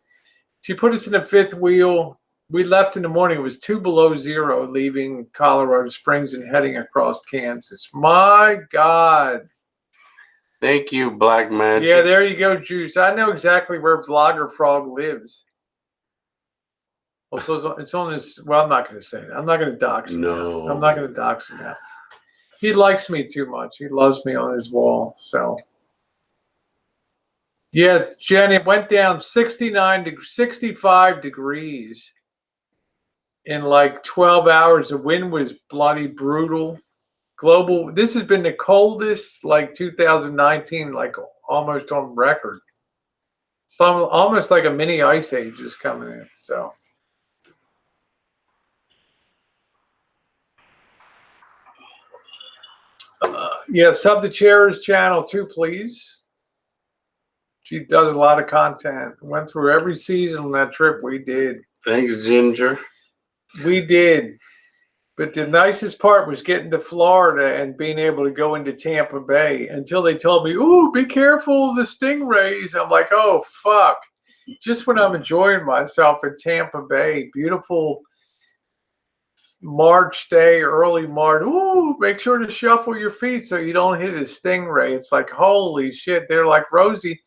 She put us in the fifth wheel. We left in the morning. It was 2 below zero, leaving Colorado Springs and heading across Kansas. My God. Thank you, Black Magic. Yeah, there you go, Juice. I know exactly where Vlogger Frog lives. Also, it's on this. Well, I'm not going to say that. I'm not going to dox him. No. Now. I'm not going to dox him now. He likes me too much. He loves me on his wall. So, yeah, Jen, it went down 65 degrees in like 12 hours. The wind was bloody brutal. Global. This has been the coldest, like 2019, like almost on record. Some almost like a mini ice age is coming in. So. Yeah, sub to Tera's channel too, please. She does a lot of content. Went through every season on that trip we did. Thanks, Ginger. We did. But the nicest part was getting to Florida and being able to go into Tampa Bay until they told me, ooh, be careful of the stingrays. I'm like, oh, fuck. Just when I'm enjoying myself in Tampa Bay, beautiful March day, early March. Ooh, make sure to shuffle your feet so you don't hit a stingray. It's like, holy shit. They're like, Rosie,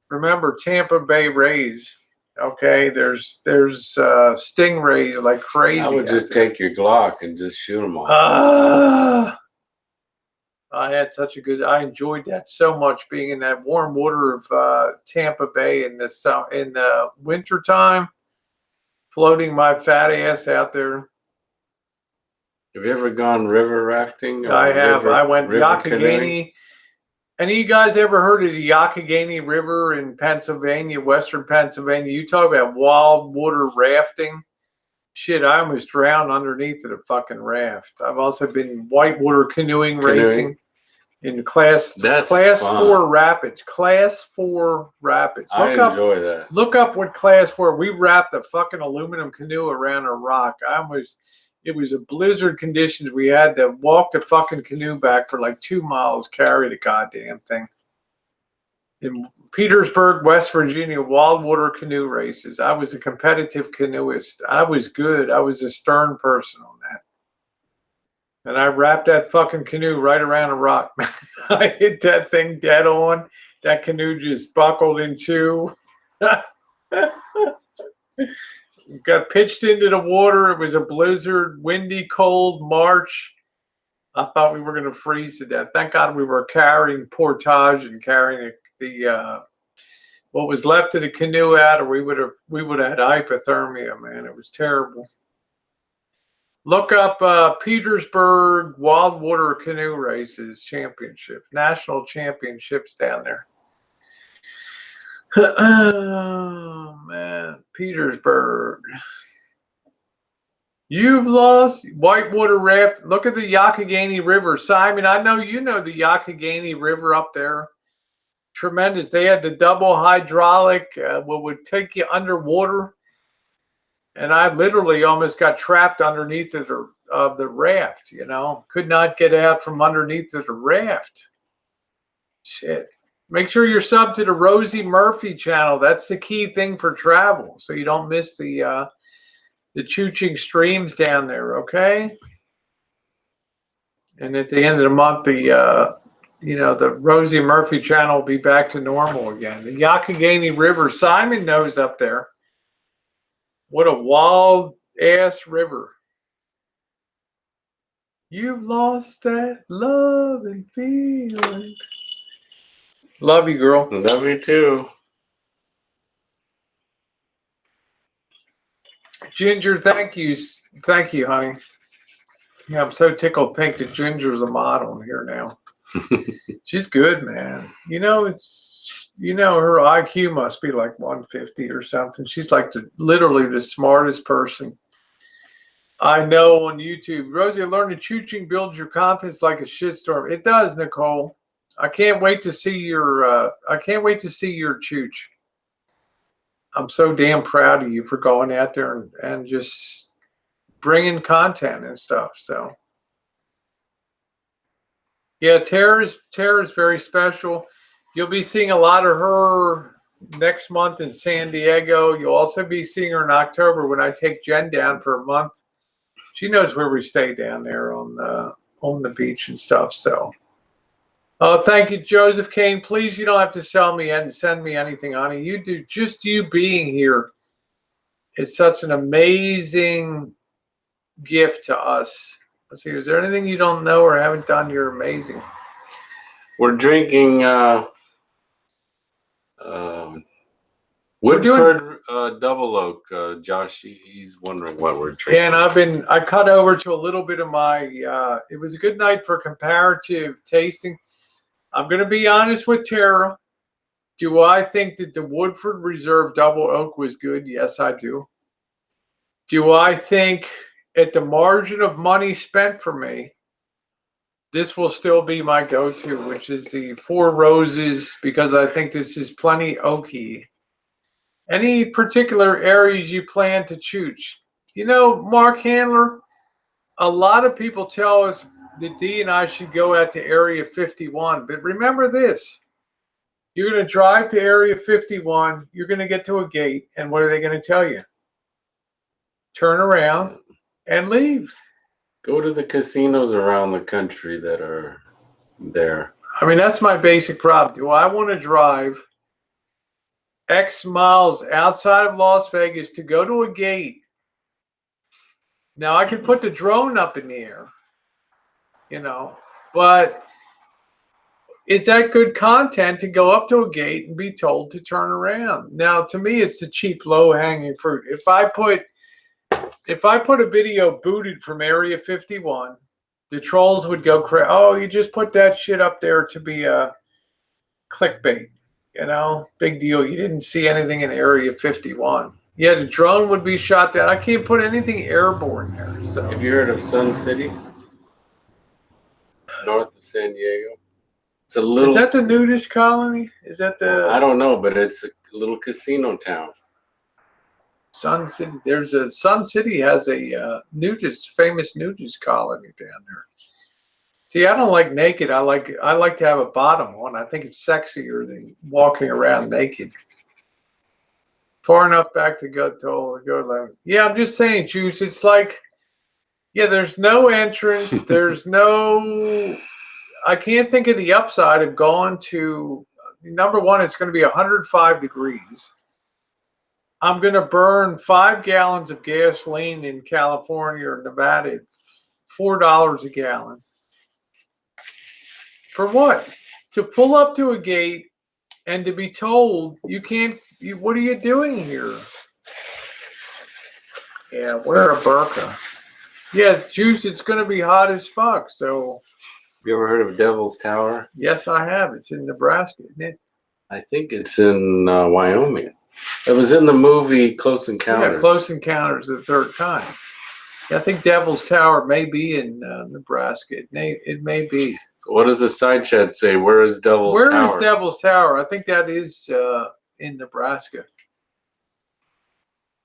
remember Tampa Bay Rays. Okay, there's stingrays like crazy. I would just take your Glock and just shoot them all. I had such a good. I enjoyed that so much, being in that warm water of Tampa Bay in the winter time, floating my fat ass out there. Have you ever gone river rafting? I have. I went Yakagani. Any of you guys ever heard of the Yakagani River in Pennsylvania, western Pennsylvania? You talk about wild water rafting. Shit, I almost drowned underneath of the fucking raft. I've also been whitewater canoeing racing in class 4 rapids. Class 4 rapids. I enjoy that. Look up what class 4. We wrapped a fucking aluminum canoe around a rock. It was a blizzard conditions. We had to walk the fucking canoe back for like 2 miles, carry the goddamn thing. In Petersburg, West Virginia, wild water canoe races. I was a competitive canoeist. I was good. I was a stern person on that. And I wrapped that fucking canoe right around a rock. I hit that thing dead on. That canoe just buckled in two. Got pitched into the water. It was a blizzard, windy, cold March. I thought we were going to freeze to death. Thank God we were carrying portage and carrying the what was left of the canoe out, or we would have had hypothermia, man. It was terrible. Look up Petersburg Wild Water Canoe Races Championship, national championships down there. Oh man, Petersburg. You've lost whitewater raft. Look at the Yakagani River. Simon, I know you know the Yakagani River up there. Tremendous. They had the double hydraulic, what would take you underwater. And I literally almost got trapped underneath of the raft, you know. Could not get out from underneath of the raft. Shit. Make sure you're subbed to the Rosie Murphy channel. That's the key thing for travel, so you don't miss the chooching streams down there, okay? And at the end of the month, the Rosie Murphy channel will be back to normal again. The Yakagani River, Simon knows up there. What a wild ass river. You've lost that love and feeling. Love you, girl. Love you too. Ginger, thank you, honey. Yeah, I'm so tickled pink that Ginger's a model here now. She's good, man. You know, you know, her IQ must be like 150 or something. She's like literally the smartest person I know on YouTube. Rosie, learning chooching builds your confidence like a shitstorm. It does, Nicole. I can't wait to see your chooch. I'm so damn proud of you for going out there and just bringing content and stuff. So yeah, Tera's very special. You'll be seeing a lot of her next month in San Diego. You'll also be seeing her in October when I take Jen down for a month. She knows where we stay down there on the beach and stuff. So, thank you, Joseph Kane. Please, you don't have to sell me and send me anything, honey. You do. Just you being here is such an amazing gift to us. Let's see. Is there anything you don't know or haven't done? You're amazing. We're drinking Woodford Double Oak. Josh, he's wondering what we're drinking. Yeah, and I cut over to a little bit of my, it was a good night for comparative tasting. I'm going to be honest with Tera. Do I think that the Woodford Reserve Double Oak was good? Yes, I do. Do I think at the margin of money spent for me, this will still be my go-to, which is the Four Roses, because I think this is plenty oaky. Any particular areas you plan to choose? You know, Mark Handler, a lot of people tell us that D and I should go out to Area 51. But remember this. You're going to drive to Area 51. You're going to get to a gate. And what are they going to tell you? Turn around and leave. Go to the casinos around the country that are there. I mean, that's my basic problem. Do I want to drive X miles outside of Las Vegas to go to a gate? Now, I could put the drone up in the air, you know, but is that good content to go up to a gate and be told to turn around? Now, to me, it's the cheap, low-hanging fruit. If I put a video booted from Area 51, the trolls would go crazy. Oh, you just put that shit up there to be a clickbait. You know, big deal. You didn't see anything in Area 51. Yeah, the drone would be shot down. I can't put anything airborne there. So, have you heard of Sun City? North of San Diego. It's a little. Is that the nudist colony? Is that the? I don't know, but it's a little casino town. Sun City. Sun City has a famous nudist colony down there. See, I don't like naked. I like to have a bottom on. I think it's sexier than walking around naked. Far enough back to go to. Yeah, I'm just saying, Juice. It's like, yeah, there's no entrance. There's no. I can't think of the upside of going to. Number one, it's going to be 105 degrees. I'm going to burn 5 gallons of gasoline in California or Nevada, $4 a gallon. For what? To pull up to a gate and to be told you can't. What are you doing here? Yeah, wear a burqa. Yeah, Juice. It's going to be hot as fuck. So. You ever heard of Devil's Tower? Yes, I have. It's in Nebraska, isn't it? I think it's in Wyoming. It was in the movie Close Encounters. Yeah, Close Encounters the Third Kind. Yeah, I think Devil's Tower may be in Nebraska. It may be. What does the side chat say? Where is Devil's Tower? Where is Devil's Tower? I think that is in Nebraska.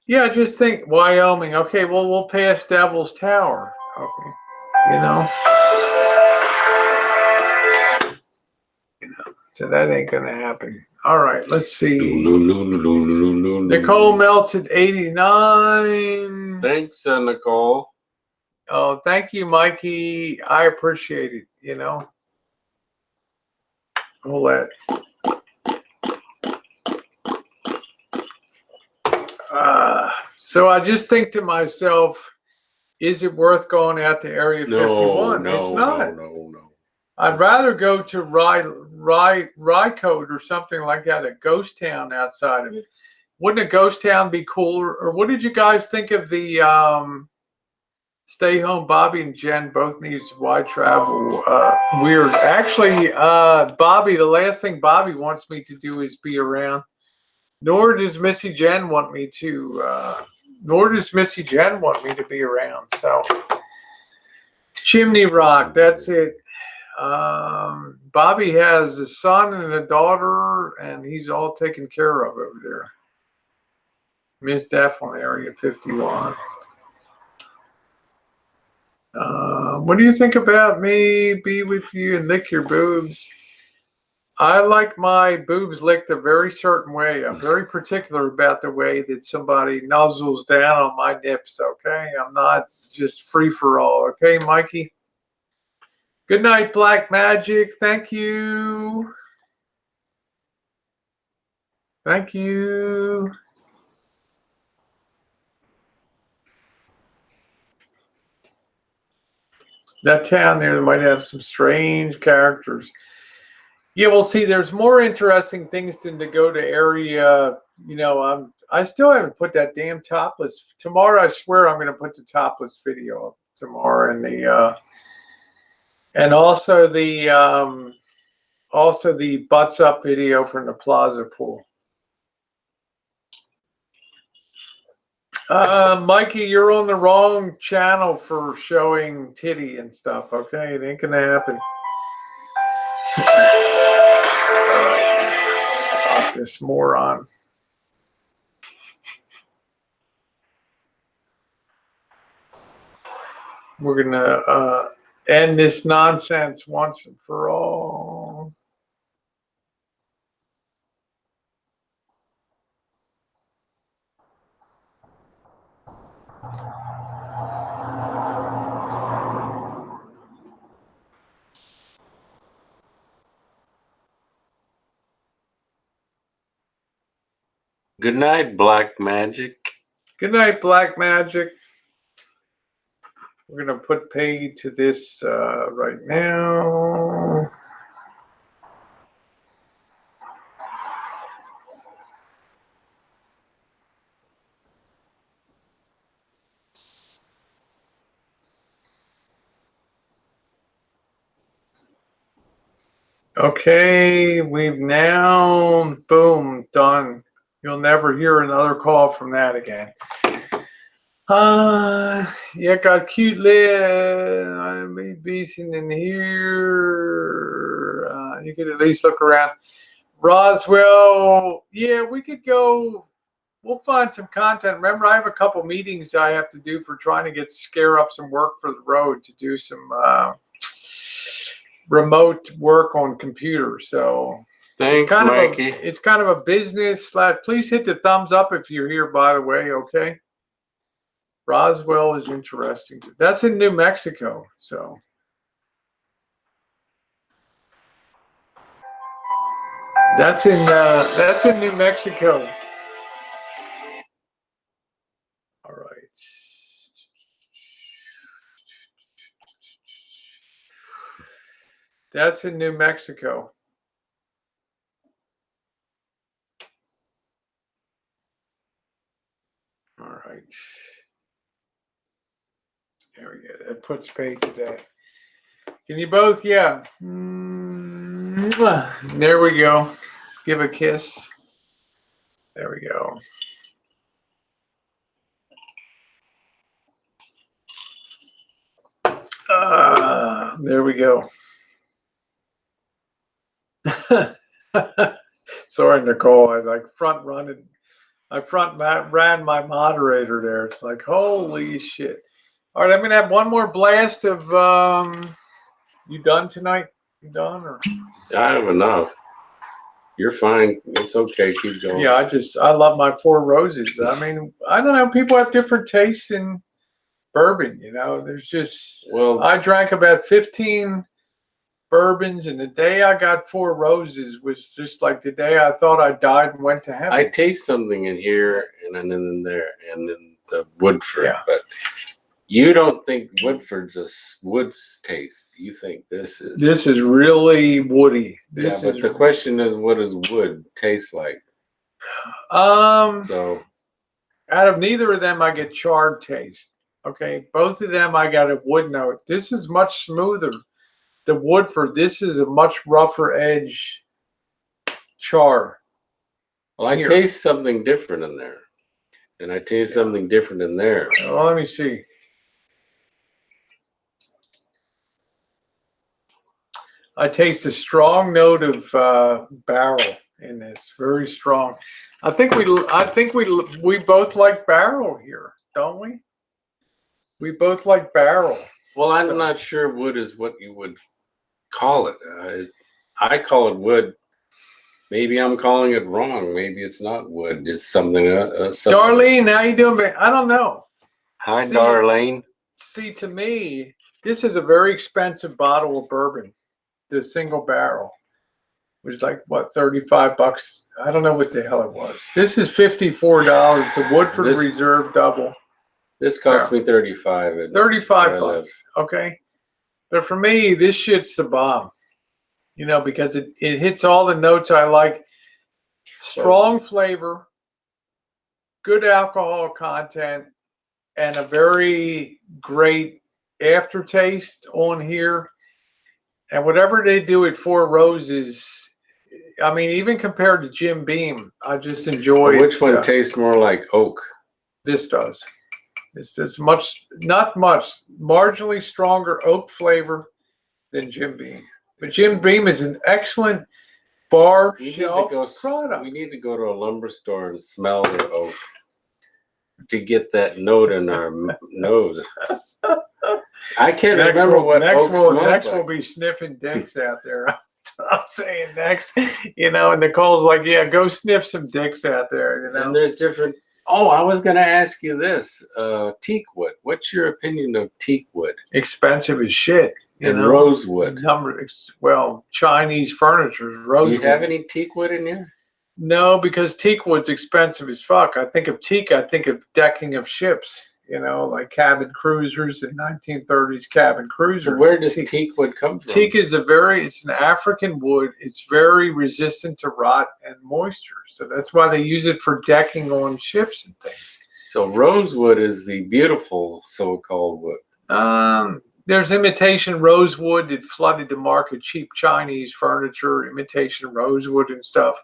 Yeah, I just think Wyoming. Okay, well, we'll pass Devil's Tower. Okay, you know. So that ain't gonna happen. All right, let's see. Nicole melts at 89. Thanks, Nicole. Oh, thank you, Mikey. I appreciate it. You know. All that. So I just think to myself, is it worth going out to Area 51? No, it's not. No. I'd rather go to Rycote or something like that, a ghost town outside of it. Wouldn't a ghost town be cooler? Or what did you guys think of the Stay home. Bobby and Jen both need wide travel. Weird. Actually, Bobby, the last thing Bobby wants me to do is be around. Nor does Missy Jenn want me to. Nor does Missy Jenn want me to be around. So, Chimney Rock. That's it. Bobby has a son and a daughter, and he's all taken care of over there. Miss Definitely Area 51. What do you think about me? Be with you and lick your boobs. I like my boobs licked a very certain way. I'm very particular about the way that somebody nuzzles down on my nips, okay? I'm not just free for all, okay, Mikey? Good night, Black Magic. Thank you. Thank you. That town there might have some strange characters. Yeah, we'll see. There's more interesting things than to go to area. You know, I still haven't put that damn topless. Tomorrow, I swear, I'm going to put the topless video up tomorrow, and also the butts up video from the Plaza pool. Mikey, you're on the wrong channel for showing titty and stuff. Okay, it ain't gonna happen. Fuck this moron. We're gonna end this nonsense once and for all. Good night, Black Magic. Good night, Black Magic. We're going to put pay to this right now. Okay, we've now, boom, done. You'll never hear another call from that again. Yeah, got cute lips. I made beasting in here. You could at least look around. Roswell, yeah, we could go. We'll find some content. Remember, I have a couple meetings I have to do for trying to scare up some work for the road to do some remote work on computers. So thanks, Mikey. It's kind of a business / please hit the thumbs up if you're here, by the way, okay? Roswell is interesting. That's in New Mexico, so. That's in New Mexico. All right. That's in New Mexico. All right. There we go. That puts pay to that. Can you both? Yeah. There we go. Give a kiss. There we go. There we go. Sorry, Nicole. I like front running. I ran my moderator there. It's like, holy shit. All right, I'm going to have one more blast of, you done tonight? You done? Or? I have enough. You're fine. It's okay. Keep going. Yeah, I love my Four Roses. I mean, I don't know. People have different tastes in bourbon, you know. There's just, well, I drank about 15 bourbons, and the day I got Four Roses was just like the day I thought I died and went to heaven. I taste something in here and then in there and in the Woodford, yeah. But you don't think Woodford's a woods taste. You think this is really woody. But the question is, what does wood taste like? So out of neither of them, I get charred taste. Okay, both of them I got a wood note. This is much smoother. The wood for this is a much rougher edge char. Well, I taste something different in there. And I taste something different in there. Well, let me see. I taste a strong note of barrel in this, very strong. I think we both like barrel here, don't we? We both like barrel. Well, I'm not sure wood is what you would call it. I call it wood. Maybe I'm calling it wrong. Maybe it's not wood. It's something. Darlene, how you doing? I don't know. Hi, Darlene. See, to me, this is a very expensive bottle of bourbon. The single barrel, which is like what, $35? I don't know what the hell it was. This is $54. The Woodford Reserve double. This cost me $35. $35. Okay, but for me, this shit's the bomb. You know, because it hits all the notes I like. Strong flavor, good alcohol content, and a very great aftertaste on here. And whatever they do at Four Roses, I mean, even compared to Jim Beam, I just enjoy it. Which one tastes more like oak? This does. This does not much, marginally stronger oak flavor than Jim Beam. But Jim Beam is an excellent bar shelf product. We need to go to a lumber store and smell the oak to get that note in our nose. I can't remember what oak smells like. Next we'll be sniffing dicks out there. I'm saying next, you know, and Nicole's like, yeah, go sniff some dicks out there, you know. And there's different. Oh, I was going to ask you this. Teak wood. What's your opinion of teak wood? Expensive as shit. And rosewood. Well, Chinese furniture, rosewood. Do you have any teak wood in here? No, because teak wood's expensive as fuck. I think of teak, I think of decking of ships, you know, like cabin cruisers in 1930s cabin cruiser. So where does teak wood come from? Teak is it's an African wood. It's very resistant to rot and moisture. So that's why they use it for decking on ships and things. So rosewood is the beautiful so-called wood. There's imitation rosewood that flooded the market, cheap Chinese furniture, imitation rosewood and stuff.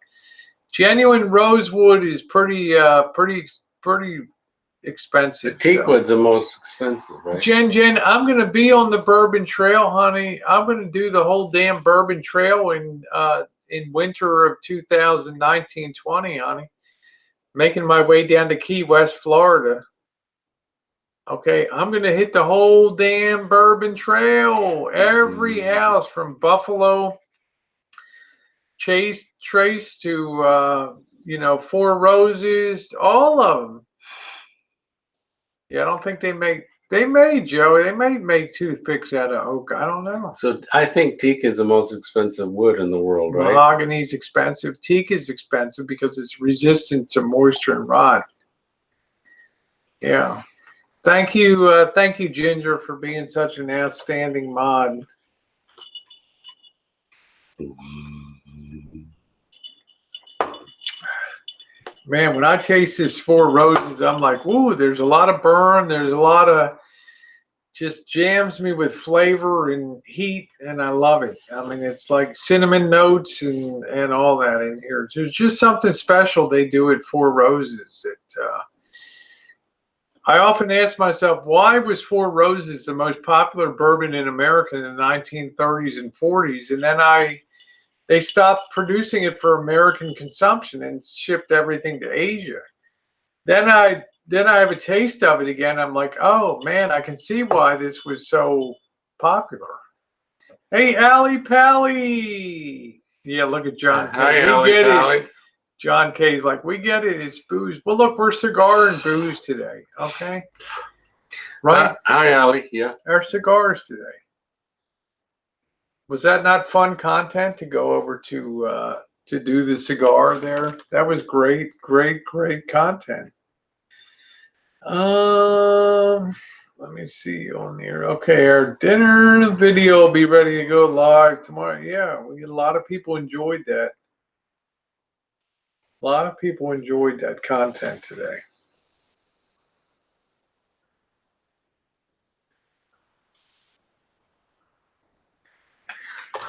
Genuine rosewood is pretty expensive. The teak wood's the most expensive, right? Jen, I'm going to be on the Bourbon Trail, honey. I'm going to do the whole damn Bourbon Trail in winter of 2019-20, honey. Making my way down to Key West, Florida. Okay, I'm going to hit the whole damn Bourbon Trail. Every house from Buffalo Trace to, you know, Four Roses, all of them. Yeah, I don't think they may, Joe, they may make toothpicks out of oak. I don't know. So I think teak is the most expensive wood in the world, right? Mahogany's expensive. Teak is expensive because it's resistant to moisture and rot. Yeah. Thank you, Ginger, for being such an outstanding mod. Man, when I taste this Four Roses, I'm like, ooh, there's a lot of burn. There's a lot of, just jams me with flavor and heat, and I love it. I mean, it's like cinnamon notes and all that in here. There's just something special they do at Four Roses that I often ask myself, why was Four Roses the most popular bourbon in America in the 1930s and 40s? And then they stopped producing it for American consumption and shipped everything to Asia. Then I have a taste of it again. I'm like, oh man, I can see why this was so popular. Hey, Allie Pally. Yeah, look at John K. Hi, Allie Pally. John K's like, we get it. It's booze. Well, look, we're cigar and booze today. Okay. Right? Hi, Allie. Yeah. Our cigars today. Was that not fun content to go over to do the cigar there? That was great content. Let me see on here. Okay, our dinner video will be ready to go live tomorrow. Yeah, a lot of people enjoyed that. A lot of people enjoyed that content today.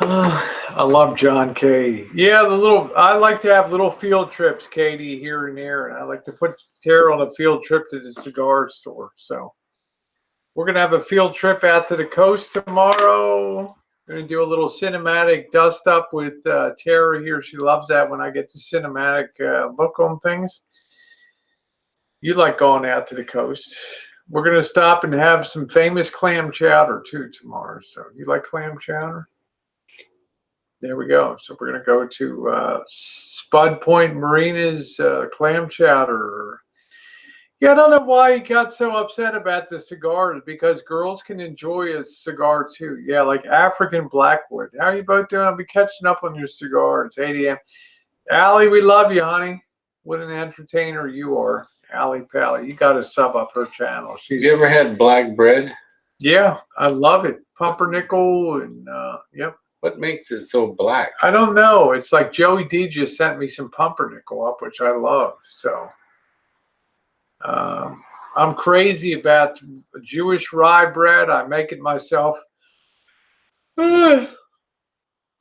I love John K. Yeah, I like to have little field trips, Katie, here and there. And I like to put Tara on a field trip to the cigar store. So we're going to have a field trip out to the coast tomorrow. We're going to do a little cinematic dust up with Tara here. She loves that when I get the cinematic look on things. You like going out to the coast. We're going to stop and have some famous clam chowder too tomorrow. So you like clam chowder? There we go. So we're going to go to Spud Point Marina's clam chowder. Yeah, I don't know why he got so upset about the cigars, because girls can enjoy a cigar too. Yeah, like African Blackwood. How are you both doing? I'll be catching up on your cigars. 8 a.m. Allie, we love you, honey. What an entertainer you are. Allie Pally. You got to sub up her channel. You ever had black bread? Yeah, I love it. Pumpernickel and, yep. What makes it so black? I don't know. It's like Joey D just sent me some pumpernickel up, which I love. So I'm crazy about Jewish rye bread. I make it myself. I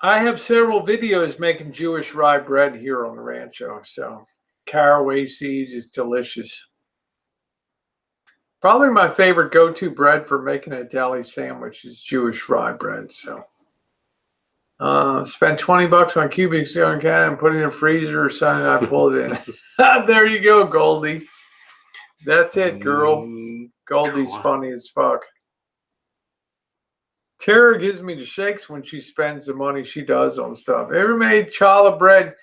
have several videos making Jewish rye bread here on the Rancho. So caraway seeds is delicious. Probably my favorite go-to bread for making a deli sandwich is Jewish rye bread. So spent $20 on cubic zone can and put it in a freezer or something. I pulled it in. There you go, Goldie. That's it, girl. Goldie's funny as fuck. Tara gives me the shakes when she spends the money she does on stuff. Ever made challah bread?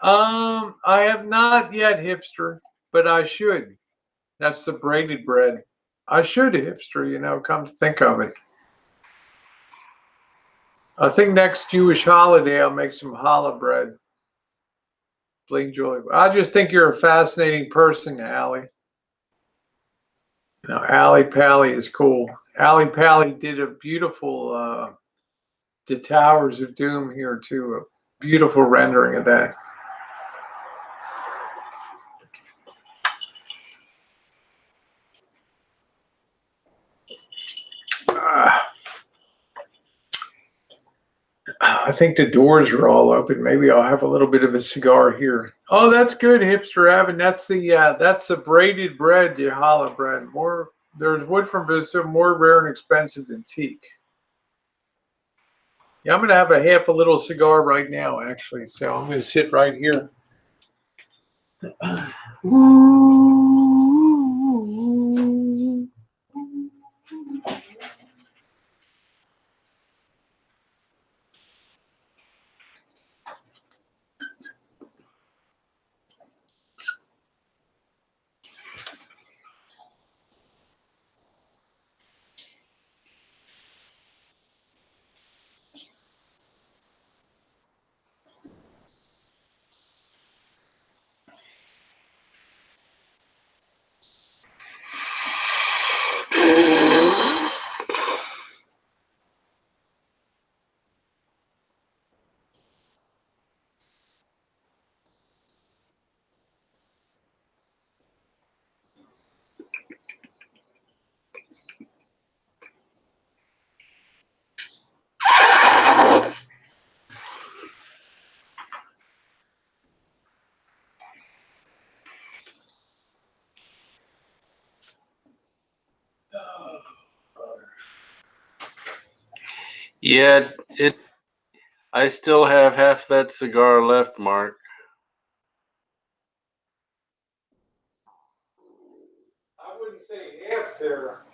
I have not yet, hipster, but I should. That's the braided bread. I should, hipster, you know, come to think of it. I think next Jewish holiday I'll make some challah bread. Bling Julie. I just think you're a fascinating person, Allie. You know, Allie Pally is cool. Allie Pally did a beautiful The Towers of Doom here too. A beautiful rendering of that. I think the doors are all open. Maybe I'll have a little bit of a cigar here. Oh, that's good, hipster Evan. That's the braided bread, the challah bread. There's wood from Brazil, more rare and expensive than teak. Yeah, I'm gonna have a little cigar right now, actually. So I'm gonna sit right here. Yeah, I still have half that cigar left, Mark. I wouldn't say half there.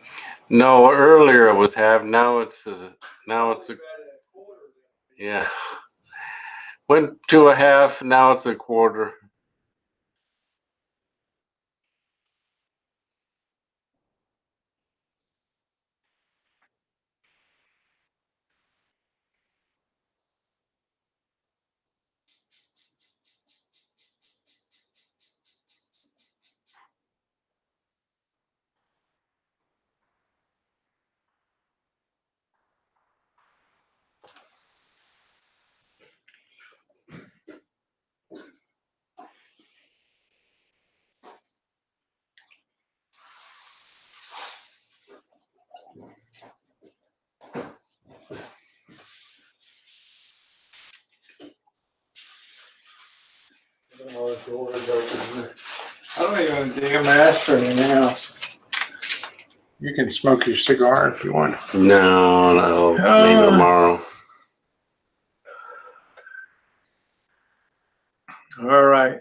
No, earlier it was half. Now it's a yeah. Went to a half. Now it's a quarter. doors open here. I don't even have a damn ashtray in the house. You can smoke your cigar if you want. No, maybe tomorrow. All right.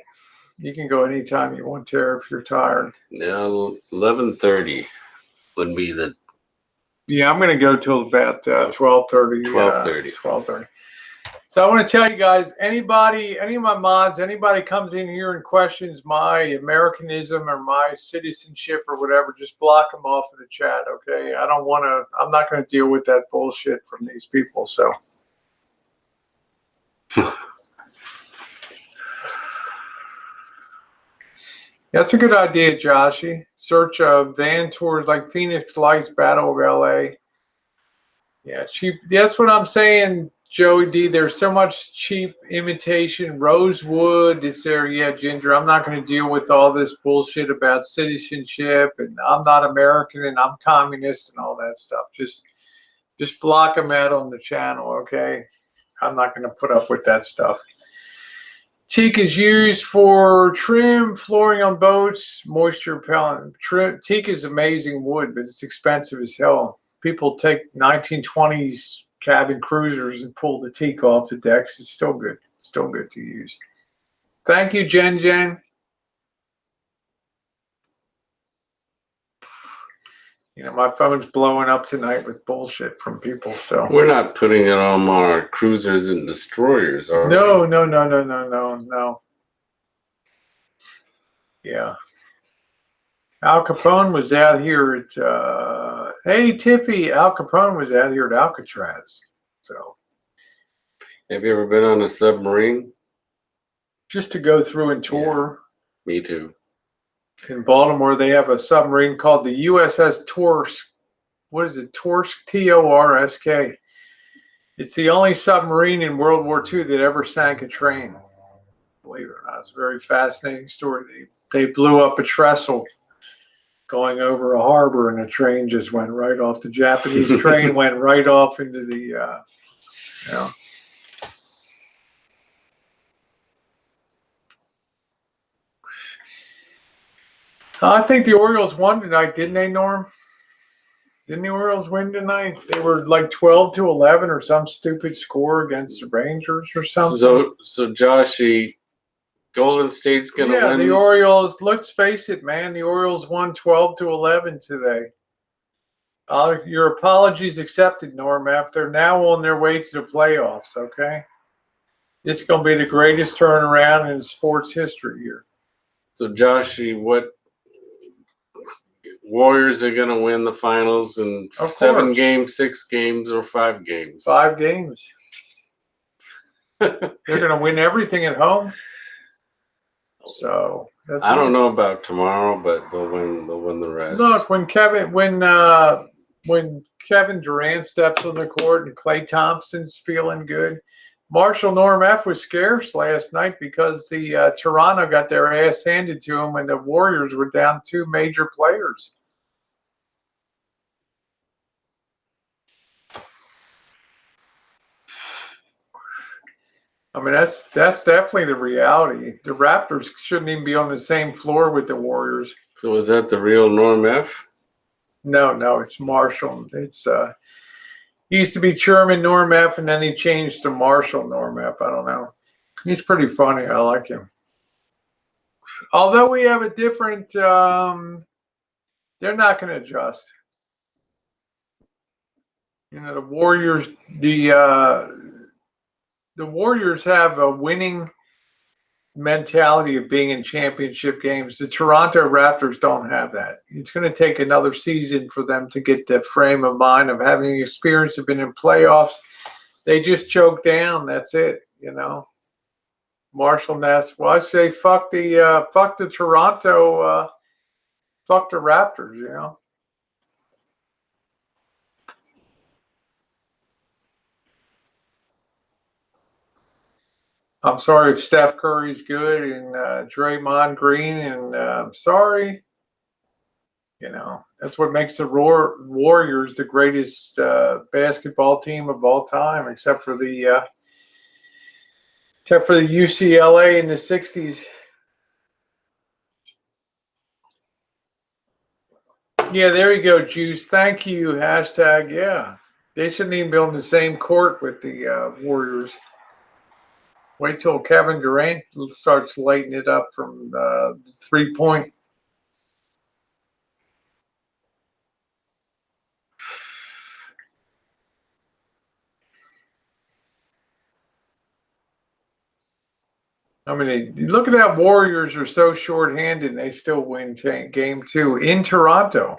You can go anytime you want, Tara, if you're tired. Yeah, 11:30 would be the. Yeah, I'm going to go till about 12:30. 12:30. 12:30. So I want to tell you guys, anybody, any of my mods, anybody comes in here and questions my Americanism or my citizenship or whatever, just block them off of the chat, okay? I don't want to, I'm not going to deal with that bullshit from these people, so. That's a good idea, Joshy. Search van tours like Phoenix Lights, Battle of LA. Yeah, cheap. That's what I'm saying, Joey D. There's so much cheap imitation. Rosewood, this area, Ginger. I'm not going to deal with all this bullshit about citizenship and I'm not American and I'm communist and all that stuff. Just block them out on the channel, okay? I'm not going to put up with that stuff. Teak is used for trim, flooring on boats, moisture repellent. Teak is amazing wood, but it's expensive as hell. People take 1920s cabin cruisers and pull the teak off the decks. It's still good. Still good to use. Thank you, Jen. You know, my phone's blowing up tonight with bullshit from people, so. We're not putting it on our cruisers and destroyers, are we? No. Yeah. Al Capone was out here at, hey, Tiffy, Al Capone was out here at Alcatraz, so. Have you ever been on a submarine? Just to go through and tour. Yeah, me too. In Baltimore, they have a submarine called the USS Torsk. What is it? Torsk, T-O-R-S-K. It's the only submarine in World War II that ever sank a train. Believe it or not, it's a very fascinating story. They blew up a trestle going over a harbor, and a train just went right off. The Japanese train went right off into the, you know. I think the Orioles won tonight, didn't they, Norm? Didn't the Orioles win tonight? They were like 12-11 or some stupid score against the Rangers or something. So Joshy, Golden State's gonna win. Yeah, the Orioles. Let's face it, man. The Orioles won 12-11 today. Your apologies accepted, Norm. They're now on their way to the playoffs. Okay, this is gonna be the greatest turnaround in sports history here. So Joshy, what? Warriors are going to win the finals in 7 games, 6 games, or 5 games? 5 games. They're going to win everything at home. So that's I don't know about tomorrow, but they'll win the rest. Look, when Kevin Durant steps on the court and Klay Thompson's feeling good, Marshall Norm F was scarce last night because the Toronto got their ass handed to them when the Warriors were down 2 major players. I mean, that's definitely the reality. The Raptors shouldn't even be on the same floor with the Warriors. So is that the real Norm F? No, it's Marshall. It's he used to be Chairman Norm F, and then he changed to Marshall Norm F. I don't know. He's pretty funny. I like him. Although we have a different, they're not going to adjust. You know, the Warriors, the Warriors have a winning mentality of being in championship games. The Toronto Raptors don't have that. It's going to take another season for them to get the frame of mind of having experience of being in playoffs. They just choke down. That's it, you know. Marshall Ness. Well, I say fuck the Toronto, fuck the Raptors, you know. I'm sorry if Steph Curry's good and Draymond Green, and I'm sorry. You know, that's what makes the Warriors the greatest basketball team of all time, except for the UCLA in the '60s. Yeah, there you go, Juice. Thank you. Hashtag, yeah. They shouldn't even be on the same court with the Warriors. Wait till Kevin Durant starts lighting it up from 3-point. I mean, look at that. Warriors are so shorthanded, and they still win game 2 in Toronto.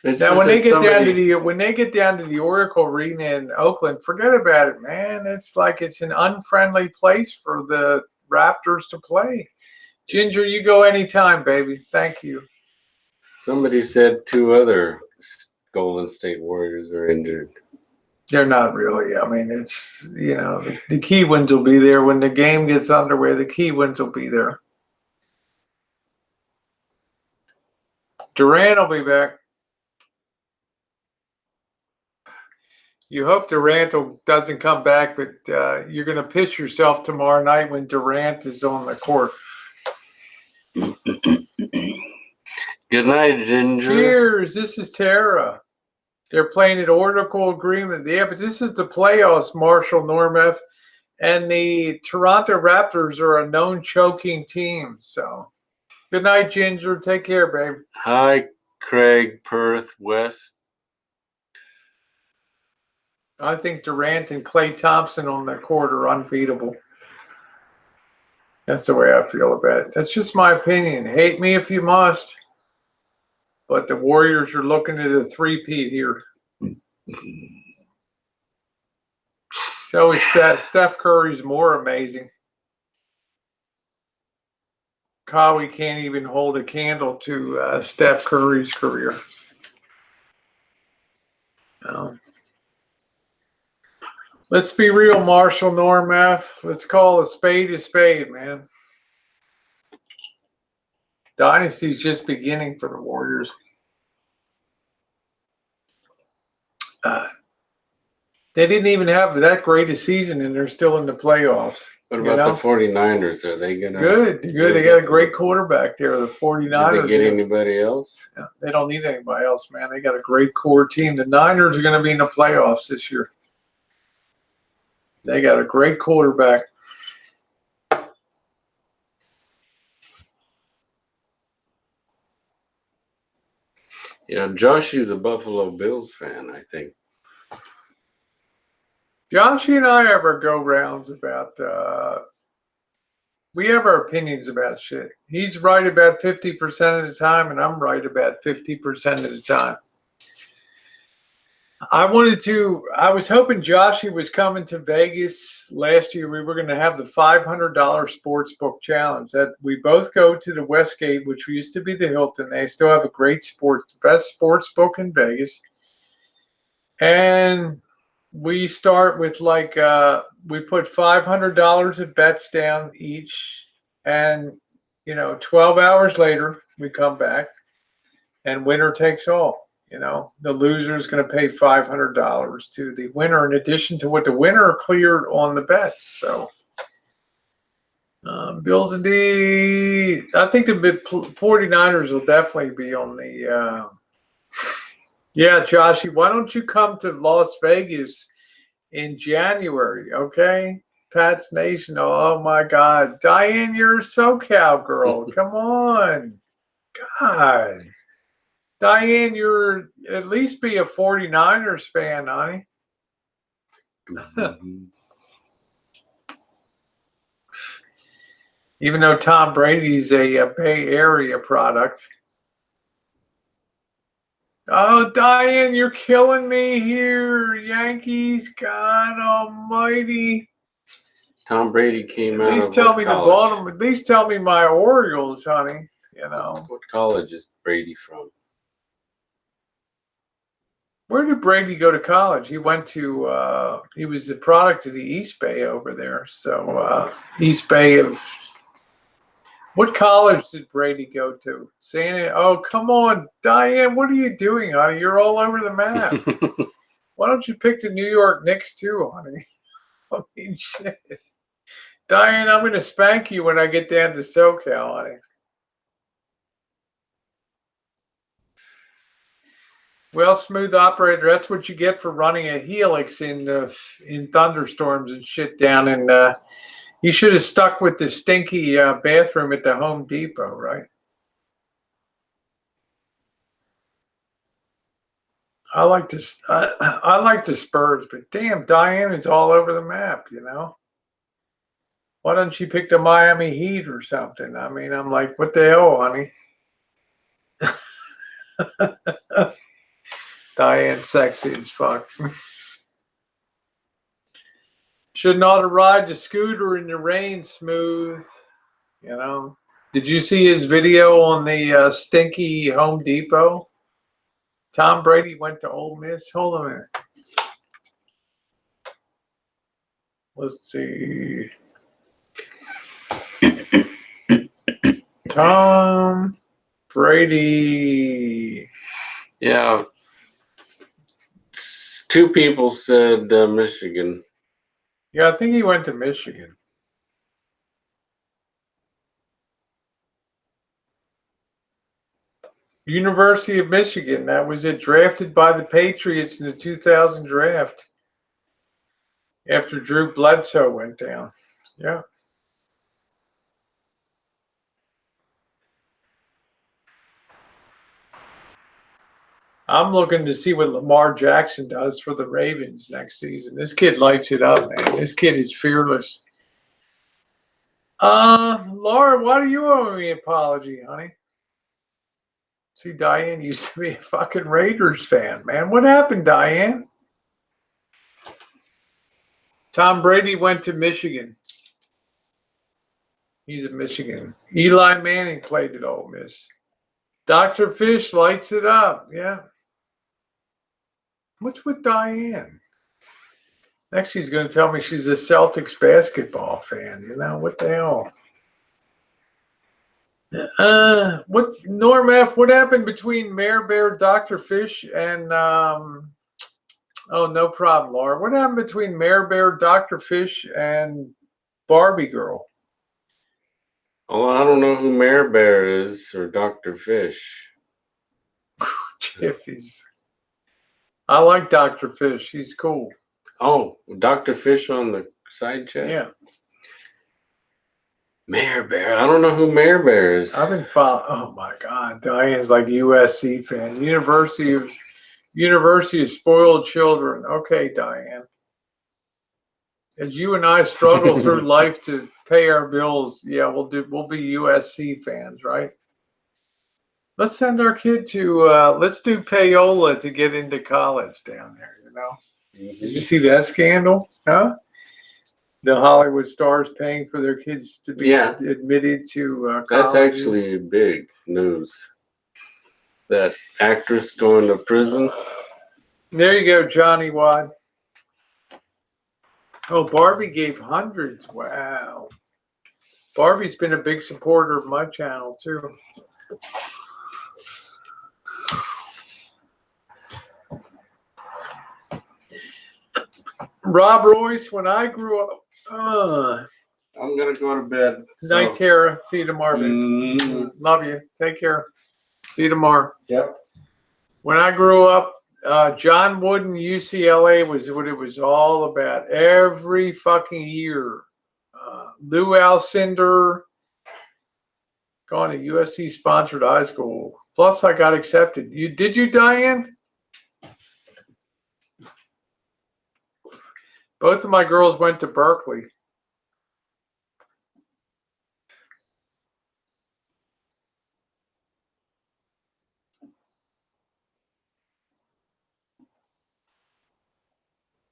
Now, when they get down to the Oracle Arena in Oakland, forget about it, man. It's like it's an unfriendly place for the Raptors to play. Ginger, you go anytime, baby. Thank you. Somebody said 2 other Golden State Warriors are injured. They're not really. I mean, it's, the key ones will be there. When the game gets underway, the key ones will be there. Durant will be back. You hope Durant doesn't come back, but you're going to piss yourself tomorrow night when Durant is on the court. Good night, Ginger. Cheers. This is Tera. They're playing at Oracle Agreement. Yeah, but this is the playoffs, Marshall Normeth. And the Toronto Raptors are a known choking team. So good night, Ginger. Take care, babe. Hi, Craig, Perth, West. I think Durant and Klay Thompson on the court are unbeatable. That's the way I feel about it. That's just my opinion. Hate me if you must. But the Warriors are looking at a 3-peat here. So is Steph Curry's more amazing. Kawhi can't even hold a candle to Steph Curry's career. No. Let's be real, Marshall Normeth. Let's call a spade, man. Dynasty's just beginning for the Warriors. They didn't even have that great a season, and they're still in the playoffs. What about the 49ers? Are they going to... Good. They got a great quarterback there, the 49ers. Did they get anybody else? Yeah, they don't need anybody else, man. They got a great core team. The Niners are going to be in the playoffs this year. They got a great quarterback. Yeah, Josh is a Buffalo Bills fan, I think. Joshy and I have our go-rounds about, we have our opinions about shit. He's right about 50% of the time, and I'm right about 50% of the time. I was hoping Joshy was coming to Vegas last year. We were going to have the $500 sports book challenge that we both go to the Westgate, which used to be the Hilton. They still have a great best sports book in Vegas. And we start with we put $500 of bets down each. And, 12 hours later, we come back and winner takes all. The loser is going to pay $500 to the winner in addition to what the winner cleared on the bets. So, Bills indeed. I think the 49ers will definitely be on the. Yeah, Joshy, why don't you come to Las Vegas in January, okay? Pat's Nation. Oh, my God. Diane, you're a SoCal girl. Come on. God. Diane, you're at least be a 49ers fan, honey. Even though Tom Brady's a Bay Area product. Oh, Diane, you're killing me here. Yankees, God almighty. Tom Brady came out of At least tell me college? the Baltimore. At least tell me my Orioles, honey. What college is Brady from? Where did Brady go to college? He went to, he was a product of the East Bay over there. So, East Bay of, what college did Brady go to? Oh, come on, Diane, what are you doing, honey? You're all over the map. Why don't you pick the New York Knicks too, honey? I mean, shit. Diane, I'm going to spank you when I get down to SoCal, honey. Well, smooth operator, that's what you get for running a helix in thunderstorms and shit down in. You should have stuck with the stinky bathroom at the Home Depot, right? I like the Spurs, but damn, Diane is all over the map, you know. Why don't you pick the Miami Heat or something? I mean, I'm like, what the hell, honey? Diane, sexy as fuck. Should not have ride the scooter in the rain, smooth. You know. Did you see his video on the stinky Home Depot? Tom Brady went to Ole Miss. Hold on a minute. Let's see. Tom Brady. Yeah. Two people said Michigan. Yeah, I think he went to Michigan. University of Michigan. That was it. Drafted by the Patriots in the 2000 draft. After Drew Bledsoe went down. Yeah. I'm looking to see what Lamar Jackson does for the Ravens next season. This kid lights it up, man. This kid is fearless. Laura, why do you owe me an apology, honey? See, Diane used to be a fucking Raiders fan, man. What happened, Diane? Tom Brady went to Michigan. He's at Michigan. Eli Manning played at Ole Miss. Dr. Fish lights it up. Yeah. What's with Diane? Next, she's going to tell me she's a Celtics basketball fan. You know, what the hell? Norm F., what happened between Mayor Bear, Dr. Fish, and, oh, no problem, Laura. What happened between Mayor Bear, Dr. Fish, and Barbie Girl? Well, I don't know who Mayor Bear is or Dr. Fish. Jiffy's. I like Dr. Fish. He's cool. Oh, Dr. Fish on the side chat? Yeah. Mayor Bear. I don't know who Mayor Bear is. I've been following. Oh my God, Diane's like a USC fan. University of Spoiled Children. Okay, Diane. As you and I struggle through life to pay our bills, yeah, we'll be USC fans, right? Let's send our kid to let's do payola to get into college down there, you know. Did you see that scandal? Huh? The Hollywood stars paying for their kids to be admitted to colleges. That's actually big news. That actress going to prison. There you go, Johnny Watt. Oh, Barbie gave hundreds. Wow. Barbie's been a big supporter of my channel, too. Rob Royce, when I grew up, I'm going to go to bed. Night, Tera. See you tomorrow, babe. Love you. Take care. See you tomorrow. Yep. When I grew up, John Wooden UCLA was what it was all about. Every fucking year. Lou Alcindor, going to USC sponsored high school. Plus, I got accepted. Did you, Diane? Both of my girls went to Berkeley.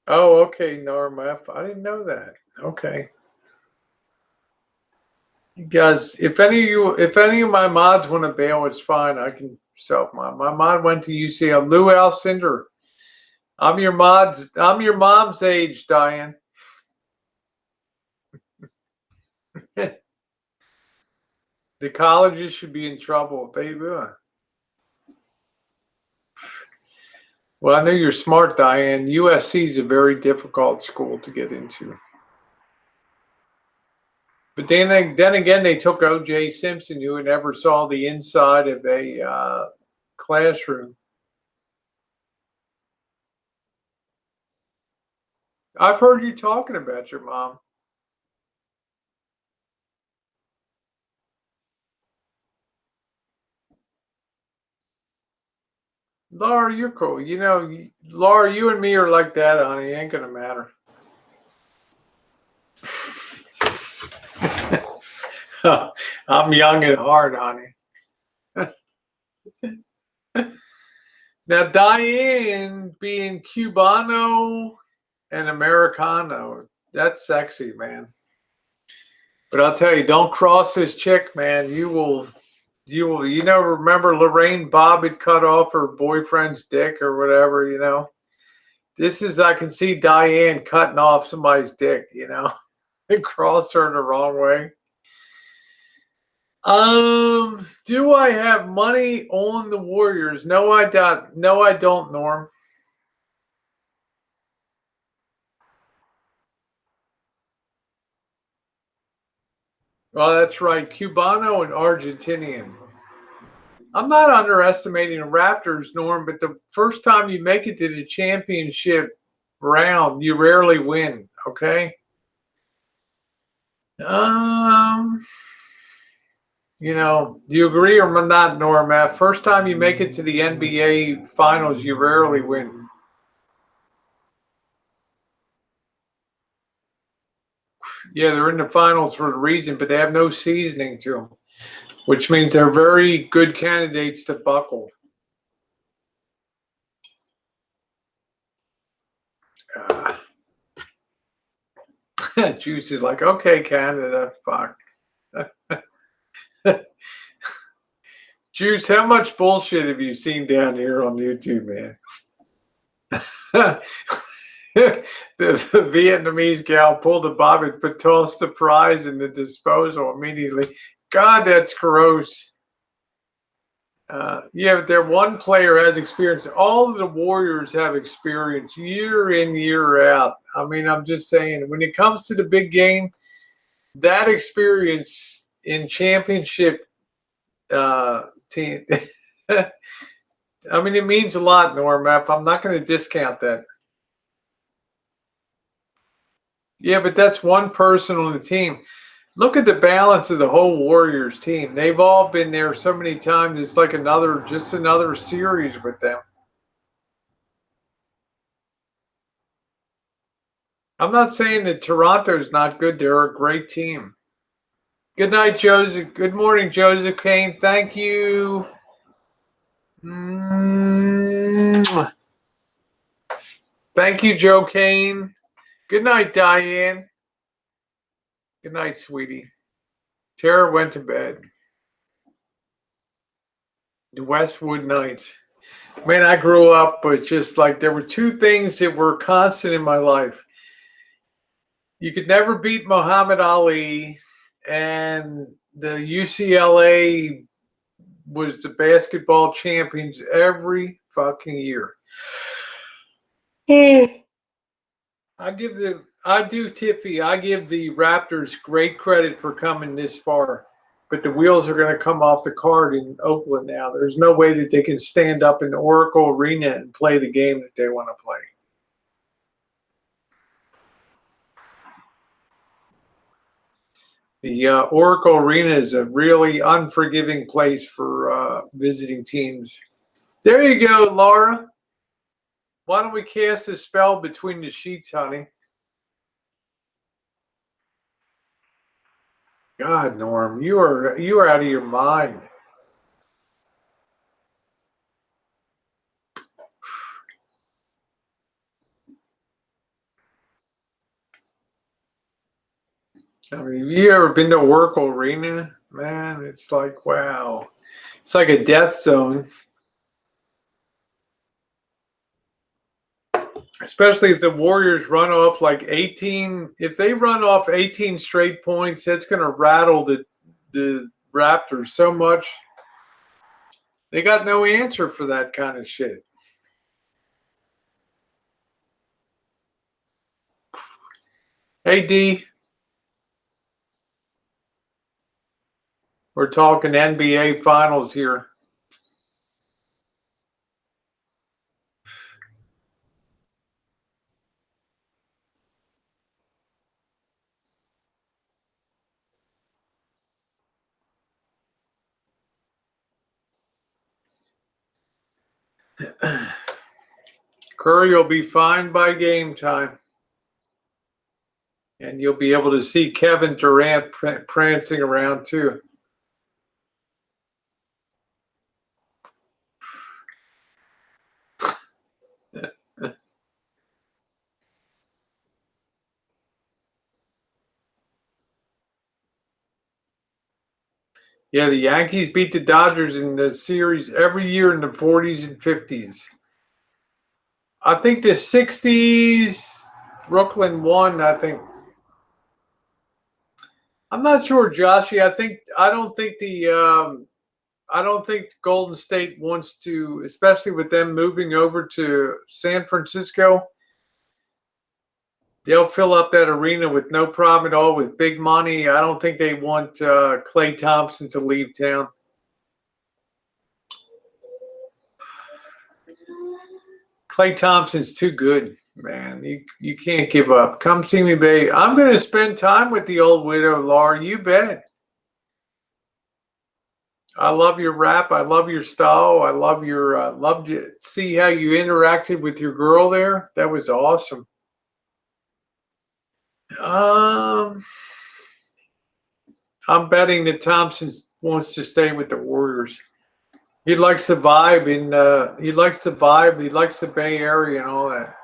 Oh, okay, Norma. I didn't know that. Okay. You guys, if any of my mods want to bail, it's fine. I can self-mod. My mod went to UCLA. Lou Alcindor. I'm your mom's age, Diane. The colleges should be in trouble if they do it. Well, I know you're smart, Diane. USC is a very difficult school to get into. But then again, they took O.J. Simpson, who never saw the inside of a classroom. I've heard you talking about your mom. Laura, you're cool. You know, Laura, you and me are like that, honey. Ain't gonna matter. I'm young at heart, honey. Now, Diane being Cubano and Americano, that's sexy, man. But I'll tell you, don't cross this chick, man. You will, remember Lorraine Bobbitt cut off her boyfriend's dick or whatever, This is, I can see Diane cutting off somebody's dick, and cross her the wrong way. Do I have money on the Warriors? No, I don't, Norm. Well, that's right. Cubano and Argentinian. I'm not underestimating the Raptors, Norm, but the first time you make it to the championship round, you rarely win, okay? Do you agree or not, Norm? First time you make it to the NBA finals, you rarely win. Yeah, they're in the finals for a reason, but they have no seasoning to them, which means they're very good candidates to buckle. Juice is like, okay, Canada, fuck. Juice, how much bullshit have you seen down here on YouTube, man? the Vietnamese gal pulled the bobbin but tossed the prize in the disposal immediately. God, that's gross. Yeah, but their one player has experience. All of the Warriors have experience year in, year out. I mean, I'm just saying, when it comes to the big game, that experience in championship team, I mean, it means a lot, Norm. I'm not going to discount that. Yeah, but that's one person on the team. Look at the balance of the whole Warriors team. They've all been there so many times. It's like just another series with them. I'm not saying that Toronto's not good. They're a great team. Good night, Joseph. Good morning, Joseph Kane. Thank you. Thank you, Joe Kane. Good night, Diane. Good night, sweetie. Tara went to bed. The Westwood Knights. Man, I grew up, but just like there were two things that were constant in my life. You could never beat Muhammad Ali, and the UCLA was the basketball champions every fucking year. I give the Raptors great credit for coming this far, but the wheels are going to come off the cart in Oakland now. There's no way that they can stand up in the Oracle Arena and play the game that they want to play. The Oracle Arena is a really unforgiving place for visiting teams. There you go, Laura. Why don't we cast a spell between the sheets, honey? God, Norm, you are out of your mind. I mean, have you ever been to Oracle Arena? Man, it's like, wow. It's like a death zone. Especially if the Warriors run off like 18. If they run off 18 straight points, that's going to rattle the Raptors so much. They got no answer for that kind of shit. Hey, D. We're talking NBA Finals here. Curry will be fine by game time. And you'll be able to see Kevin Durant prancing around too. Yeah, the Yankees beat the Dodgers in the series every year in the 40s and 50s. I think the 60s, Brooklyn won, I think. I'm not sure, Joshy. I don't think Golden State wants to, especially with them moving over to San Francisco. They'll fill up that arena with no problem at all with big money. I don't think they want Klay Thompson to leave town. Klay Thompson's too good, man. You can't give up. Come see me, babe. I'm going to spend time with the old widow, Laura. You bet. I love your rap. I love your style. I love your love to see how you interacted with your girl there. That was awesome. I'm betting that Thompson wants to stay with the Warriors. He likes the vibe he likes the vibe. He likes the Bay Area and all that.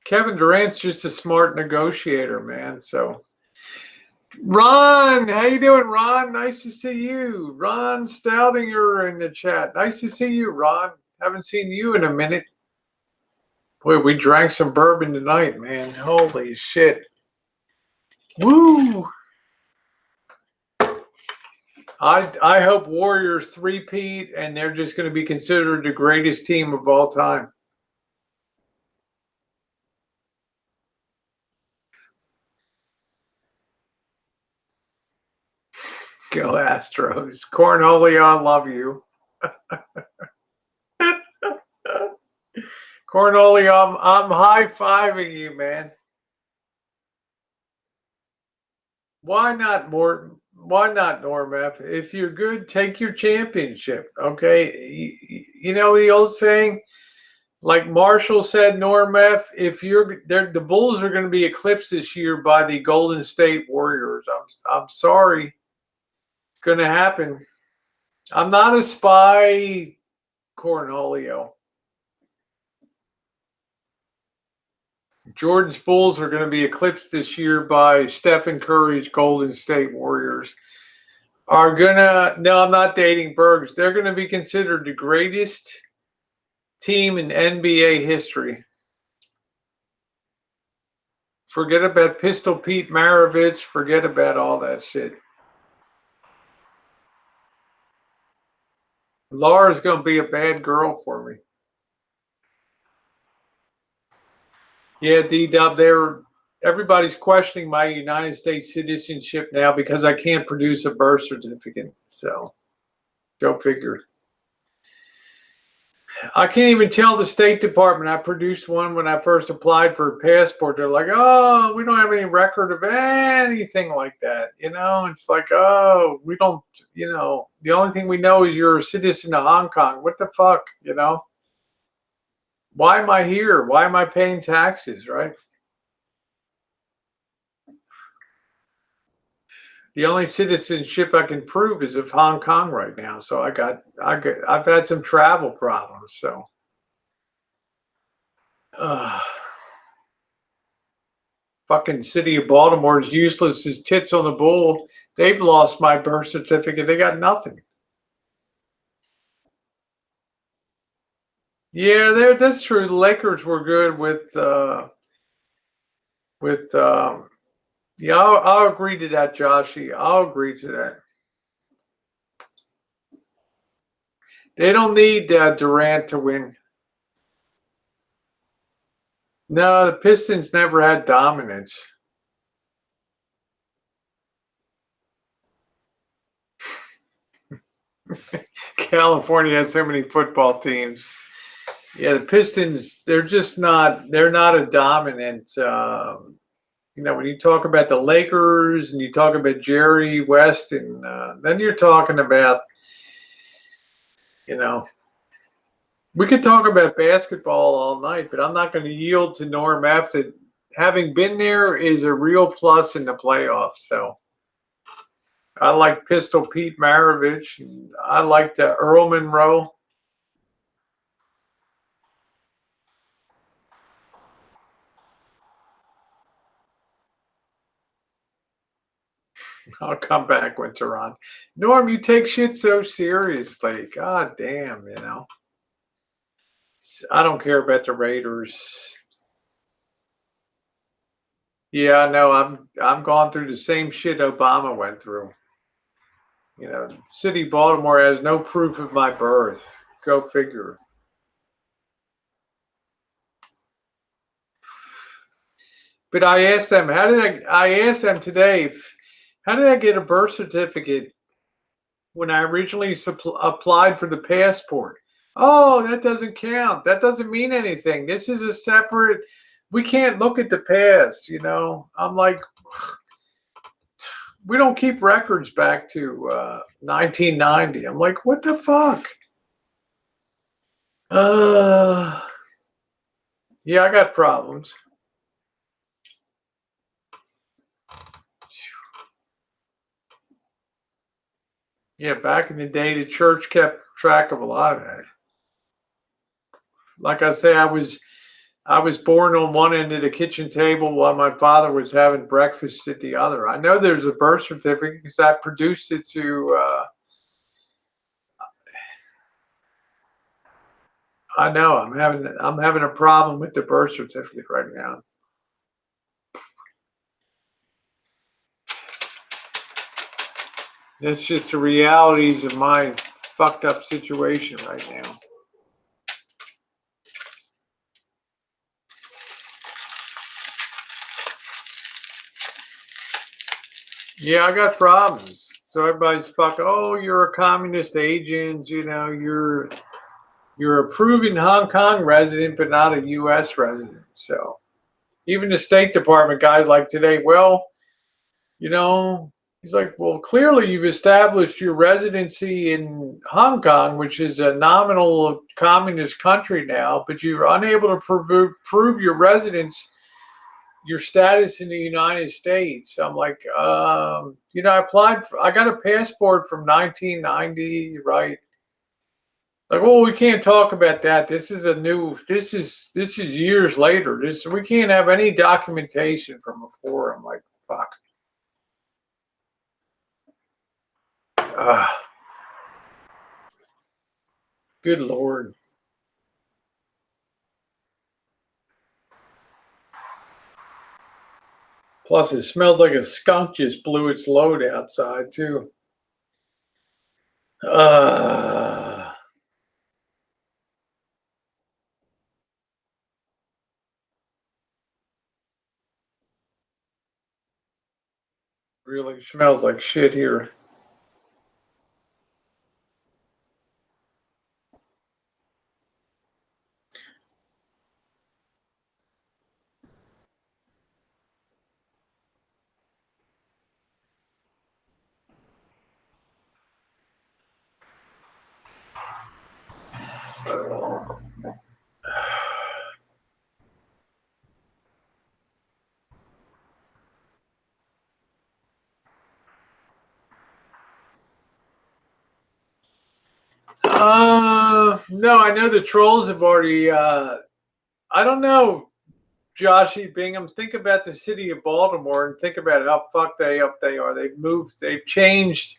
Kevin Durant's just a smart negotiator, man. So, Ron, how you doing, Ron? Nice to see you. Ron Stoudinger in the chat. Nice to see you, Ron. Haven't seen you in a minute. Boy, we drank some bourbon tonight, man. Holy shit. Woo! I hope Warriors three-peat, and they're just going to be considered the greatest team of all time. Go Astros. Cornholio, I love you. Cornholio, I'm high-fiving you, man. Why not, Morton? Why not, Norm F? If you're good, take your championship, okay? You know the old saying? Like Marshall said, Norm F, if you're there, the Bulls are going to be eclipsed this year by the Golden State Warriors. I'm sorry. It's going to happen. I'm not a spy, Cornholio. Jordan's Bulls are going to be eclipsed this year by Stephen Curry's Golden State Warriors. No, I'm not dating Bergs. They're going to be considered the greatest team in NBA history. Forget about Pistol Pete Maravich. Forget about all that shit. Laura's going to be a bad girl for me. Yeah, D-Dub, everybody's questioning my United States citizenship now because I can't produce a birth certificate. So, go figure. I can't even tell the State Department I produced one when I first applied for a passport. They're like, oh, we don't have any record of anything like that. You know, it's like, oh, we don't, you know, the only thing we know is you're a citizen of Hong Kong. What the fuck, you know? Why am I here? Why am I paying taxes, right? The only citizenship I can prove is of Hong Kong right now. So I've had some travel problems. So, fucking city of Baltimore is useless as tits on the bull. They've lost my birth certificate. They got nothing. Yeah, that's true. The Lakers were good yeah, I'll agree to that, Joshy. I'll agree to that. They don't need Durant to win. No, the Pistons never had dominance. California has so many football teams. Yeah, the Pistons, they're not a dominant You know, when you talk about the Lakers and you talk about Jerry West, and then you're talking about, you know, we could talk about basketball all night, but I'm not going to yield to Norm F. That having been there is a real plus in the playoffs. So I like Pistol Pete Maravich. And I liked Earl Monroe. I'll come back with Tehran. Norm, you take shit so seriously. God damn, you know. I don't care about the Raiders. Yeah, I know. I'm going through the same shit Obama went through. You know, city Baltimore has no proof of my birth. Go figure. But I asked them, I asked them today, how did I get a birth certificate when I originally applied for the passport? Oh, that doesn't count. That doesn't mean anything. This is a separate, we can't look at the past, you know. I'm like, we don't keep records back to 1990. I'm like, what the fuck? Yeah, I got problems. Yeah, back in the day, the church kept track of a lot of that. Like I say, I was born on one end of the kitchen table while my father was having breakfast at the other. I know there's a birth certificate because I produced it to. I know I'm having a problem with the birth certificate right now. That's just the realities of my fucked up situation right now. Yeah, I got problems. So everybody's fucking, oh, you're a communist agent, you know, you're a proven Hong Kong resident, but not a US resident. So even the State Department guys like today, well, you know, he's like, well, clearly you've established your residency in Hong Kong, which is a nominal communist country now, but you're unable to prove your residence, your status in the United States. I'm like, you know, I got a passport from 1990, right? Like, well, we can't talk about that. This is years later. We can't have any documentation from before. I'm like, fuck. Good Lord. Plus, it smells like a skunk just blew its load outside, too. Really smells like shit here. No, I know the trolls have already, I don't know, Joshy Bingham, think about the city of Baltimore and think about how fucked up they are. They've changed.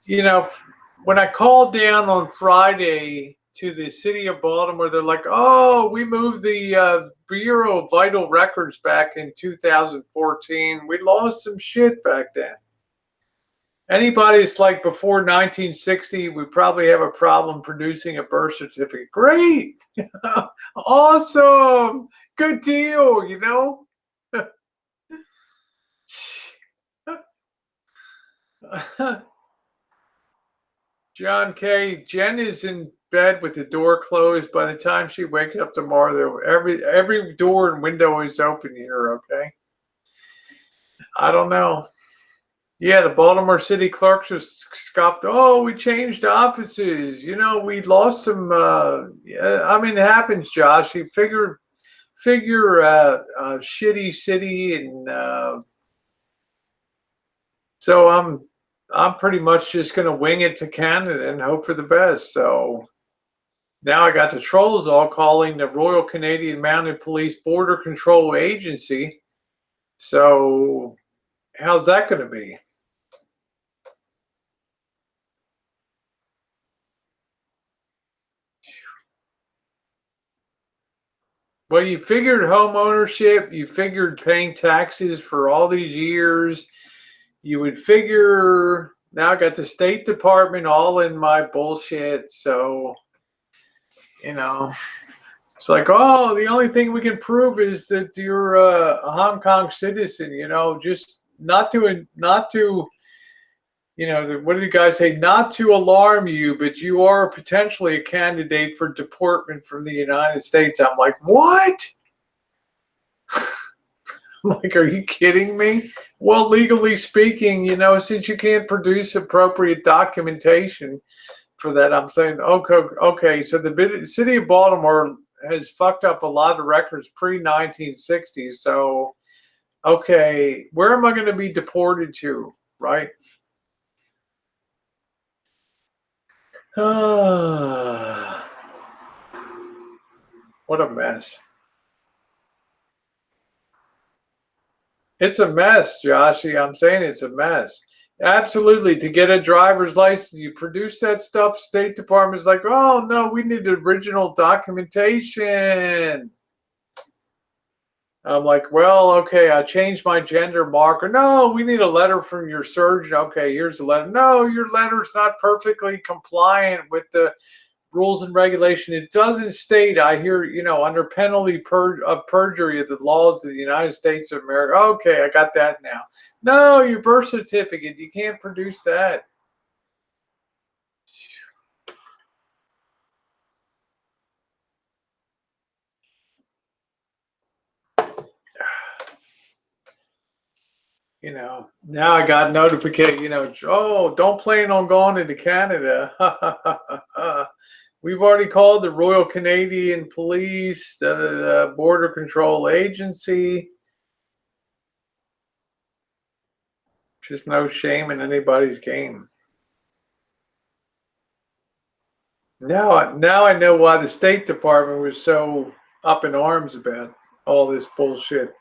You know, when I called down on Friday to the city of Baltimore, they're like, oh, we moved the Bureau of Vital Records back in 2014. We lost some shit back then. Anybody's like before 1960, we probably have a problem producing a birth certificate. Great. Awesome. Good deal, you know? John K. Jen is in bed with the door closed. By the time she wakes up tomorrow, every door and window is open here, okay? I don't know. Yeah, the Baltimore City clerks just scoffed. Oh, we changed offices. You know, we lost some. Yeah, I mean, it happens, Josh. You figure shitty city, and so I'm pretty much just gonna wing it to Canada and hope for the best. So now I got the trolls all calling the Royal Canadian Mounted Police Border Control Agency. So how's that going to be? Well, you figured home ownership, you figured paying taxes for all these years. You would figure now I got the State Department all in my bullshit. So, you know, it's like, oh, the only thing we can prove is that you're a Hong Kong citizen, you know, just not to, you know, what did the guy say? Not to alarm you, but you are potentially a candidate for deportment from the United States. I'm like, what? I'm like, are you kidding me? Well, legally speaking, you know, since you can't produce appropriate documentation for that, I'm saying, okay. So the city of Baltimore has fucked up a lot of records pre-1960s. So, okay, where am I going to be deported to, right? What a mess. It's a mess, Joshy. I'm saying it's a mess. Absolutely. To get a driver's license, you produce that stuff. State Department's like, oh, no, we need original documentation. I'm like, well, okay, I changed my gender marker. No, we need a letter from your surgeon. Okay, here's the letter. No, your letter's not perfectly compliant with the rules and regulation. It doesn't state, I hear, you know, under penalty of perjury of the laws of the United States of America. Okay, I got that now. No, your birth certificate, you can't produce that. You know, now I got notification, you know, oh, don't plan on going into Canada. We've already called the Royal Canadian Police, the Border Control Agency. Just no shame in anybody's game. Now I know why the State Department was so up in arms about all this bullshit.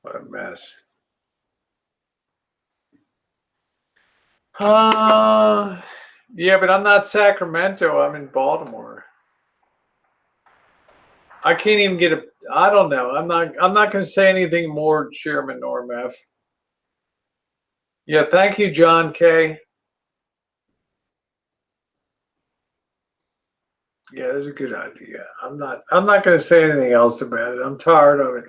What a mess. Yeah, but I'm not Sacramento. I'm in Baltimore. I can't even get a. I don't know. I'm not going to say anything more, Chairman Norm F. Yeah, thank you, John K. Yeah, it was a good idea. I'm not going to say anything else about it. I'm tired of it.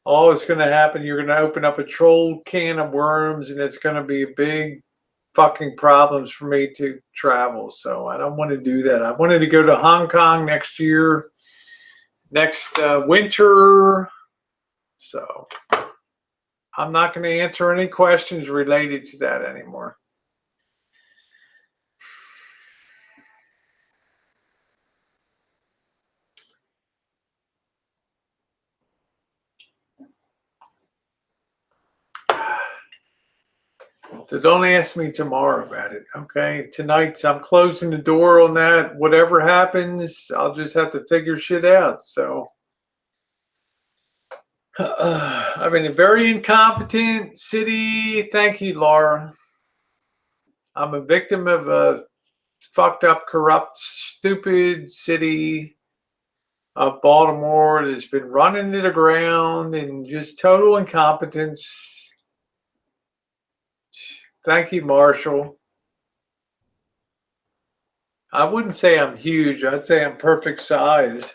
All that's going to happen, you're going to open up a troll can of worms, and it's going to be a big fucking problems for me to travel. So I don't want to do that. I wanted to go to Hong Kong next year, next winter. So I'm not going to answer any questions related to that anymore. So don't ask me tomorrow about it, okay? Tonight, I'm closing the door on that. Whatever happens, I'll just have to figure shit out. So, I mean, a very incompetent city. Thank you, Laura. I'm a victim of a fucked up, corrupt, stupid city of Baltimore that's been run into the ground and just total incompetence. Thank you, Marshall. I wouldn't say I'm huge. I'd say I'm perfect size.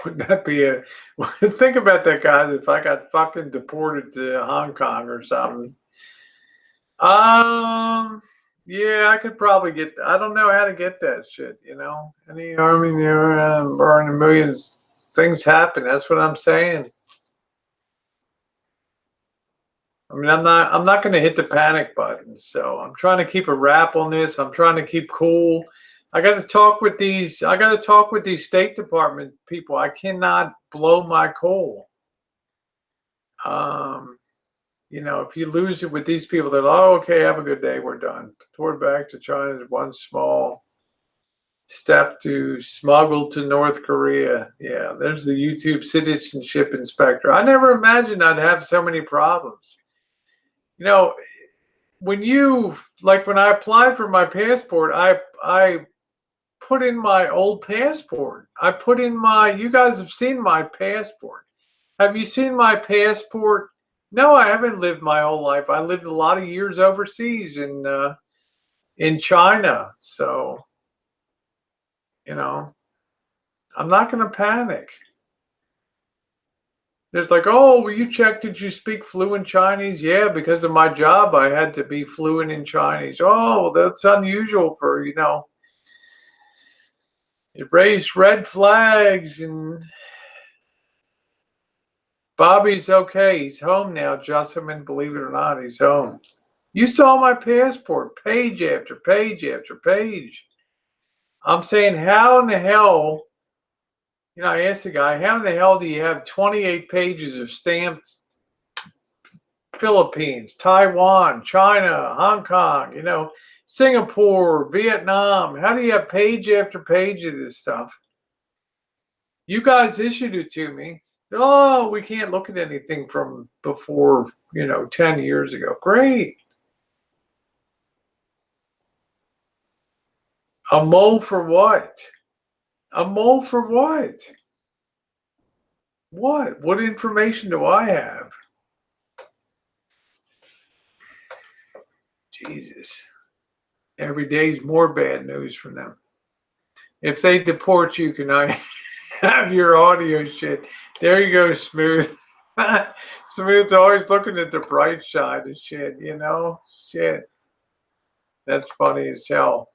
Wouldn't that be a think about that, guys, if I got fucking deported to Hong Kong or something. Yeah, I could probably get, I don't know how to get that shit, you know. Any army near burning millions, things happen. That's what I'm saying. I mean, I'm not going to hit the panic button. So I'm trying to keep a wrap on this. I'm trying to keep cool. I got to talk with these State Department people. I cannot blow my cool. You know, if you lose it with these people, they're like, oh, okay, have a good day, we're done. Toward back to China is one small step to smuggle to North Korea. Yeah, there's the YouTube citizenship inspector. I never imagined I'd have so many problems. You know, when I applied for my passport, I put in my old passport. I put in you guys have seen my passport. Have you seen my passport? No, I haven't lived my whole life. I lived a lot of years overseas in China. So, you know, I'm not going to panic. There's like, oh, will you check, did you speak fluent Chinese? Yeah, because of my job, I had to be fluent in Chinese. Oh, that's unusual for, you know, it raised red flags. And Bobby's okay. He's home now, Jessamine, believe it or not, he's home. You saw my passport, page after page after page. I'm saying, how in the hell, you know, I asked the guy, how in the hell do you have 28 pages of stamped Philippines, Taiwan, China, Hong Kong, you know, Singapore, Vietnam? How do you have page after page of this stuff? You guys issued it to me. Oh, we can't look at anything from before, you know, 10 years ago. Great. A mole for what? A mole for what? What? What information do I have? Jesus. Every day's more bad news from them. If they deport you, can I have your audio shit? There you go, Smooth. Smooth always looking at the bright side of shit, you know? Shit. That's funny as hell.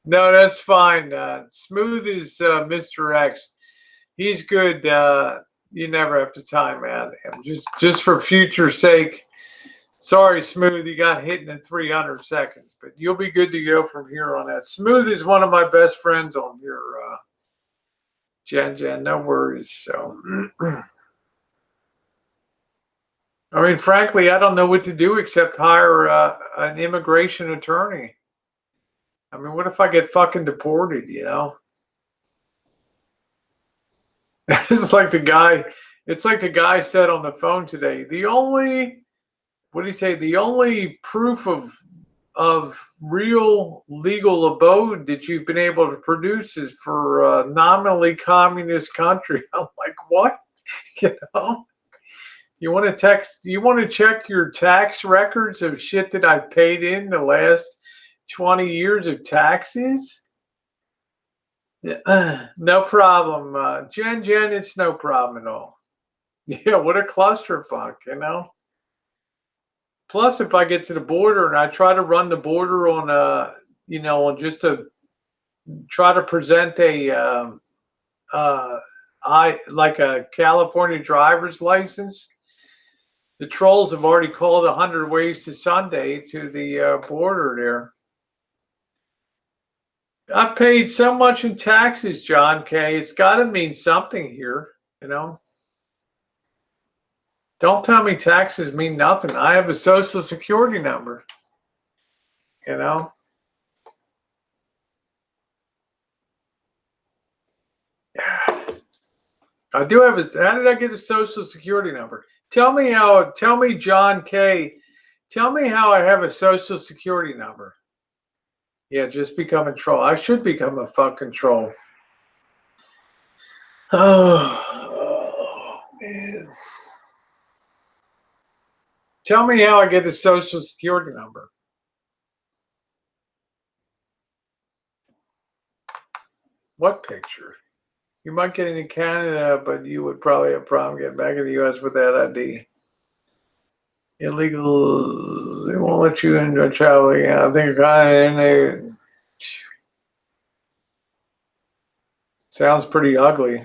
No, that's fine. Smooth is Mr. X. He's good. You never have to time out him. Just for future sake. Sorry, Smooth, you got hit in the 300 seconds, but you'll be good to go from here on out. Smooth is one of my best friends on here, Jen, no worries. So, I mean, frankly, I don't know what to do except hire an immigration attorney. I mean, what if I get fucking deported, you know? It's like the guy said on the phone today, what did he say? The only proof of real legal abode that you've been able to produce is for a nominally communist country. I'm like, what? You know? You want to check your tax records of shit that I've paid in the last 20 years of taxes? No problem. Jen, it's no problem at all. Yeah, what a clusterfuck, you know? Plus, if I get to the border and I try to run the border on you know, just to try to present like a California driver's license, the trolls have already called 100 Ways to Sunday to the border there. I've paid so much in taxes, John K. It's got to mean something here, you know. Don't tell me taxes mean nothing. I have a social security number, you know. I do have how did I get a social security number? Tell me, John K. Tell me how I have a social security number. Yeah, just become a troll. I should become a fucking troll. Oh man. Tell me how I get a social security number. What picture? You might get into Canada, but you would probably have a problem getting back in the U.S. with that ID. Illegal, they won't let you into traveling. I think they sounds pretty ugly.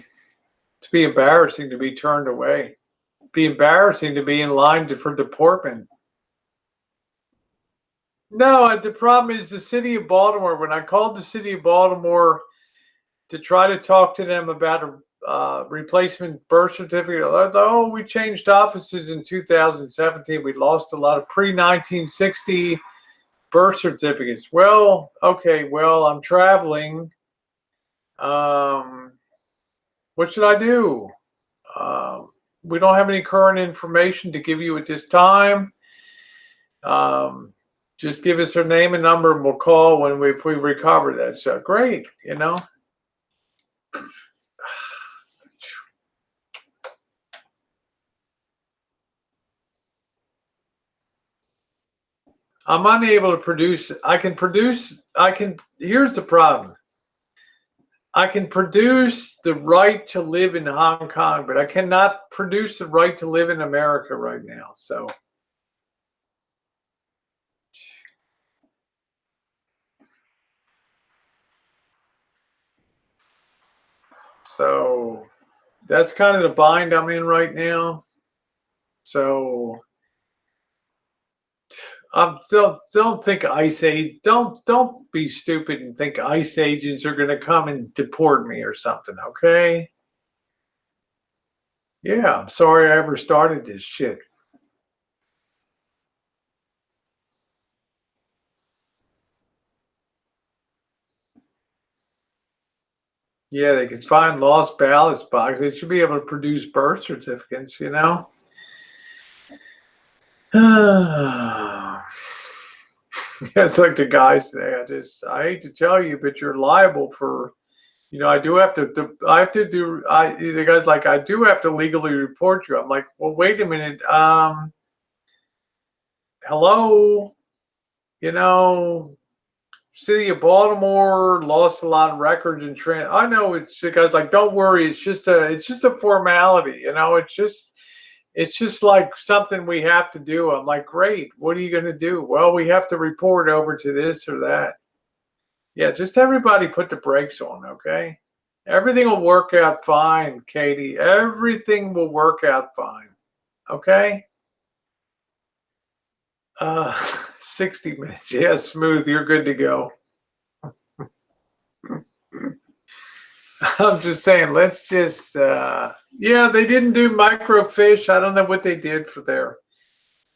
It's be embarrassing to be turned away. Be embarrassing to be in line for deportment. No, the problem is the city of Baltimore. When I called the city of Baltimore to try to talk to them about a replacement birth certificate, oh, we changed offices in 2017. We lost a lot of pre-1960 birth certificates. Well, okay, well, I'm traveling. What should I do? We don't have any current information to give you at this time. Just give us her name and number and we'll call if we recover that. So great, you know. I'm unable to produce. Here's the problem. I can produce the right to live in Hong Kong, but I cannot produce the right to live in America right now. So that's kind of the bind I'm in right now. So don't think don't be stupid and think ICE agents are going to come and deport me or something, okay? Yeah, I'm sorry I ever started this shit. Yeah, they could find lost ballot boxes. They should be able to produce birth certificates, you know? It's like the guys today. I hate to tell you, but you're liable for, you know, the guy's like, I do have to legally report you. I'm like, well, wait a minute. Hello, you know, city of Baltimore lost a lot of records and I know it's the guy's like, don't worry. It's just a formality. You know, it's just like something we have to do. I'm like, great. What are you going to do? Well, we have to report over to this or that. Yeah, just everybody put the brakes on, okay? Everything will work out fine, Katie. Everything will work out fine, okay? 60 minutes. Yeah, smooth. You're good to go. I'm just saying, let's just, yeah, they didn't do microfiche. I don't know what they did for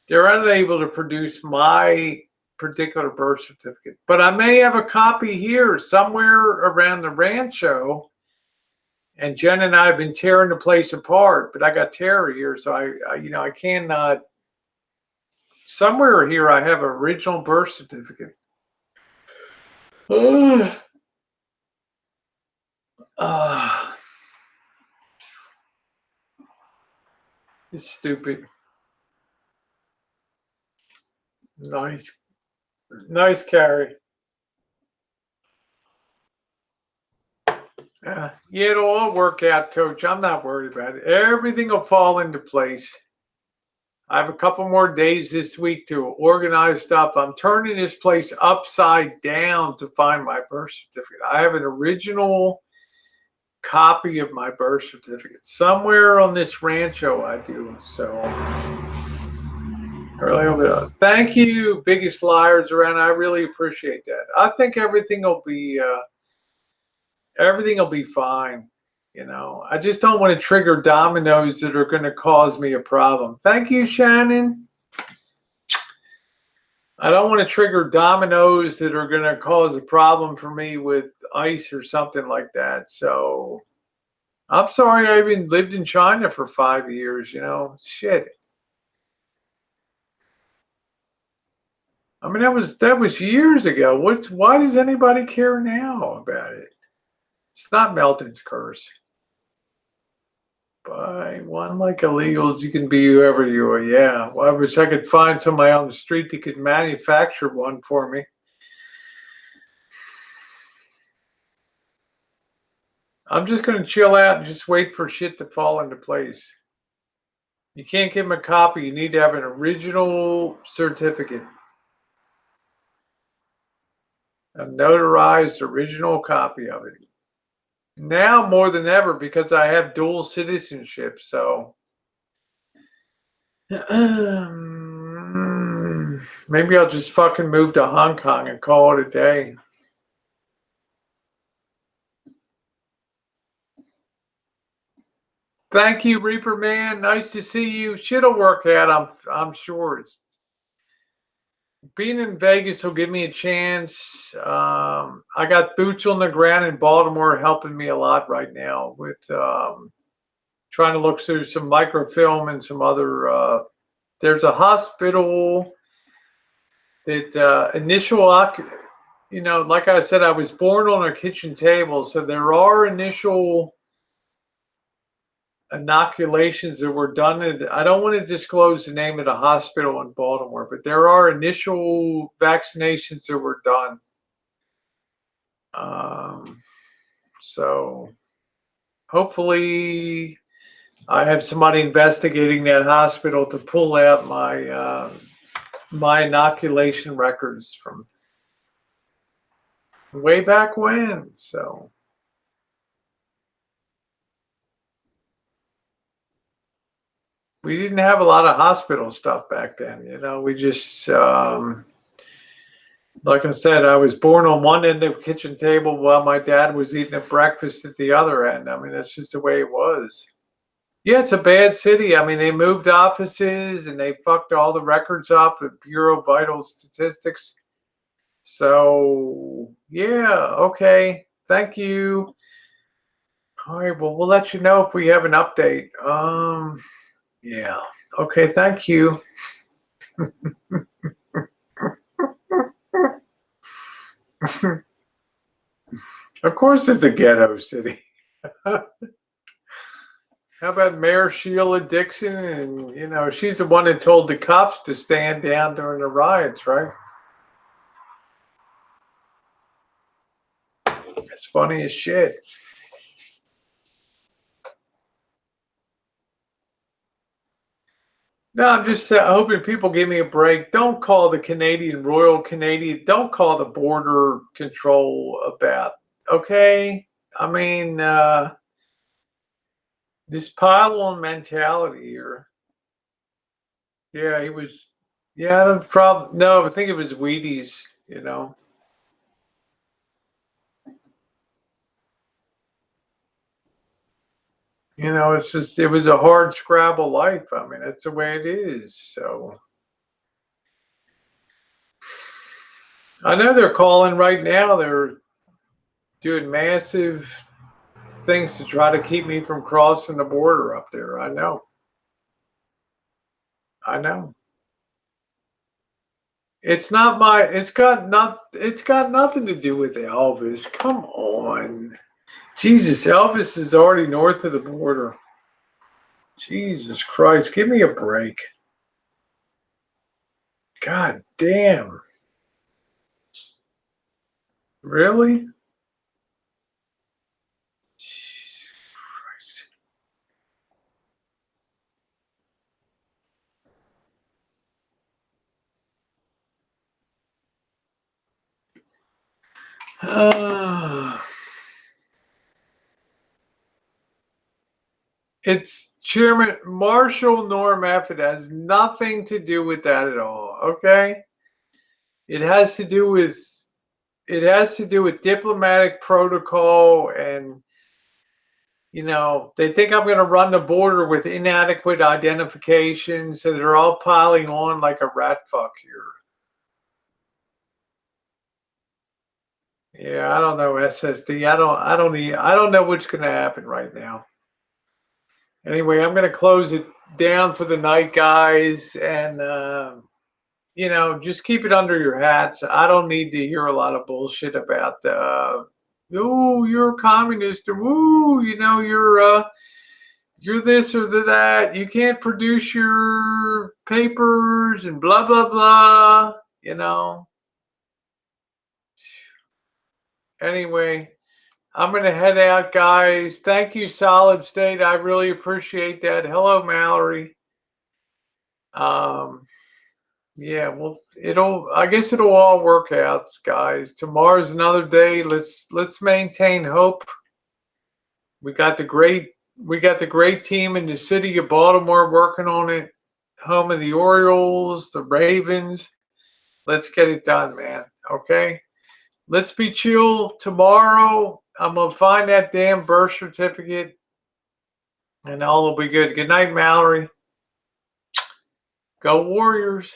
they're unable to produce my particular birth certificate, but I may have a copy here somewhere around the Rancho. And Jen and I have been tearing the place apart, but I got Tera here, so I cannot. Somewhere here, I have an original birth certificate. It's stupid. Nice carry. Yeah, it'll all work out, Coach. I'm not worried about it. Everything will fall into place. I have a couple more days this week to organize stuff. I'm turning this place upside down to find my birth certificate. I have an original copy of my birth certificate somewhere on this Rancho. I do. So thank you, biggest liars around. I really appreciate that. I think everything will be fine. You know, I just don't want to trigger dominoes that are going to cause me a problem. Thank you, Shannon. I don't want to trigger dominoes that are going to cause a problem for me with ICE or something like that. So I'm sorry I even lived in China for 5 years, you know, shit. I mean, that was years ago. Why does anybody care now about it? It's not Melton's curse. Buy one like illegals, you can be whoever you are. Yeah. Well, I wish I could find somebody on the street that could manufacture one for me. I'm just going to chill out and just wait for shit to fall into place. You can't give them a copy. You need to have an original certificate. A notarized original copy of it. Now more than ever, because I have dual citizenship, so maybe I'll just fucking move to Hong Kong and call it a day. Thank you, Reaper Man. Nice to see you. Shit'll work out. I'm sure. It's being in Vegas will give me a chance. I got boots on the ground in Baltimore helping me a lot right now with trying to look through some microfilm and some other. There's a hospital that like I said, I was born on a kitchen table, so there are initial inoculations that were done. I don't want to disclose the name of the hospital in Baltimore, but there are initial vaccinations that were done. So hopefully I have somebody investigating that hospital to pull out my my inoculation records from way back when. So we didn't have a lot of hospital stuff back then. We just, like I said, I was born on one end of the kitchen table while my dad was eating a breakfast at the other end. I mean, that's just the way it was. Yeah, it's a bad city. I mean, they moved offices and they fucked all the records up at Bureau of Vital Statistics. So, yeah, okay. Thank you. All right, well, we'll let you know if we have an update. Yeah. Okay, thank you. Of course it's a ghetto city. How about Mayor Sheila Dixon? And, she's the one that told the cops to stand down during the riots, right? It's funny as shit. No, I'm just hoping people give me a break. Don't call the Royal Canadian. Don't call the border control about, okay? I mean, this pile-on mentality here. Yeah, he was. Yeah, no, I think it was Wheaties. It's just, it was a hard scrabble life. I mean, that's the way it is. So I know they're calling right now. They're doing massive things to try to keep me from crossing the border up there. I know. It's got nothing to do with Elvis. Come on. Jesus, Elvis is already north of the border. Jesus Christ, give me a break. God damn. Really? Jesus Christ. It's Chairman Marshall Norm F. It has nothing to do with that at all. Okay? It has to do with diplomatic protocol, and they think I'm going to run the border with inadequate identification, so they're all piling on like a rat fuck here. Yeah, I don't know SSD. I don't know what's going to happen right now. Anyway, I'm going to close it down for the night, guys, and just keep it under your hats. I don't need to hear a lot of bullshit about oh, you're a communist, or ooh, you're this or that. You can't produce your papers and blah blah blah. Anyway, I'm going to head out, guys. Thank you, Solid State. I really appreciate that. Hello, Mallory. Yeah, well, I guess it'll all work out, guys. Tomorrow's another day. Let's maintain hope. We got the great team in the city of Baltimore working on it. Home of the Orioles, the Ravens. Let's get it done, man. Okay? Let's be chill. Tomorrow, I'm going to find that damn birth certificate and all will be good. Good night, Mallory. Go Warriors.